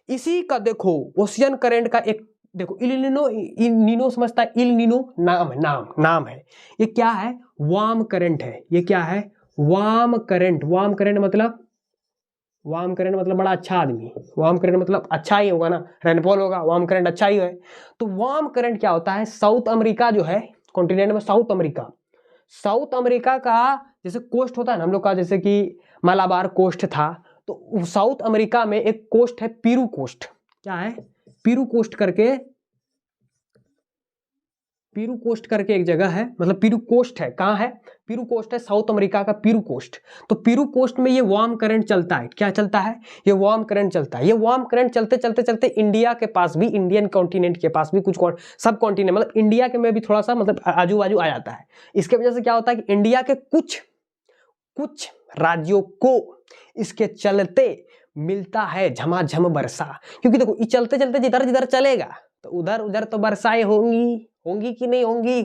B: इसी का देखो ओशियन करंट का एक देखो, इल समझता है, इल नीनो नाम है। ये क्या है? वार्म करंट है। ये क्या है? वार्म करंट मतलब बड़ा अच्छा आदमी, वार्म करंट मतलब अच्छा ही होगा ना, रेनफॉल होगा, वार्म करंट अच्छा ही है। तो वार्म करंट क्या होता है? साउथ अमेरिका जो है कॉन्टिनेंट में, साउथ अमेरिका का जैसे कोस्ट होता है ना हम लोग का, जैसे कि मलाबार कोस्ट था, तो साउथ अमेरिका में एक कोस्ट है पीरू कोस्ट। क्या है? पीरू कोस्ट करके एक जगह है, मतलब पीरू कोस्ट है। कहाँ है? पीरू कोस्ट है, साउथ अमेरिका का पीरू कोस्ट। तो पीरू कोस्ट में ये वार्म करंट चलता है। क्या चलता है? ये वार्म करंट चलता है। ये वार्म करंट चलते चलते चलते इंडिया के पास भी, इंडियन कॉन्टिनेंट के पास भी कुछ सब कॉन्टिनेंट, मतलब इंडिया के में भी थोड़ा सा मतलब आजू बाजू आ जाता है। इसके वजह से क्या होता है कि इंडिया के कुछ राज्यों को इसके चलते मिलता है झमाझम वर्षा, क्योंकि देखो ये चलते चलते जिधर जिधर चलेगा तो उधर उधर तो वर्षाएं होंगी कि नहीं होंगी।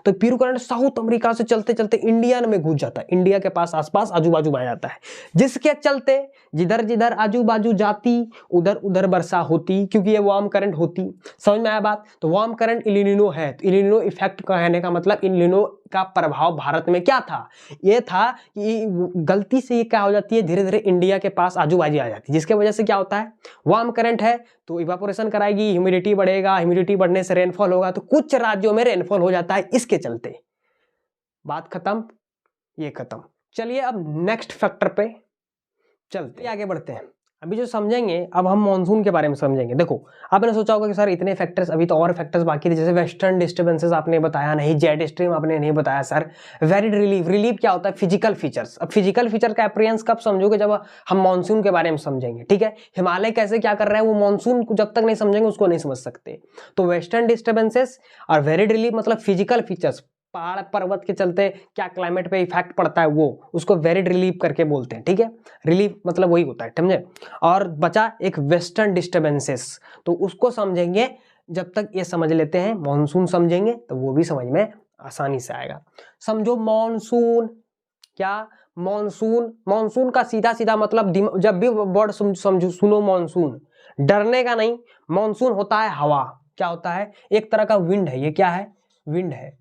B: तो पीरू करंट साउथ अमेरिका से चलते चलते इंडिया में घुस जाता है, इंडिया के पास आसपास आजू बाजू आ जाता है, जिसके चलते जिधर जिधर आजू बाजू जाती उधर उधर वर्षा होती, क्योंकि ये वार्म करंट होती। समझ में आया बात? तो वार्म करंट इल नीनो है, तो इल नीनो इफेक्ट कहने का मतलब इल नीनो का प्रभाव भारत में क्या था? ये था कि गलती से ये क्या हो जाती है, धीरे धीरे इंडिया के पास आजू बाजू आ जाती है, जिसके वजह से क्या होता है, वार्म करंट है तो इवापोरेशन कराएगी, ह्यूमिडिटी बढ़ेगा, ह्यूमिडिटी बढ़ने से रेनफॉल होगा, तो कुछ राज्यों में रेनफॉल हो जाता है इसके चलते। बात खत्म, ये खत्म। चलिए अब नेक्स्ट फैक्टर पे चलते आगे बढ़ते हैं। अभी जो समझेंगे, अब हम मानसून के बारे में समझेंगे। देखो आपने सोचा होगा कि सर इतने फैक्टर्स, अभी तो और फैक्टर्स बाकी थे, जैसे वेस्टर्न डिस्टर्बेंसेस आपने बताया नहीं, जेट स्ट्रीम आपने नहीं बताया सर, वेरिड रिलीफ क्या होता है? Physical features. अब फिजिकल फीचर का अप्रियंस कब समझोगे? जब हम मानसून के बारे में समझेंगे, ठीक है। हिमालय कैसे क्या कर रहा है, वो मानसून को जब तक नहीं समझेंगे उसको नहीं समझ सकते। तो वेस्टर्न डिस्टर्बेंसेस और वेरिड रिलीफ मतलब फिजिकल फीचर्स, पहाड़ पर्वत के चलते क्या क्लाइमेट पे इफेक्ट पड़ता है, वो उसको वेरिड रिलीफ करके बोलते हैं, ठीक है। रिलीफ मतलब वही होता है, समझे। और बचा एक वेस्टर्न डिस्टर्बेंसेस, तो उसको समझेंगे। जब तक ये समझ लेते हैं, मॉनसून समझेंगे तो वो भी समझ में आसानी से आएगा। समझो मॉनसून क्या, मॉनसून का सीधा सीधा मतलब, जब भी वर्ड समझो सुनो मॉनसून, डरने का नहीं। मॉनसून होता है हवा, क्या होता है? एक तरह का विंड है। ये क्या है? विंड है।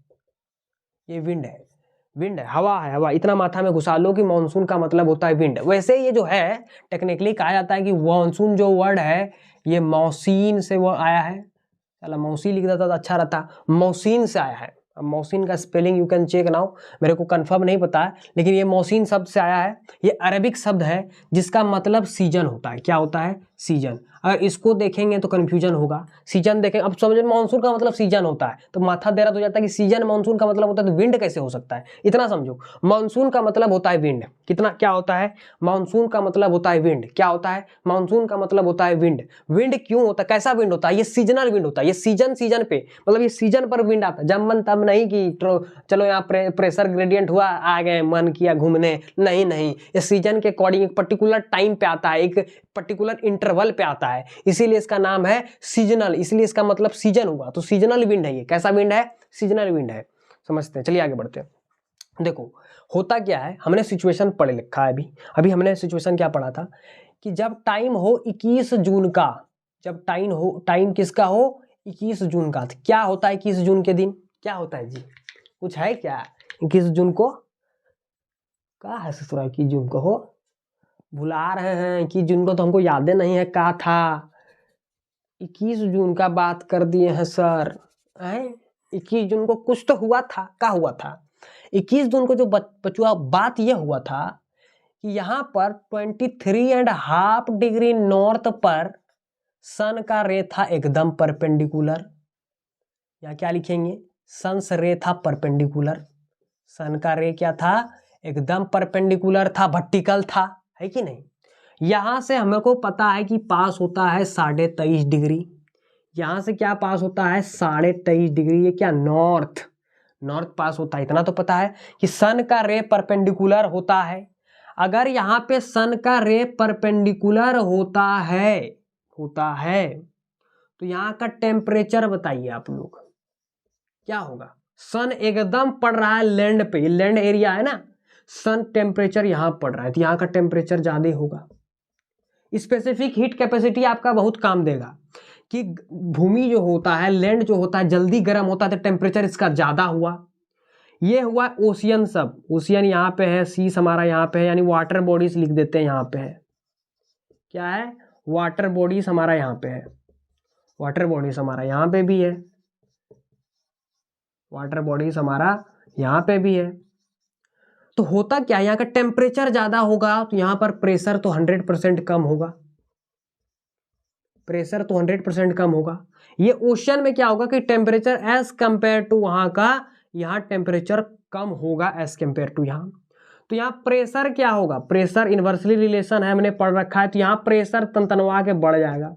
B: ये विंड है, हवा है, हवा। इतना माथा में घुसा लो कि मॉनसून का मतलब होता है विंड। वैसे ये जो है टेक्निकली कहा जाता है कि मॉनसून जो वर्ड है ये मौसीन से वो आया है। चला मौसी लिख देता तो अच्छा रहता, मौसीन से आया है। अब मौसिन का spelling you can check now, मेरे को कंफर्म नहीं पता है, लेकिन ये मौसिन शब्द से आया है। ये अरबिक शब्द है जिसका मतलब सीजन होता है। क्या होता है? सीजन। अगर इसको देखेंगे तो कंफ्यूजन होगा। सीजन देखें, अब समझो मानसून का मतलब सीजन होता है तो माथा देरा हो जाता है कि सीजन मानसून का मतलब होता है तो विंड कैसे हो सकता है? इतना समझो, मानसून का मतलब होता है विंड। कितना क्या होता है? मानसून का मतलब होता है विंड। क्या होता है? मानसून का मतलब होता है विंड। विंड क्यों होता है? कैसा विंड होता है? ये सीजनल विंड होता है। ये सीजन पे मतलब ये सीजन पर विंड आता है। जब मन तब नहीं कि चलो यहाँ प्रेशर ग्रेडियंट हुआ आ गए मन किया घूमने, नहीं नहीं, ये सीजन के अकॉर्डिंग एक पर्टिकुलर टाइम पे आता है, एक पर्टिकुलर इंटरवल पे आता है, इसीलिए इसका नाम है सीजनल। इसलिए इसका मतलब सीजन हुआ, तो सीजनल विंड है ये। कैसा विंड है? सीजनल विंड है। समझते हैं, चलिए आगे बढ़ते हैं। देखो होता क्या है, हमने सिचुएशन पढ़ लिखा है। अभी हमने सिचुएशन क्या पढ़ा था कि जब टाइम हो 21 जून का, जब टाइम किसका हो? 21 जून का। क्या होता है 21 जून के दिन? क्या होता है जी? कुछ है क्या 21 जून को? क्या है ससुरा 21 जून को हो? भुला रहे हैं 21 जून को, तो हमको यादें नहीं है क्या था। 21 जून का बात कर दिए हैं सर। 21 जून को कुछ तो हुआ था। क्या हुआ था 21 जून को? जो बचुआ बात यह हुआ था कि यहाँ पर 23.5 डिग्री नॉर्थ पर सन का रे था एकदम परपेंडिकुलर, या क्या लिखेंगे? सन्स रे था परपेंडिकुलर। सन का रे क्या था? एकदम परपेंडिकुलर था, वर्टिकल था, है कि नहीं? यहां से हमको पता है कि पास होता है 23.5 डिग्री। यहां से क्या पास होता है? 23.5 डिग्री। ये क्या? नॉर्थ पास होता है। इतना तो पता है कि सन का रे परपेंडिकुलर होता है। अगर यहाँ पे सन का रे परपेंडिकुलर होता है तो यहाँ का टेम्परेचर बताइए आप लोग क्या होगा? सन एकदम पड़ रहा है लैंड पे, लैंड एरिया है ना, सन टेम्परेचर यहाँ पड़ रहा है तो यहाँ का टेम्परेचर ज्यादा होगा। स्पेसिफिक हीट कैपेसिटी आपका बहुत काम देगा कि भूमि जो होता है, लैंड जो होता है जल्दी गर्म होता है तो टेम्परेचर इसका ज्यादा हुआ। ये हुआ ओशियन। सब ओशियन यहाँ पे है, सीस हमारा यहाँ पे है, यानी वाटर बॉडीज लिख देते हैं यहाँ पे है। क्या है? वाटर बॉडीज हमारा यहाँ पे है। वाटर बॉडीज हमारा यहाँ पे भी है। वाटर बॉडीज हमारा यहाँ पे भी है। तो होता क्या, यहाँ का टेम्परेचर ज्यादा होगा तो यहाँ पर प्रेशर तो 100% कम होगा। प्रेशर तो 100% कम होगा। ये ओशन में क्या होगा कि टेम्परेचर एज कंपेयर टू वहां का, यहाँ टेम्परेचर कम होगा एज कंपेयर टू यहाँ। तो यहाँ प्रेशर क्या होगा? प्रेशर इन्वर्सली रिलेशन है, हमने पढ़ रखा है, तो यहाँ प्रेशर तनतनवा के बढ़ जाएगा।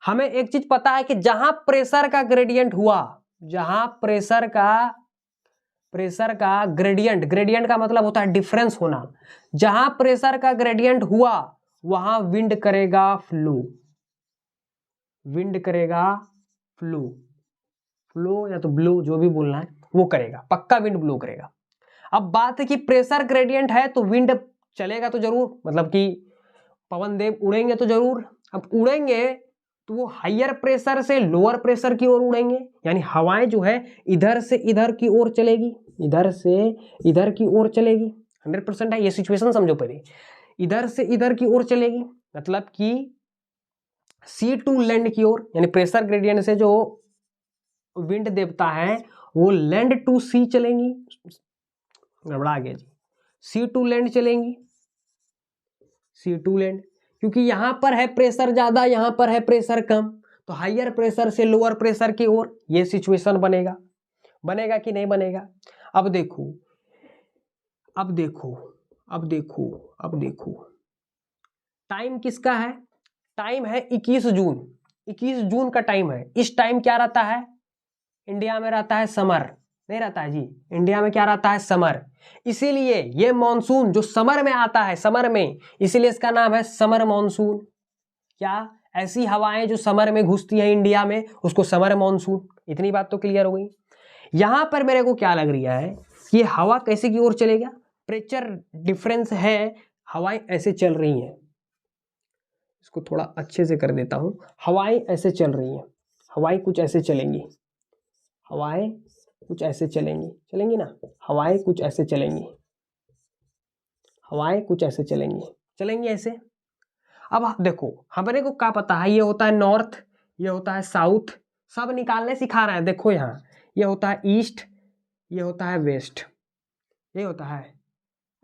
B: हमें एक चीज पता है कि जहां प्रेशर का ग्रेडियंट हुआ, जहां प्रेशर का ग्रेडियंट का मतलब होता है डिफरेंस होना, जहां प्रेशर का ग्रेडियंट हुआ वहां विंड करेगा फ्लो। विंड करेगा फ्लो या तो ब्लो, जो भी बोलना है वो करेगा, पक्का विंड ब्लो करेगा। अब बात है कि प्रेशर ग्रेडियंट है तो विंड चलेगा तो जरूर, मतलब कि पवन देव उड़ेंगे तो जरूर। अब उड़ेंगे तो वो हायर प्रेशर से लोअर प्रेशर की ओर उड़ेंगे, यानी हवाएं जो है इधर से इधर की ओर चलेगी, इधर से इधर की ओर चलेगी। 100% है, ये सिचुएशन समझो पहले। इधर से इधर की ओर चलेगी मतलब कि सी टू लैंड की ओर, यानी प्रेशर ग्रेडियंट से जो विंड देवता है वो लैंड टू सी चलेंगी। गड़बड़ा गया जी। सी टू लैंड चलेंगी, सी टू लैंड, क्योंकि यहां पर है प्रेशर ज्यादा, यहां पर है प्रेशर कम, तो हायर प्रेशर से लोअर प्रेशर की ओर ये सिचुएशन बनेगा कि नहीं बनेगा? अब देखो टाइम किसका है? टाइम है 21 जून। 21 जून का टाइम है। इस टाइम क्या रहता है? इंडिया में रहता है समर, नहीं रहता है जी। इंडिया में क्या रहता है? समर। इसीलिए ये मॉनसून जो समर में आता है, समर में, इसीलिए इसका नाम है समर मॉनसून। क्या? ऐसी हवाएं जो समर में घुसती है इंडिया में, उसको समर मॉनसून। इतनी बात तो क्लियर हो गई। यहां पर मेरे को क्या लग रहा है कि हवा कैसे की ओर चलेगा? प्रेशर डिफरेंस है, हवाएं ऐसे चल रही हैं। इसको थोड़ा अच्छे से कर देता हूं। हवाएं ऐसे चल रही हैं, हवाएं कुछ ऐसे चलेंगी, हवाएं कुछ ऐसे चलेंगी ना, हवाएं कुछ ऐसे चलेंगी, हवाएं कुछ ऐसे चलेंगी ऐसे। अब देखो हमारे को क्या पता है, ये होता है नॉर्थ, ये होता है साउथ, सब निकालने सिखा रहे हैं। देखो यहाँ ये होता है ईस्ट, ये होता है वेस्ट, ये होता है।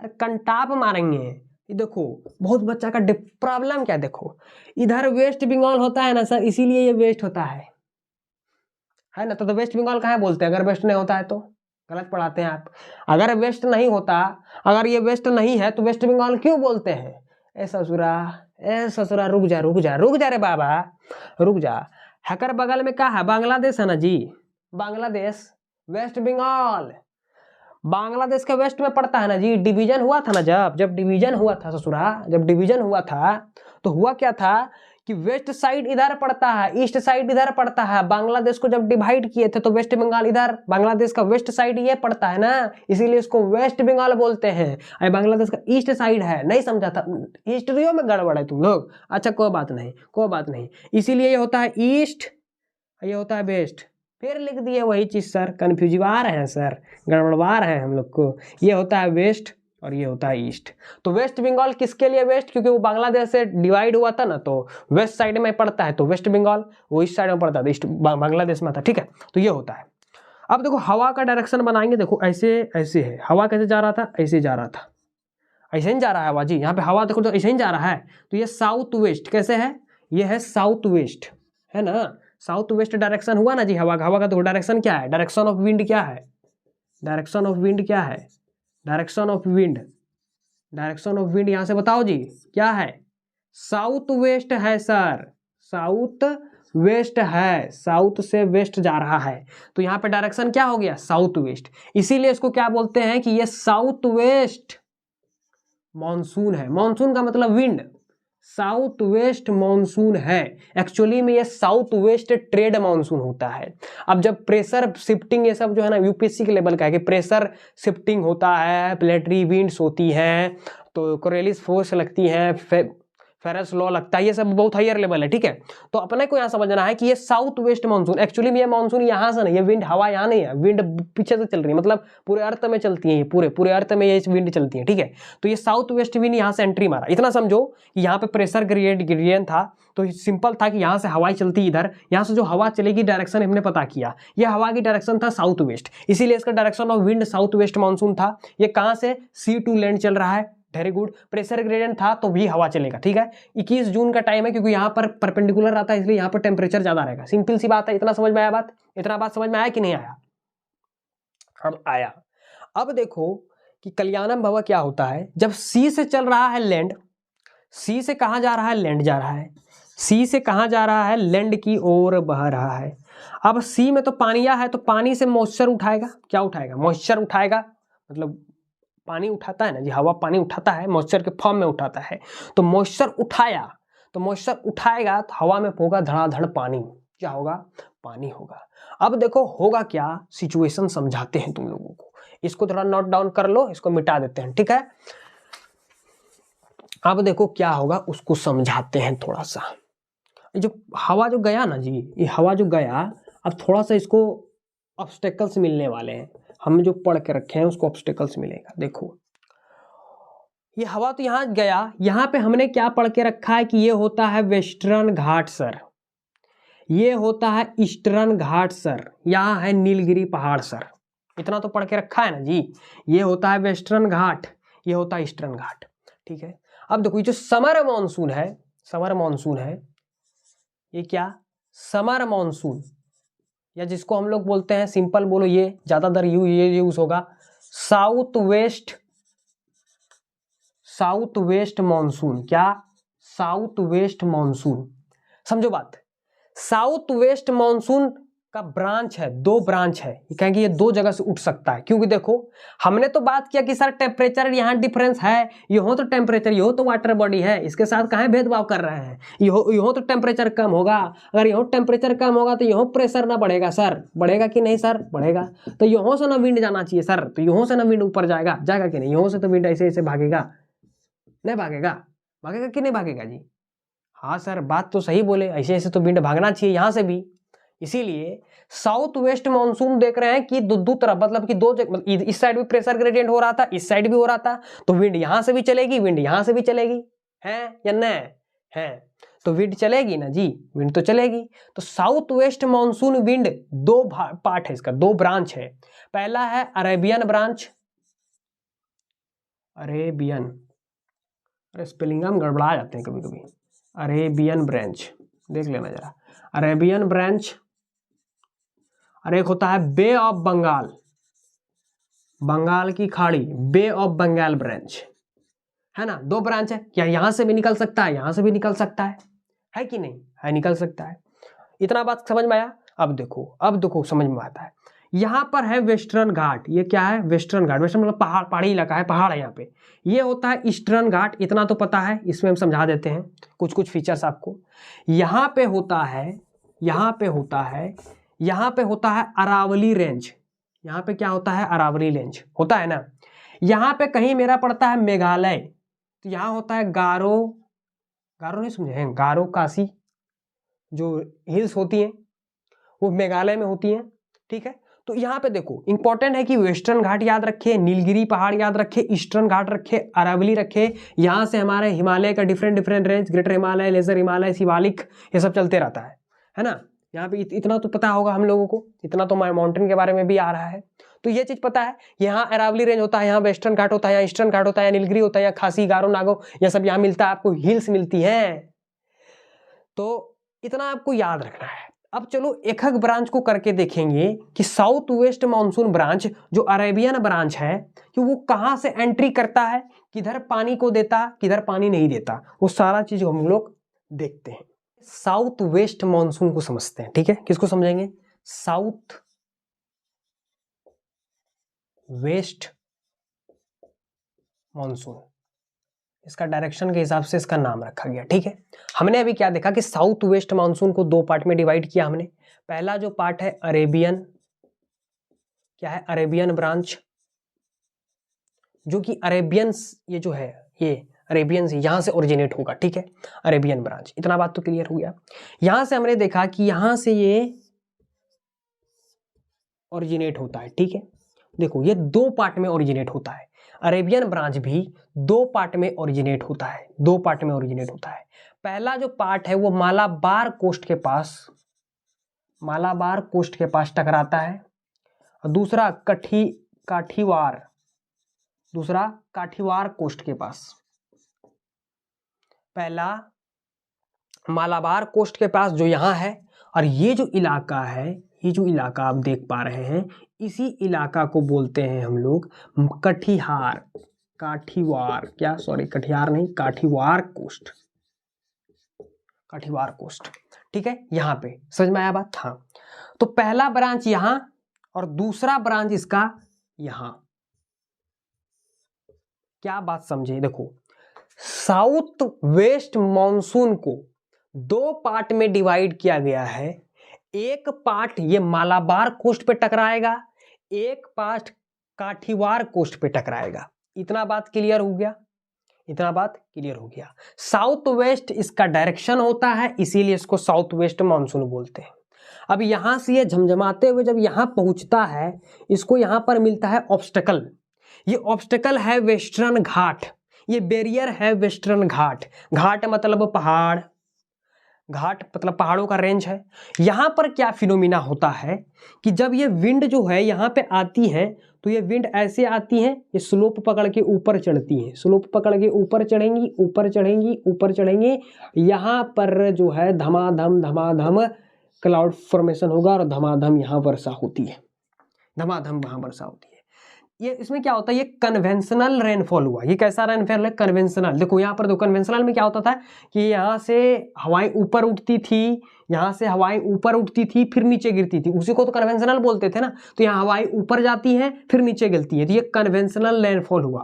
B: अरे कंटाप मारेंगे। ये देखो बहुत बच्चा का प्रॉब्लम क्या, देखो इधर वेस्ट बंगाल होता है ना सर, इसीलिए ये वेस्ट होता है ना। तो वेस्ट बंगाल कहाँ बोलते हैं अगर वेस्ट नहीं होता है तो? गलत पढ़ाते हैं आप। अगर वेस्ट नहीं होता, अगर ये वेस्ट नहीं है तो वेस्ट बंगाल क्यों बोलते हैं? ए ससुरा रुक जा रुक जा रुक जा रे बाबा, रुक जा। हैकर बगल में क्या है? बांग्लादेश है ना जी, बांग्लादेश। वेस्ट बंगाल बांग्लादेश के वेस्ट में पड़ता है ना जी। डिवीजन हुआ था ना, जब डिवीजन हुआ था ससुरा, जब डिवीजन हुआ था तो हुआ क्या था कि वेस्ट साइड इधर पड़ता है, ईस्ट साइड इधर पड़ता है। बांग्लादेश को जब डिवाइड किए थे तो वेस्ट बंगाल इधर, बांग्लादेश का वेस्ट साइड ये पड़ता है ना, इसीलिए इसको वेस्ट बंगाल बोलते हैं। अरे बांग्लादेश का ईस्ट साइड है, नहीं समझा था? हिस्ट्रियों में गड़बड़ है तुम लोग। अच्छा कोई बात नहीं, कोई बात नहीं। इसीलिए ये होता है ईस्ट, ये होता है वेस्ट। फिर लिख दिए वही चीज सर, कन्फ्यूजवा रहे हैं सर, गड़बड़वा रहे हैं हम लोग को। ये होता है वेस्ट और ये होता है ईस्ट। तो वेस्ट बंगाल किसके लिए वेस्ट? क्योंकि वो बांग्लादेश से डिवाइड हुआ था ना, तो वेस्ट साइड में पड़ता है तो वेस्ट बंगाल, वो ईस्ट साइड में पड़ता था, ईस्ट बांग्लादेश में था। ठीक है, तो ये होता है। अब देखो हवा का डायरेक्शन बनाएंगे, देखो ऐसे ऐसे है। हवा कैसे जा रहा था? ऐसे जा रहा था, ऐसे ही जा रहा है हवा जी। यहाँ पे हवा देखो तो ऐसे ही जा रहा है। तो ये साउथ वेस्ट कैसे है? ये है साउथ वेस्ट, है ना। साउथ वेस्ट डायरेक्शन हुआ ना जी हवा का। हवा का तो डायरेक्शन क्या है? डायरेक्शन ऑफ विंड क्या है? डायरेक्शन ऑफ विंड क्या है? Direction of wind, direction of wind यहां से बताओ जी क्या है? साउथ वेस्ट है सर, साउथ वेस्ट है, साउथ से वेस्ट जा रहा है। तो यहाँ पे डायरेक्शन क्या हो गया? South west. इसीलिए इसको क्या बोलते हैं कि ये साउथ वेस्ट मॉनसून है। मॉनसून का मतलब विंड, साउथ वेस्ट मॉनसून है। एक्चुअली में ये साउथ वेस्ट ट्रेड मॉनसून होता है। अब जब प्रेशर शिफ्टिंग ये सब जो है ना यूपीएससी के लेवल का है कि प्रेशर शिफ्टिंग होता है, प्लेटरी विंड्स होती हैं, तो कोरेलिस फोर्स लगती है, फेरस लॉ लगता है, ये सब बहुत हायर लेवल है। ठीक है, तो अपने को यहाँ समझना है कि ये साउथ वेस्ट मानसून, एक्चुअली में ये मानसून यहाँ से नहीं है, विंड हवा यहाँ नहीं है, विंड पीछे से चल रही है, मतलब पूरे अर्थ में चलती है, ये पूरे अर्थ में ये विंड चलती है। ठीक है, तो ये साउथ वेस्ट विंड यहाँ से एंट्री मारा। इतना समझो कि यहाँ पे प्रेशर ग्रेडियंट था, तो सिंपल था कि यहाँ से हवाएं चलती इधर, यहाँ से जो हवा चलेगी डायरेक्शन हमने पता किया, ये हवा की डायरेक्शन था साउथ वेस्ट, इसीलिए इसका direction of wind south west monsoon था। ये कहाँ से? सी टू लैंड चल रहा है, वेरी गुड। प्रेशर ग्रेडियंट था तो भी हवा चलेगा। ठीक है, 21 जून का टाइम है क्योंकि यहाँ पर परपेंडिकुलर आता है, इसलिए यहाँ पर टेम्परेचर ज्यादा रहेगा। सिंपल सी बात है। इतना समझ में आया बात? इतना बात समझ में आया कि नहीं आया? अब आया। अब देखो कि कल्याणम भवा क्या होता है जब सी से चल रहा है लैंड, सी से कहाँ जा रहा है? लैंड जा रहा है। सी से कहाँ जा रहा है? लैंड की ओर बह रहा है। अब सी में तो पानिया है, तो पानी से मॉइस्चर उठाएगा। क्या उठाएगा? मॉइस्चर उठाएगा, मतलब पानी उठाता है ना जी, हवा पानी उठाता है, मॉइस्चर के फॉर्म में उठाता है। तो मॉइस्चर उठाया, तो मॉइस्चर उठाएगा तो हवा में होगा धड़ाधड़ पानी। क्या होगा? पानी होगा। अब देखो होगा क्या, सिचुएशन समझाते हैं तुम लोगों को। इसको थोड़ा नोट डाउन कर लो, इसको मिटा देते हैं। ठीक है, अब देखो क्या होगा उसको समझाते हैं थोड़ा सा। जो हवा जो गया ना जी, ये हवा जो गया, अब थोड़ा सा इसको ऑब्स्टेकल्स मिलने वाले हैं। हमने जो पढ़ के रखे हैं उसको ऑब्स्टेकल्स मिलेगा। देखो ये हवा तो यहाँ गया, यहाँ पे हमने क्या पढ़ के रखा है कि ये होता है वेस्टर्न घाट सर, ये होता है ईस्टर्न घाट सर, यहाँ है नीलगिरी पहाड़ सर। इतना तो पढ़ के रखा है ना जी। ये होता है वेस्टर्न घाट, ये होता है ईस्टर्न घाट। ठीक है, अब देखो ये जो समर मानसून है, समर मानसून है, ये क्या? समर मानसून, या जिसको हम लोग बोलते हैं, सिंपल बोलो, ये ज्यादातर ये यूज होगा, साउथ वेस्ट मानसून। क्या? South west monsoon. समझो बात, साउथ वेस्ट मानसून का ब्रांच है, दो ब्रांच है, कहेंगे ये दो जगह से उठ सकता है। क्योंकि देखो हमने तो बात किया कि सर टेम्परेचर यहाँ डिफरेंस है, यो तो टेम्परेचर, यो तो वाटर बॉडी है, इसके साथ कहाँ भेदभाव कर रहे हैं। यो तो टेम्परेचर कम होगा, अगर यो टेम्परेचर कम होगा तो यो प्रेशर ना बढ़ेगा सर, बढ़ेगा कि नहीं सर? बढ़ेगा। तो यहाँ से ना विंड जाना चाहिए सर, तो यहाँ से ना विंड ऊपर जाएगा, जाएगा कि नहीं? यहाँ से तो विंड ऐसे ऐसे भागेगा, नहीं भागेगा? भागेगा कि नहीं भागेगा जी? हाँ सर बात तो सही बोले, ऐसे ऐसे तो विंड भागना चाहिए यहाँ से भी। इसीलिए साउथ वेस्ट मानसून देख रहे हैं कि दो तरफ, मतलब कि दो जगह, इस साइड भी प्रेशर ग्रेडियंट हो रहा था, इस साइड भी हो रहा था, तो विंड यहां से भी चलेगी, विंड यहां से भी चलेगी, है या नहीं है? तो विंड चलेगी ना जी, विंड तो चलेगी। तो साउथ वेस्ट मानसून विंड दो पार्ट है इसका, दो ब्रांच है। पहला है अरेबियन ब्रांच, अरेबियन, अरे स्पेलिंग हम गड़बड़ा जाते हैं कभी कभी। अरेबियन ब्रांच देख लेना जरा, अरेबियन ब्रांच। और एक होता है बे ऑफ बंगाल, बंगाल की खाड़ी, बे ऑफ बंगाल ब्रांच, है ना। दो ब्रांच है, क्या यहां से भी निकल सकता है, यहां से भी निकल सकता है कि नहीं, है निकल सकता है। इतना बात समझ में आया। अब देखो समझ में आता है। यहां पर है वेस्टर्न घाट, ये क्या है, वेस्टर्न घाट, वेस्टर्न मतलब पहाड़, पहाड़ी इलाका है, पहाड़ है यहाँ पे। ये होता है ईस्टर्न घाट, इतना तो पता है, इसमें हम समझा देते हैं कुछ कुछ फीचर्स आपको। यहाँ पे होता है, यहाँ पे होता है अरावली रेंज। यहाँ पे क्या होता है, अरावली रेंज होता है ना। यहाँ पे कहीं मेरा पड़ता है मेघालय, तो यहाँ होता है गारो, गारो नहीं समझे हैं, गारो काशी जो हिल्स होती हैं वो मेघालय में होती हैं, ठीक है। तो यहाँ पे देखो इंपॉर्टेंट है कि वेस्टर्न घाट याद रखे, नीलगिरी पहाड़ याद रखे, ईस्टर्न घाट रखे, अरावली रखे। यहाँ से हमारे हिमालय का different different range, greater Himalaya, lesser Himalaya, Shivalik, ये सब चलते रहता है ना। यहाँ पे इतना तो पता होगा हम लोगों को, इतना तो माउंटेन के बारे में भी आ रहा है, तो ये चीज पता है। यहाँ अरावली रेंज होता है, यहाँ वेस्टर्न घाट होता है, यहाँ ईस्टर्न घाट होता है, नीलगिरी होता है, यहाँ खासी, गारो, नागो, यह सब यहाँ मिलता है, आपको हिल्स मिलती है। तो इतना आपको याद रखना है। अब चलो एक एक ब्रांच को करके देखेंगे कि साउथ वेस्ट मानसून ब्रांच जो अरेबियन ब्रांच है कि वो कहां से एंट्री करता है, किधर पानी को देता, किधर पानी नहीं देता, वो सारा चीज हम लोग देखते हैं। साउथ वेस्ट मानसून को समझते हैं, ठीक है। किसको समझेंगे, साउथ वेस्ट मानसून, इसका डायरेक्शन के हिसाब से इसका नाम रखा गया, ठीक है। हमने अभी क्या देखा कि साउथ वेस्ट मानसून को दो पार्ट में डिवाइड किया हमने। पहला जो पार्ट है अरेबियन, क्या है, अरेबियन ब्रांच, जो कि अरेबियंस, ये जो है ये अरेबियंस यहां से ओरिजिनेट होगा, ठीक है, अरेबियन ब्रांच। इतना बात तो क्लियर हो गया। यहां से हमने देखा कि यहां से ये ओरिजिनेट होता है, ठीक है। देखो ये दो पार्ट में ओरिजिनेट होता है, अरेबियन ब्रांच भी दो पार्ट में ओरिजिनेट होता है, दो पार्ट में ओरिजिनेट होता है। पहला जो पार्ट है वो मालाबार कोस्ट के पास, मालाबार कोस्ट के पास टकराता है, और दूसरा काठीवार, दूसरा काठीवार कोस्ट के पास। पहला मालाबार कोस्ट के पास जो यहां है, और ये जो इलाका है, ये जो इलाका आप देख पा रहे हैं, इसी इलाका को बोलते हैं हम लोग कटिहार, काठीवार, क्या सॉरी कटिहार नहीं, काठीवार कोस्ट, काठीवार कोस्ट, ठीक है। यहां पे समझ में आया बात। हाँ, तो पहला ब्रांच यहां और दूसरा ब्रांच इसका यहां। क्या बात समझे, देखो साउथ वेस्ट मानसून को दो पार्ट में डिवाइड किया गया है। एक पार्ट ये मालाबार कोस्ट पे टकराएगा, एक पार्ट काठीवार कोस्ट पे टकराएगा। इतना बात क्लियर हो गया, इतना बात क्लियर हो गया। साउथ वेस्ट इसका डायरेक्शन होता है, इसीलिए इसको साउथ वेस्ट मानसून बोलते हैं। अब यहां से ये झमझमाते हुए जब यहां पहुंचता है, इसको यहां पर मिलता है ऑब्स्टेकल। ये ऑब्स्टेकल है वेस्टर्न घाट, ये बैरियर है वेस्टर्न घाट। घाट मतलब पहाड़, घाट मतलब पहाड़ों का रेंज है। यहां पर क्या फिनोमिना होता है कि जब ये विंड जो है यहां पे आती है, तो ये विंड ऐसे आती है, ये स्लोप पकड़ के ऊपर चढ़ती है, स्लोप पकड़ के ऊपर चढ़ेंगी, ऊपर चढ़ेंगी, ऊपर चढ़ेंगे। यहां पर जो है धमाधम धमाधम क्लाउड फॉर्मेशन होगा और धमाधम यहां वर्षा होती है, धमाधम वहां वर्षा होती है। ये इसमें क्या होता है, ये कन्वेंशनल रेनफॉल हुआ। ये कैसा रेनफॉल है, कन्वेंशनल। देखो यहाँ पर, देखो कन्वेंशनल में क्या होता था कि यहाँ से हवाएं ऊपर उठती थी, यहाँ से हवाएं ऊपर उठती थी फिर नीचे गिरती थी, उसी को तो कन्वेंशनल बोलते थे ना। तो यहाँ हवाएं ऊपर जाती हैं फिर नीचे गिरती है, तो ये कन्वेंशनल रेनफॉल हुआ।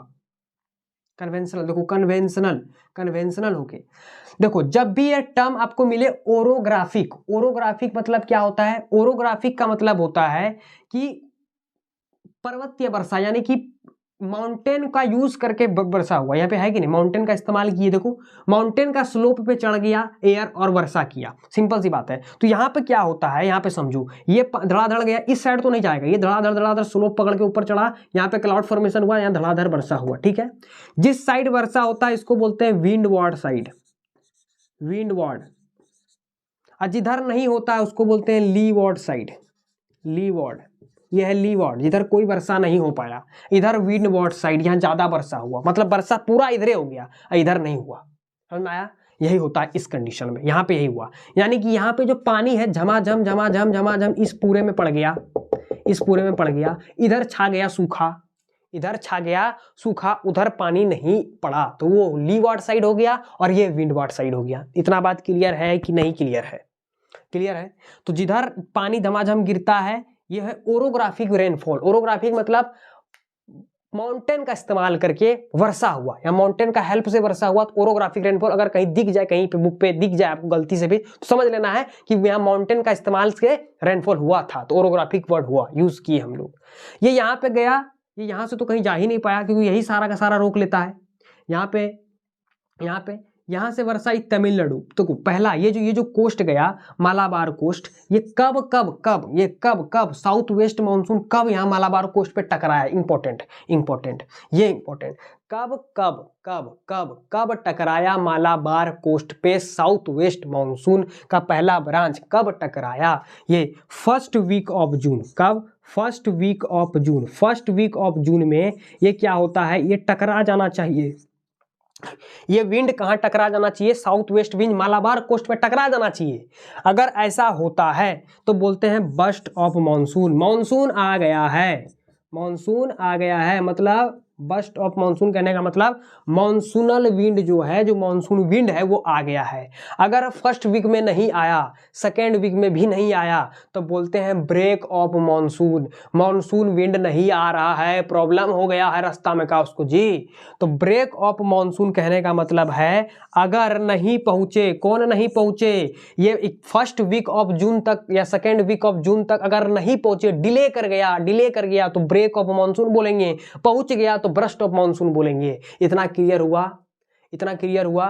B: कन्वेंशनल, देखो कन्वेंशनल, कन्वेंशनल होके देखो, जब भी ये टर्म आपको मिले ओरोग्राफिक, ओरोग्राफिक मतलब क्या होता है, ओरोग्राफिक का मतलब होता है कि पर्वतीय वर्षा, यानी कि माउंटेन का यूज करके वर्षा हुआ। यहाँ पे है कि नहीं, माउंटेन का इस्तेमाल किए, देखो माउंटेन का स्लोप पे चढ़ गया एयर और वर्षा किया, सिंपल सी बात है। तो यहाँ पे क्या होता है, यहाँ पे समझो, ये धड़ाधड़ गया, इस साइड तो नहीं जाएगा, ये धड़ाधड़ स्लोप पकड़ के ऊपर चढ़ा, यहाँ पे क्लाउड फॉर्मेशन हुआ, यहाँ धड़ाधड़ वर्षा हुआ, ठीक है। जिस साइड वर्षा होता है इसको बोलते हैं विंड वार्ड साइड, विंडवार्ड। और जिधर नहीं होता है उसको बोलते हैं लीवार्ड साइड, लीवार्ड। यह है लीवार्ड, जिधर कोई वर्षा नहीं हो पाया। इधर विंडवार्ड साइड, यहाँ ज्यादा वर्षा हुआ, मतलब वर्षा पूरा इधरे हो गया, इधर नहीं हुआ। समझ में आया? यही होता है इस कंडीशन में, यहाँ पे यही हुआ। यानी कि यहाँ पे जो पानी है झमाझम झमाझम झमाझम इस पूरे में पड़ गया, इस पूरे में पड़ गया, इधर छा गया सूखा, इधर छा गया सूखा, उधर पानी नहीं पड़ा, तो वो लीवार्ड साइड हो गया और ये विंडवार्ड साइड हो गया। इतना बात क्लियर है कि नहीं क्लियर है? क्लियर है। तो जिधर पानी झमाझम गिरता है यह है ओरोग्राफिक रेनफॉल। ओरोग्राफिक मतलब माउंटेन का इस्तेमाल करके वर्षा हुआ, या माउंटेन का हेल्प से वर्षा हुआ, तो ओरोग्राफिक रेनफॉल। अगर कहीं दिख जाए, कहीं पे बुक पे दिख जाए आपको गलती से भी, तो समझ लेना है कि यहाँ माउंटेन का इस्तेमाल से रेनफॉल हुआ था, तो ओरोग्राफिक वर्ड हुआ, यूज किए हम लोग। ये यहाँ पे गया, ये यहाँ से तो कहीं जा ही नहीं पाया क्योंकि यही सारा का सारा रोक लेता है। यहाँ से वर्षा आई तमिलनाडु। तो पहला ये जो कोस्ट गया मालाबार कोस्ट, ये कब साउथ वेस्ट मानसून कब यहाँ मालाबार कोस्ट पे टकराया? इंपॉर्टेंट, ये इंपॉर्टेंट। कब टकराया मालाबार कोस्ट पे साउथ वेस्ट मानसून का पहला ब्रांच कब टकराया? ये फर्स्ट वीक ऑफ जून। कब? First week of June. First week of June में ये क्या होता है, ये टकरा जाना चाहिए। ये विंड कहाँ टकरा जाना चाहिए? South west wind Malabar coast पे टकरा जाना चाहिए। अगर ऐसा होता है तो बोलते हैं बस्ट ऑफ मानसून। मानसून आ गया है, मानसून आ गया है, मतलब बस्ट ऑफ मानसून कहने का मतलब मानसूनल विंड जो है, जो मानसून विंड है वो आ गया है। अगर फर्स्ट वीक में नहीं आया, सेकेंड वीक में भी नहीं आया, तो बोलते हैं break of monsoon. Monsoon wind नहीं आ रहा है, प्रॉब्लम हो गया है रास्ता में का उसको जी। तो ब्रेक ऑफ मानसून कहने का मतलब है अगर नहीं पहुंचे, कौन नहीं पहुंचे? ये फर्स्ट वीक ऑफ जून तक या सेकेंड वीक ऑफ जून तक अगर नहीं पहुंचे, डिले कर गया तो ब्रेक ऑफ मानसून बोलेंगे, पहुंच गया तो ब्रस्ट ऑफ मानसून बोलेंगे। इतना क्लियर हुआ? इतना क्लियर हुआ?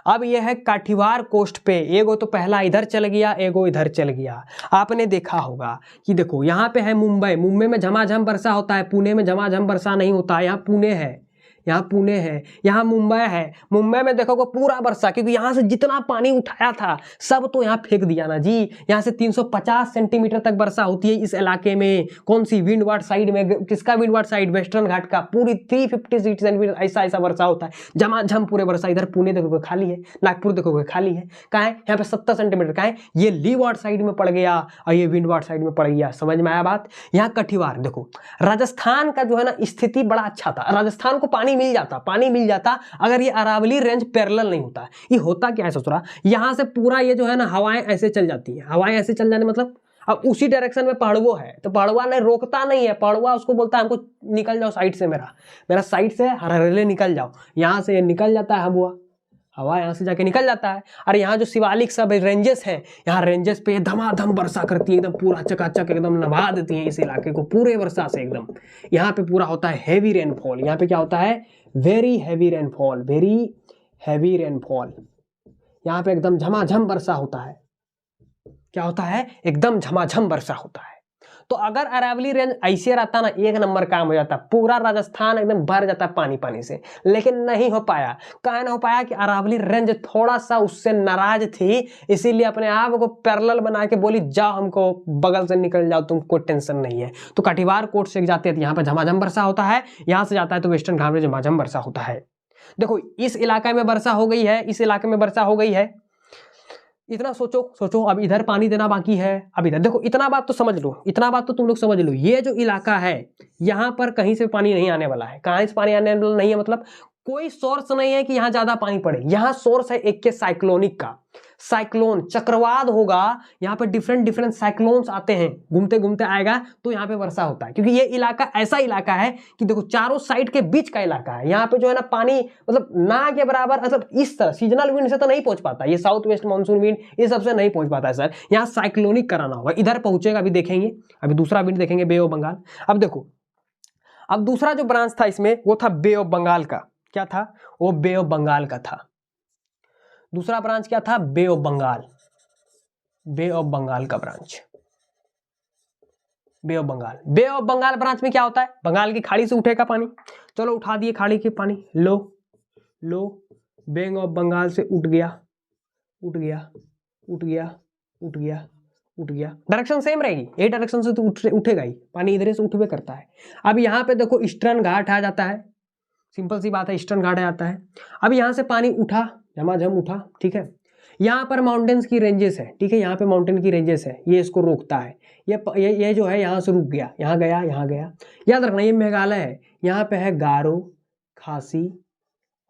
B: अब यह है काठीवार कोस्ट पे, एगो तो पहला इधर चल गया, एगो इधर चल गया। आपने देखा होगा कि देखो यहाँ पे है मुंबई, मुंबई में झमाझम वर्षा होता है, पुणे में झमाझम वर्षा नहीं होता है। यहाँ पुणे है, यहाँ पुणे है, यहाँ मुंबई है। मुंबई में देखोगे पूरा वर्षा, क्योंकि यहाँ से जितना पानी उठाया था सब तो यहाँ फेंक दिया ना जी। यहाँ से 350 सेंटीमीटर तक वर्षा होती है इस इलाके में। कौन सी? विंडवार्ड साइड में। किसका विंडवार्ड साइड? वेस्टर्न घाट का। पूरी 350 सेंटीमीटर ऐसा वर्षा होता है, झमाझम पूरे वर्षा। इधर पुणे देखोगे खाली है, नागपुर देखोगे खाली है। कहाँ है? यहाँ पे 70 सेंटीमीटर का है, ये लीवार्ड साइड में पड़ गया और ये विंडवार्ड साइड में पड़ गया। समझ में आया बात? यहाँ कठिवार देखो, राजस्थान का जो है ना स्थिति बड़ा अच्छा था। राजस्थान को पानी मिल जाता अगर ये अरावली रेंज पैरेलल नहीं होता। ये होता क्या है ससुरा, यहाँ से पूरा ये जो है ना हवाएं ऐसे चल जाती है। हवाएं ऐसे चल जाने मतलब अब उसी डायरेक्शन में पहाड़ुआ है, तो पहाड़ुआ ने रोकता नहीं है। पहाड़ुआ उसको बोलता है हमको निकल जाओ साइड से, मेरा साइड से हरेले निकल जाओ। यहाँ से निकल जाता है हवा यहाँ से जाके निकल जाता है। और यहाँ जो शिवालिक सब रेंजेस हैं, यहाँ रेंजेस पे धमाधम वर्षा करती है, एकदम पूरा चकाचक एकदम नभा देती है इस इलाके को पूरे वर्षा से एकदम। यहाँ पे पूरा होता है हैवी रेनफॉल। यहाँ पे क्या होता है? Very heavy rainfall, very heavy rainfall. यहाँ पे एकदम झमाझम वर्षा होता है। क्या होता है? एकदम झमाझम वर्षा होता है। तो अगर अरावली रेंज ऐसे रहता ना, एक नंबर काम हो जाता, पूरा राजस्थान एकदम भर जाता पानी से। लेकिन नहीं हो पाया। कहाँ ना हो पाया कि अरावली रेंज थोड़ा सा उससे नाराज थी, इसीलिए अपने आप को पैरेलल बना के बोली जाओ हमको बगल से निकल जाओ, तुमको टेंशन नहीं है। तो काठीवार कोट से जाते हैं, यहाँ पर झमाझम वर्षा होता है। यहाँ से जाता है तो वेस्टर्न घाट में झमाझम वर्षा होता है। देखो इस इलाके में वर्षा हो गई है, इस इलाके में वर्षा हो गई है। इतना सोचो अब इधर पानी देना बाकी है। अब इधर देखो, इतना बात तो समझ लो, इतना बात तो तुम लोग समझ लो, ये जो इलाका है यहाँ पर कहीं से पानी नहीं आने वाला है। कहाँ से पानी आने वाला नहीं है मतलब कोई सोर्स नहीं है कि यहाँ ज्यादा पानी पड़े। यहाँ सोर्स है एक के साइक्लोनिक का। साइक्लोन चक्रवात होगा, यहाँ पे डिफरेंट साइक्लोन्स आते हैं, घूमते घूमते आएगा तो यहाँ पे वर्षा होता है। क्योंकि ये इलाका ऐसा इलाका है कि देखो चारों साइड के बीच का इलाका है। यहाँ पे जो है ना पानी मतलब ना के बराबर, मतलब इस तरह सीजनल विंड से तो नहीं पहुंच पाता, ये साउथ वेस्ट मानसून विंड ये सबसे नहीं पहुंच पाता है सर। यहाँ साइक्लोनिक कराना होगा, इधर पहुंचेगा। अभी देखेंगे, अभी दूसरा विंड देखेंगे, बे ऑफ बंगाल। अब देखो, अब दूसरा जो ब्रांच था इसमें वो था बे ऑफ बंगाल का। क्या था? वो बे ऑफ बंगाल का था। दूसरा ब्रांच क्या था? Bay of Bengal, Bay of Bengal का branch, Bay of Bengal. Bay of Bengal branch में क्या होता है? बंगाल की खाड़ी से उठेगा पानी, चलो उठा दिए खाड़ी के पानी, लो बे ऑफ बंगाल से उठ गया, उठ गया, उठ गया, उठ गया, उठ गया, डायरेक्शन सेम रहेगी, यही डायरेक्शन से तो उठेगा ही, पानी इधर से उठवे करता है। अब यहाँ पे देखो ईस्टर्न घाट आ जाता है, सिंपल सी बात है, ईस्टर्न घाट आ जाता है। अब यहाँ से पानी उठा, झमाझम उठा, ठीक है। यहाँ पर माउंटेन्स की रेंजेस है, ठीक है, यहाँ पे माउंटेन की रेंजेस है, ये इसको रोकता है, ये जो है यहाँ से रुक गया, यहाँ गया, यहाँ गया। याद रखना ये मेघालय है, यहाँ पे है गारो, खासी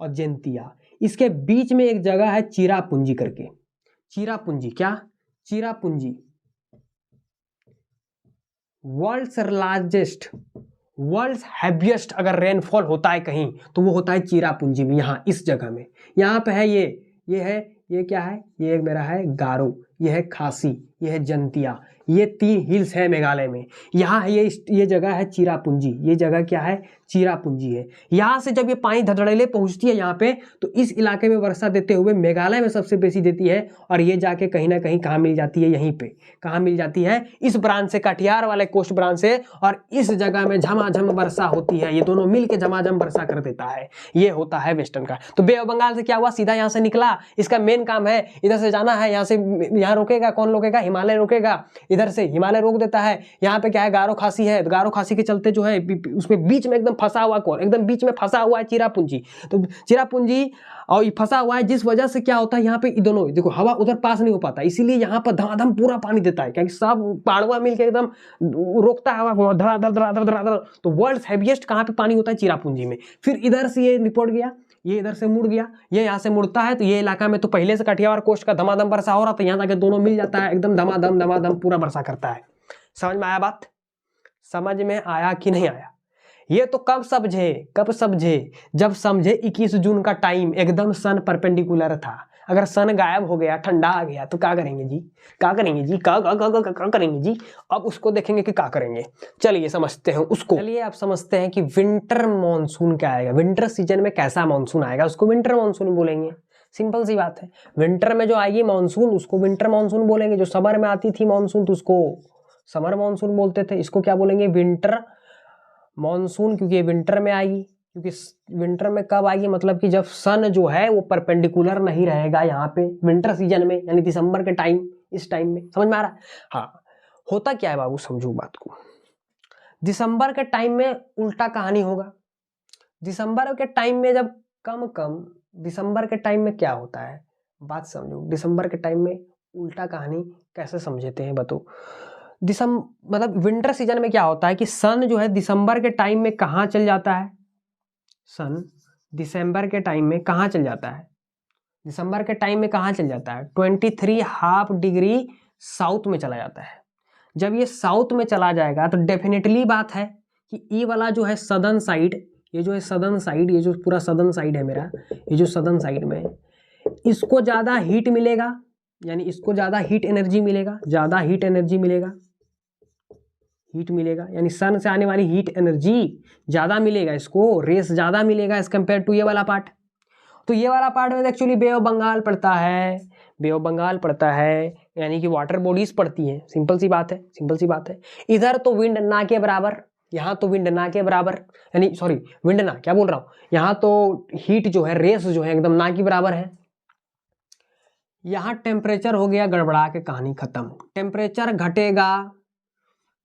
B: और जैंतिया, इसके बीच में एक जगह है चिरापुंजी करके, चिरापुंजी, क्या Cherrapunji, world's largest, world's heaviest अगर रेनफॉल होता है कहीं तो वो होता है चिरापुंजी में, यहाँ इस जगह में। यहाँ पे है ये है, ये क्या है, ये मेरा है गारो, ये है खासी, ये है जंतिया, ये 3 हिल्स है मेघालय में। यहाँ ये जगह है चिरापुंजी, ये जगह क्या है, चिरापुंजी है। यहाँ से जब ये पानी धड़धड़ेले पहुँचती है यहाँ पे, तो इस इलाके में वर्षा देते हुए मेघालय में सबसे बेसी देती है, और ये जाके कहीं ना कहीं कहाँ मिल जाती है, यहीं पे कहाँ मिल जाती है, इस ब्रांच से, कटिहार वाले कोस्ट ब्रांच से, और इस जगह में झमाझम वर्षा होती है, ये दोनों मिलकर झमाझम वर्षा कर देता है, ये होता है वेस्टर्न का। तो बे ऑफ बंगाल से क्या हुआ, सीधा यहाँ से निकला, इसका मेन काम है इधर से जाना है, यहाँ से यहाँ रोकेगा, कौन रोकेगा, हिमालय रोकेगा, इधर से हिमालय रोक देता है। यहाँ पे क्या है, गारो खासी है, गारो खासी के चलते जो है उसमें बीच में एकदम फंसा हुआ, कौन एकदम बीच में फंसा हुआ है, चिरापुंजी। तो चिरापुंजी और ये फंसा हुआ है, जिस वजह से क्या होता है यहाँ पे दोनों देखो हवा उधर पास नहीं हो पाता, इसीलिए यहाँ पर धमाधम पूरा पानी देता है, क्योंकि सब पहाड़वा मिलकर एकदम रोकता है हवा, धड़ाधड़ धड़ाधड़ धड़ाधड़। तो वर्ल्ड हैवीएस्ट कहाँ पे पानी होता है, चिरापुंजी में। फिर इधर से ये निपट गया, ये इधर से मुड़ गया, ये यहाँ से मुड़ता है, तो ये इलाका में तो पहले से कटिहार कोस्ट का धमाधम वर्षा हो रहा था, यहाँ जाके दोनों मिल जाता है, एकदम धमाधम धमाधम पूरा वर्षा करता है। समझ में आया बात, समझ में आया कि नहीं आया? ये तो कब समझे, जब समझे 21 जून का टाइम एकदम सन परपेंडिकुलर था। अगर सन गायब हो गया, ठंडा आ गया, तो क्या करेंगे जी, क्या करेंगे जी, क्या करेंगे जी? अब उसको देखेंगे कि क्या करेंगे। चलिए समझते हैं उसको। चलिए आप समझते हैं कि विंटर मॉनसून क्या आएगा, विंटर सीजन में कैसा मॉनसून आएगा, उसको विंटर मॉनसून बोलेंगे। सिंपल सी बात है, विंटर में जो आएगी मॉनसून उसको विंटर मॉनसून बोलेंगे। जो समर में आती थी मॉनसून तो उसको समर मॉनसून बोलते थे, इसको क्या बोलेंगे, विंटर मॉनसून, क्योंकि ये विंटर में आएगी। क्योंकि विंटर में कब आएगी, मतलब कि जब सन जो है वो परपेंडिकुलर नहीं रहेगा यहाँ पे विंटर सीजन में, यानी दिसंबर के टाइम, इस टाइम में। समझ में आ रहा है? हाँ, होता क्या है बाबू, समझो बात को। दिसंबर के टाइम में उल्टा कहानी होगा। दिसंबर के टाइम में जब कम दिसंबर के टाइम में क्या होता है, बात समझो। दिसंबर के टाइम में उल्टा कहानी कैसे समझते हैं बताओ। मतलब विंटर सीजन में क्या होता है कि सन जो है दिसंबर के टाइम में कहाँ चल जाता है, सन दिसंबर के टाइम में कहाँ चल जाता है, दिसंबर के टाइम में कहाँ चल जाता है, 23½ डिग्री साउथ में चला जाता है। जब ये साउथ में चला जाएगा तो डेफिनेटली बात है कि ये वाला जो है सदर्न साइड, ये जो है सदर्न साइड, ये जो पूरा सदर्न साइड है मेरा, ये जो सदर्न साइड में, इसको ज़्यादा हीट मिलेगा, यानी इसको ज़्यादा हीट एनर्जी मिलेगा, ज़्यादा हीट एनर्जी मिलेगा, हीट मिलेगा, यानी सन से आने वाली हीट एनर्जी ज़्यादा मिलेगा, इसको रेस ज़्यादा मिलेगा एज कम्पेयर टू ये वाला पार्ट। तो ये वाला पार्ट में एक्चुअली बे ऑफ बंगाल पड़ता है, बे ऑफ बंगाल पड़ता है, यानी कि वाटर बॉडीज पड़ती हैं। सिंपल सी बात है, सिंपल सी बात है। इधर तो विंड ना के बराबर, यहाँ तो विंड ना के बराबर, यानी सॉरी विंड ना, क्या बोल रहा हूँ, यहाँ तो हीट जो है, रेस जो है एकदम ना के बराबर है। यहाँ टेम्परेचर हो गया गड़बड़ा के कहानी खत्म। टेम्परेचर घटेगा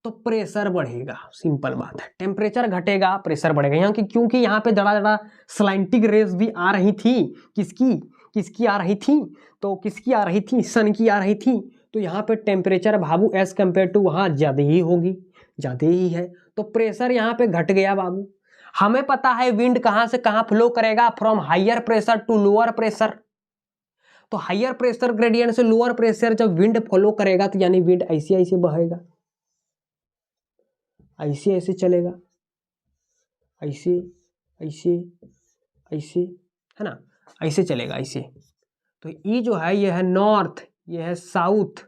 B: तो प्रेशर बढ़ेगा, सिंपल बात है। टेम्परेचर घटेगा प्रेशर बढ़ेगा, यहाँ की क्योंकि यहाँ पे जरा स्लाइंटिक रेस भी आ रही थी। किसकी आ रही थी, तो किसकी आ रही थी, सन की आ रही थी। तो यहाँ पे टेम्परेचर बाबू एज कम्पेयर टू वहाँ ज़्यादा ही होगी, ज़्यादा ही है, तो प्रेशर यहाँ पे घट गया बाबू। हमें पता है विंड कहाँ से कहाँ फ्लो करेगा, from higher pressure to lower pressure. तो हाइयर प्रेशर ग्रेडियंट से लोअर प्रेशर जब विंड फ्लो करेगा तो यानी विंड ऐसे ऐसे बहेगा, ऐसे ऐसे चलेगा, ऐसे ऐसे ऐसे, है ना, ऐसे चलेगा ऐसे। तो ये जो है ये है नॉर्थ, ये है साउथ,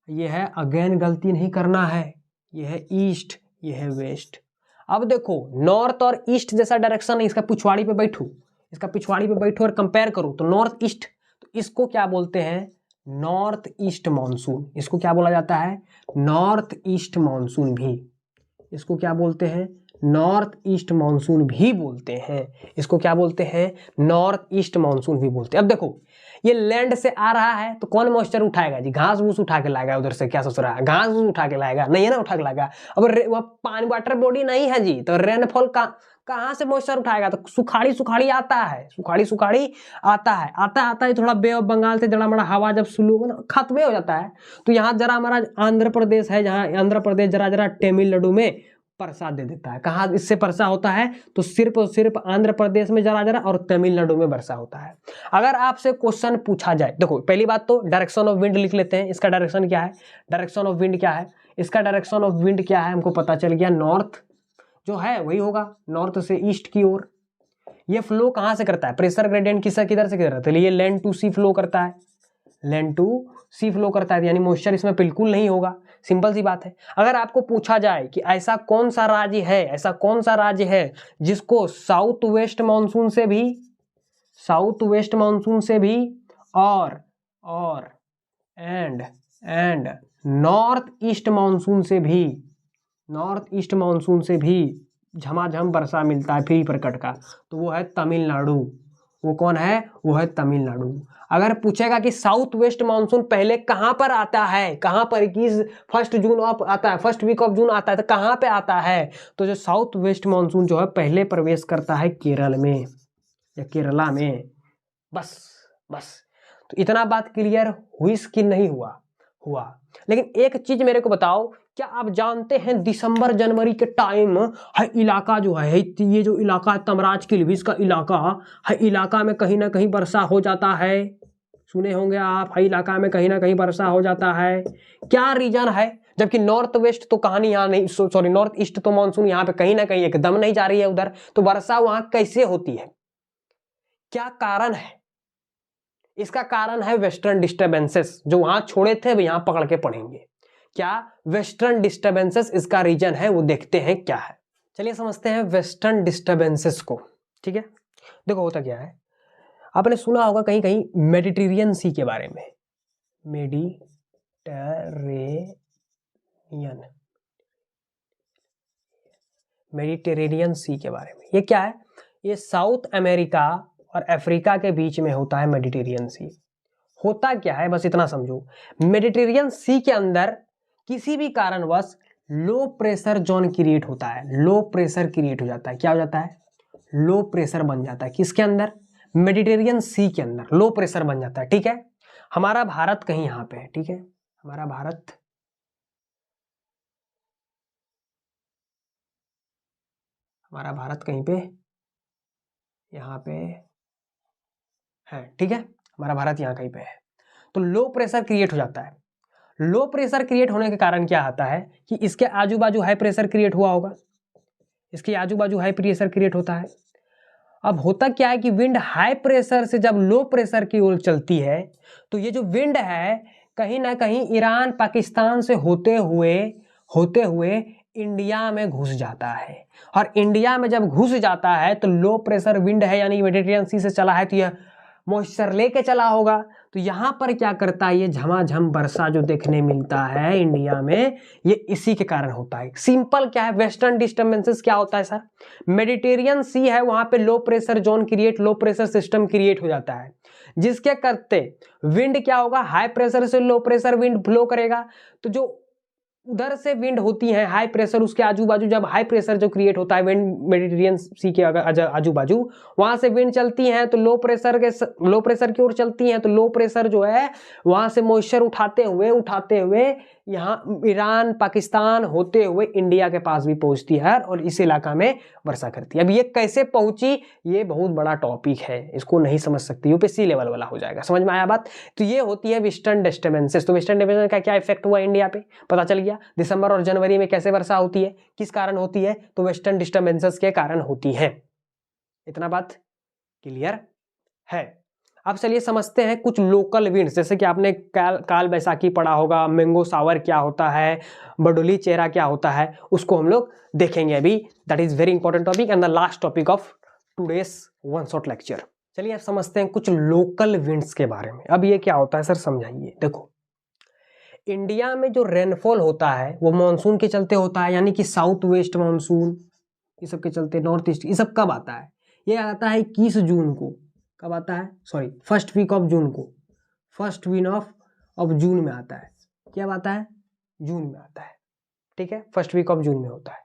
B: ये है अगेन गलती नहीं करना है, ये है ईस्ट, ये है वेस्ट। अब देखो नॉर्थ और ईस्ट जैसा डायरेक्शन है, इसका पिछवाड़ी पे बैठो, इसका पिछवाड़ी पे बैठो और कंपेयर करो तो नॉर्थ ईस्ट, तो इसको क्या बोलते हैं, नॉर्थ ईस्ट मानसून। इसको क्या बोला जाता है, नॉर्थ ईस्ट मानसून भी, इसको क्या बोलते हैं, नॉर्थ ईस्ट मानसून भी बोलते हैं। इसको क्या बोलते हैं? नॉर्थ ईस्ट मानसून भी बोलते हैं। अब देखो ये लैंड से आ रहा है तो कौन मॉइस्चर उठाएगा जी? घास फूस उठा के लाएगा उधर से? क्या सोच रहा है? घास फूस उठा के लाएगा? नहीं है ना, उठा के लाएगा। अब वह पानी वाटर बॉडी नहीं है जी, तो रेनफॉल कहाँ से मॉइस्चर उठाएगा? तो सुखाड़ी आता है, सुखाड़ी आता है, आता है थोड़ा बे ऑफ बंगाल से जड़ा मड़ा हवा जब शुरू खत्म हो जाता है। तो यहाँ जरा हमारा आंध्र प्रदेश है, जहाँ आंध्र प्रदेश जरा तमिलनाडु में वर्षा दे देता है। कहाँ इससे वर्षा होता है? तो सिर्फ और सिर्फ आंध्र प्रदेश में जरा और तमिलनाडु में वर्षा होता है। अगर आपसे क्वेश्चन पूछा जाए, देखो पहली बात तो डायरेक्शन ऑफ विंड लिख लेते हैं। इसका डायरेक्शन क्या है? डायरेक्शन ऑफ विंड क्या है? इसका डायरेक्शन ऑफ विंड क्या है हमको पता चल गया। नॉर्थ जो है वही होगा, नॉर्थ से ईस्ट की ओर। ये फ्लो कहाँ से करता है? प्रेशर ग्रेडियंट किधर से करता है? ये लैंड टू सी फ्लो करता है, लैंड टू सी फ्लो करता है, यानी मॉइस्चर इसमें बिल्कुल नहीं होगा। सिंपल सी बात है। अगर आपको पूछा जाए कि ऐसा कौन सा राज्य है जिसको साउथ वेस्ट मानसून से भी और एंड नॉर्थ ईस्ट मानसून से भी झमाझम वर्षा मिलता है फ्री प्रकट का, तो वो है तमिलनाडु। वो कौन है? वो है तमिलनाडु। अगर पूछेगा कि साउथ वेस्ट मानसून पहले कहाँ पर आता है, कहाँ पर 1 जून आता है, फर्स्ट वीक ऑफ जून आता है, तो कहाँ पे आता है? तो जो साउथ वेस्ट मानसून जो है पहले प्रवेश करता है केरल में या केरला में। बस तो इतना बात क्लियर हुई कि नहीं हुआ। लेकिन एक चीज मेरे को बताओ, क्या आप जानते हैं दिसंबर जनवरी के टाइम है इलाका जो है, ये जो इलाका है तमराज किल्विस का इलाका है, इलाका में कहीं ना कहीं वर्षा हो जाता है। सुने होंगे आप, है इलाका में कहीं ना कहीं वर्षा हो जाता है। क्या रीजन है? जबकि नॉर्थ वेस्ट तो कहानी यहाँ नहीं, सॉरी नॉर्थ ईस्ट तो मानसून यहाँ पे कहीं ना कहीं एकदम नहीं जा रही है उधर, तो वर्षा वहां कैसे होती है? क्या कारण है? इसका कारण है वेस्टर्न डिस्टर्बेंसेस, जो वहां छोड़े थे यहां पकड़ के पढ़ेंगे। क्या वेस्टर्न डिस्टर्बेंसेस इसका रीजन है? वो देखते हैं क्या है। चलिए समझते हैं वेस्टर्न डिस्टर्बेंसेस को। ठीक है, देखो होता क्या है, आपने सुना होगा कहीं कहीं मेडिटेरियन सी के बारे में, मेडिटेरेनियन सी के बारे में। ये क्या है? ये साउथ अमेरिका और अफ्रीका के बीच में होता है मेडिटेरियन सी। होता क्या है बस इतना समझो, मेडिटेरियन सी के अंदर किसी भी कारणवश लो प्रेशर जोन क्रिएट होता है, लो प्रेशर क्रिएट हो जाता है। क्या हो जाता है? लो प्रेशर बन जाता है। किसके अंदर? मेडिटेरियन सी के अंदर लो प्रेशर बन जाता है। ठीक है, हमारा भारत कहीं यहाँ पे है। ठीक है, हमारा भारत कहीं पे यहाँ पे है। ठीक है, हमारा भारत यहाँ कहीं पे है। तो लो प्रेशर क्रिएट हो जाता है। लो प्रेशर क्रिएट होने के कारण क्या आता है कि इसके आजू बाजू हाई प्रेशर क्रिएट हुआ होगा, इसके आजू बाजू हाई प्रेशर क्रिएट होता है। अब होता क्या है कि विंड हाई प्रेशर से जब लो प्रेशर की ओर चलती है, तो ये जो विंड है कहीं ना कहीं ईरान पाकिस्तान से होते हुए इंडिया में घुस जाता है। और इंडिया में जब घुस जाता है तो लो प्रेशर विंड है, यानी मेडिटेरियन सी से चला है, तो यह मॉइस्चर लेके चला होगा। तो यहाँ पर क्या करता है, ये झमाझम वर्षा जो देखने मिलता है इंडिया में, ये इसी के कारण होता है। सिंपल क्या है, वेस्टर्न डिस्टर्बेंसेस क्या होता है सर? मेडिटेरियन सी है, वहां पे low pressure zone create, low pressure system create हो जाता है, जिसके करते विंड क्या होगा, हाई प्रेशर से लो प्रेशर विंड फ्लो करेगा। तो जो उधर से विंड होती है हाई प्रेशर, उसके आजू बाजू जब हाई प्रेशर जो क्रिएट होता है विंड मेडिटेरियन सी के आजू बाजू, वहां से विंड चलती हैं तो लो प्रेशर की ओर चलती हैं। तो लो प्रेशर जो है वहां से मॉइस्चर उठाते हुए यहाँ ईरान पाकिस्तान होते हुए इंडिया के पास भी पहुंचती है और इस इलाका में वर्षा करती है। अब ये कैसे पहुंची, ये बहुत बड़ा टॉपिक है, इसको नहीं समझ सकते, यूपीएससी लेवल वाला हो जाएगा। समझ में आया बात? तो ये होती है वेस्टर्न डिस्टर्बेंसेस। तो वेस्टर्न डिस्टर्बेंस का क्या इफेक्ट हुआ इंडिया पे, पता चल गया। दिसंबर और जनवरी में कैसे वर्षा होती है, किस कारण होती है? तो वेस्टर्न डिस्टर्बेंसेस के कारण होती है। इतना बात क्लियर है? अब चलिए समझते हैं कुछ लोकल विंड्स, जैसे कि आपने काल बैसाखी पढ़ा होगा, मैंगो सावर क्या होता है, बडोली चेहरा क्या होता है, उसको हम लोग देखेंगे अभी। That is very important topic and the last topic of today's one shot lecture. चलिए अब समझते हैं कुछ लोकल विंड्स के बारे में। अब ये क्या होता है सर, समझाइए। देखो, इंडिया में जो रेनफॉल होता है वो मानसून के चलते होता है, यानी कि साउथ वेस्ट मानसून, ये सब के चलते, नॉर्थ ईस्ट, ये सब कब आता है? ये आता है 21 जून को। कब आता है? Sorry, first week of June को, फर्स्ट वीक ऑफ जून में आता है। क्या आता है? जून में आता है, ठीक है, फर्स्ट वीक ऑफ जून में होता है।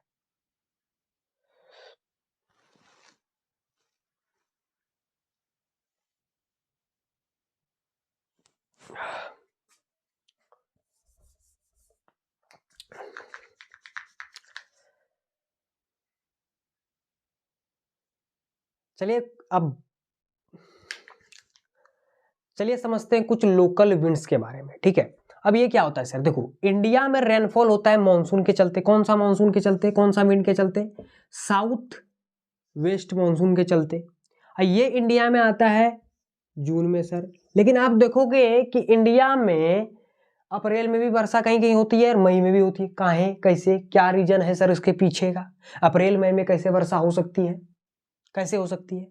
B: चलिए समझते हैं कुछ लोकल विंड्स के बारे में, ठीक है। अब ये क्या होता है सर? देखो, इंडिया में रेनफॉल होता है मॉनसून के चलते। कौन सा मॉनसून के चलते? कौन सा विंड के चलते? साउथ वेस्ट मॉनसून के चलते। ये इंडिया में आता है जून में सर। लेकिन आप देखोगे कि इंडिया में अप्रैल में भी वर्षा कहीं कहीं होती है और मई में भी होती है। कहाँ है, कैसे, क्या रीजन है सर इसके पीछे का? अप्रैल मई में कैसे वर्षा हो सकती है? कैसे हो सकती है?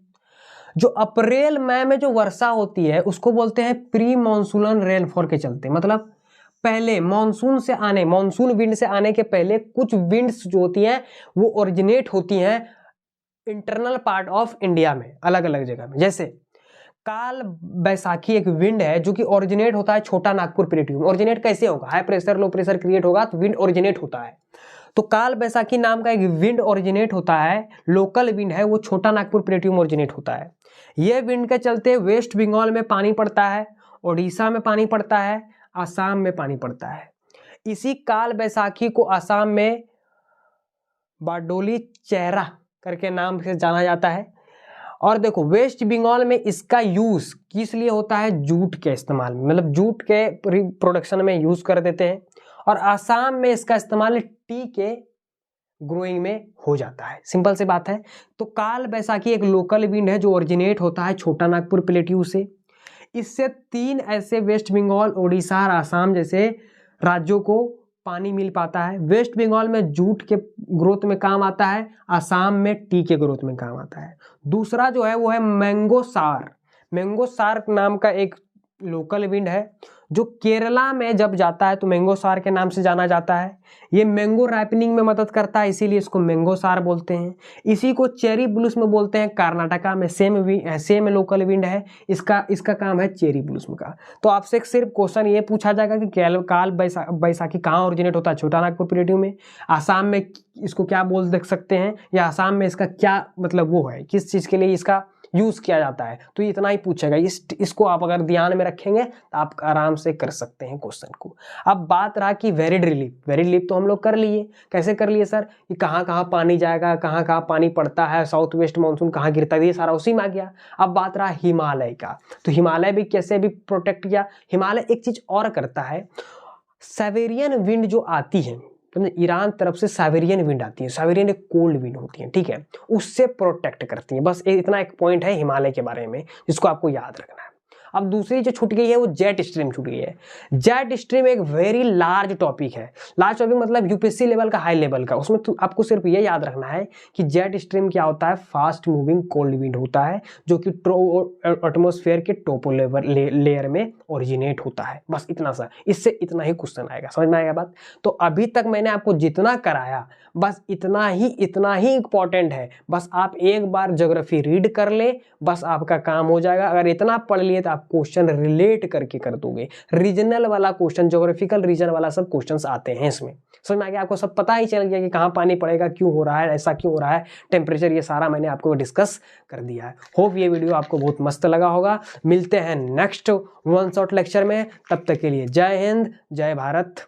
B: जो अप्रैल मई में जो वर्षा होती है उसको बोलते हैं प्री मॉनसूनल रेनफॉल के चलते। मतलब पहले मॉनसून विंड से आने के पहले कुछ विंड्स जो होती हैं वो ओरिजिनेट होती हैं इंटरनल पार्ट ऑफ इंडिया में, अलग अलग जगह में। जैसे काल बैसाखी एक विंड है जो कि ओरिजिनेट होता है छोटा नागपुर प्लेट्यू में। ओरिजिनेट कैसे होगा? High pressure low pressure create होगा तो विंड ओरिजिनेट होता है। तो काल बैसाखी नाम का एक विंड ओरिजिनेट होता है, लोकल विंड है, वो छोटा नागपुर प्लेट्यू में ओरिजिनेट होता है। ये विंड के चलते वेस्ट बंगाल में पानी पड़ता है, उड़ीसा में पानी पड़ता है, आसाम में पानी पड़ता है। इसी काल बैसाखी को आसाम में बारडोली चेहरा करके नाम से जाना जाता है। और देखो, वेस्ट बंगाल में इसका यूज किस लिए होता है? जूट के इस्तेमाल में, मतलब जूट के प्रोडक्शन में यूज कर देते हैं। और आसाम में इसका इस्तेमाल टी के ग्रोइंग में हो जाता है। सिंपल सी बात है। तो काल बैसाखी एक लोकल विंड है जो ओरिजिनेट होता है छोटा नागपुर प्लेट्यू से। इससे 3 ऐसे वेस्ट बंगाल, उड़ीसा और आसाम जैसे राज्यों को पानी मिल पाता है। वेस्ट बंगाल में जूट के ग्रोथ में काम आता है, आसाम में टी के ग्रोथ में काम आता है। दूसरा जो है वो है मैंगो सार नाम का एक लोकल विंड है जो केरला में जब जाता है तो मैंगो सार के नाम से जाना जाता है। ये मैंगो राइपनिंग में मदद करता है, इसीलिए इसको मैंगो सार बोलते हैं। इसी को चेरी ब्लूसम में बोलते हैं। कर्नाटका में सेम लोकल विंड है, इसका काम है चेरी ब्लूसम का। तो आपसे सिर्फ क्वेश्चन ये पूछा जाएगा कि काल बैसाखी कहाँ ओरिजिनेट होता है? छोटा नागपुर प्लेट्यू में। आसाम में इसको क्या बोल देख सकते हैं, या आसाम में इसका क्या मतलब वो है, किस चीज़ के लिए इसका यूज किया जाता है? तो इतना ही पूछेगा। इसको आप अगर ध्यान में रखेंगे तो आप आराम से कर सकते हैं क्वेश्चन को। अब बात रहा कि वेरिड रिलीफ तो हम लोग कर लिए। कैसे कर लिए सर? कि कहाँ कहाँ पानी जाएगा, कहाँ कहाँ पानी पड़ता है, साउथ वेस्ट मानसून कहाँ गिरता है, ये सारा उसी में आ गया। अब बात रहा हिमालय का, तो हिमालय भी कैसे भी प्रोटेक्ट किया। हिमालय एक चीज और करता है, साइबेरियन विंड जो आती है, ईरान तरफ से साइबेरियन विंड आती है। साइबेरियन एक कोल्ड विंड होती है, ठीक है, उससे प्रोटेक्ट करती है। बस इतना एक पॉइंट है हिमालय के बारे में जिसको आपको याद रखना है। अब दूसरी जो छूट गई है वो जेट स्ट्रीम छूट गई है। जेट स्ट्रीम एक वेरी लार्ज टॉपिक है। लार्ज टॉपिक मतलब यूपीएससी लेवल का, हाई लेवल का। उसमें तो आपको सिर्फ ये याद रखना है कि जेट स्ट्रीम क्या होता है? फास्ट मूविंग कोल्ड विंड होता है जो कि एटमॉस्फेयर के टोपो लेयर में ओरिजिनेट होता है। बस इतना सा, इससे इतना ही क्वेश्चन आएगा। समझ में आएगा बात? तो अभी तक मैंने आपको जितना कराया बस इतना ही इंपॉर्टेंट है। बस आप एक बार ज्योग्राफी रीड कर ले, बस आपका काम हो जाएगा। अगर इतना पढ़ लिए तो आप क्वेश्चन रिलेट करके कर दोगे। रीजनल वाला क्वेश्चन, ज्योग्राफिकल रीजन वाला सब क्वेश्चंस आते हैं इसमें। समझ में आ गया? आपको सब पता ही चल गया कि कहाँ पानी पड़ेगा, क्यों हो रहा है, ऐसा क्यों हो रहा है, टेम्परेचर, ये सारा मैंने आपको डिस्कस कर दिया है। होप ये वीडियो आपको बहुत मस्त लगा होगा। मिलते हैं नेक्स्ट वन शॉट लेक्चर में। तब तक के लिए जय हिंद, जय भारत।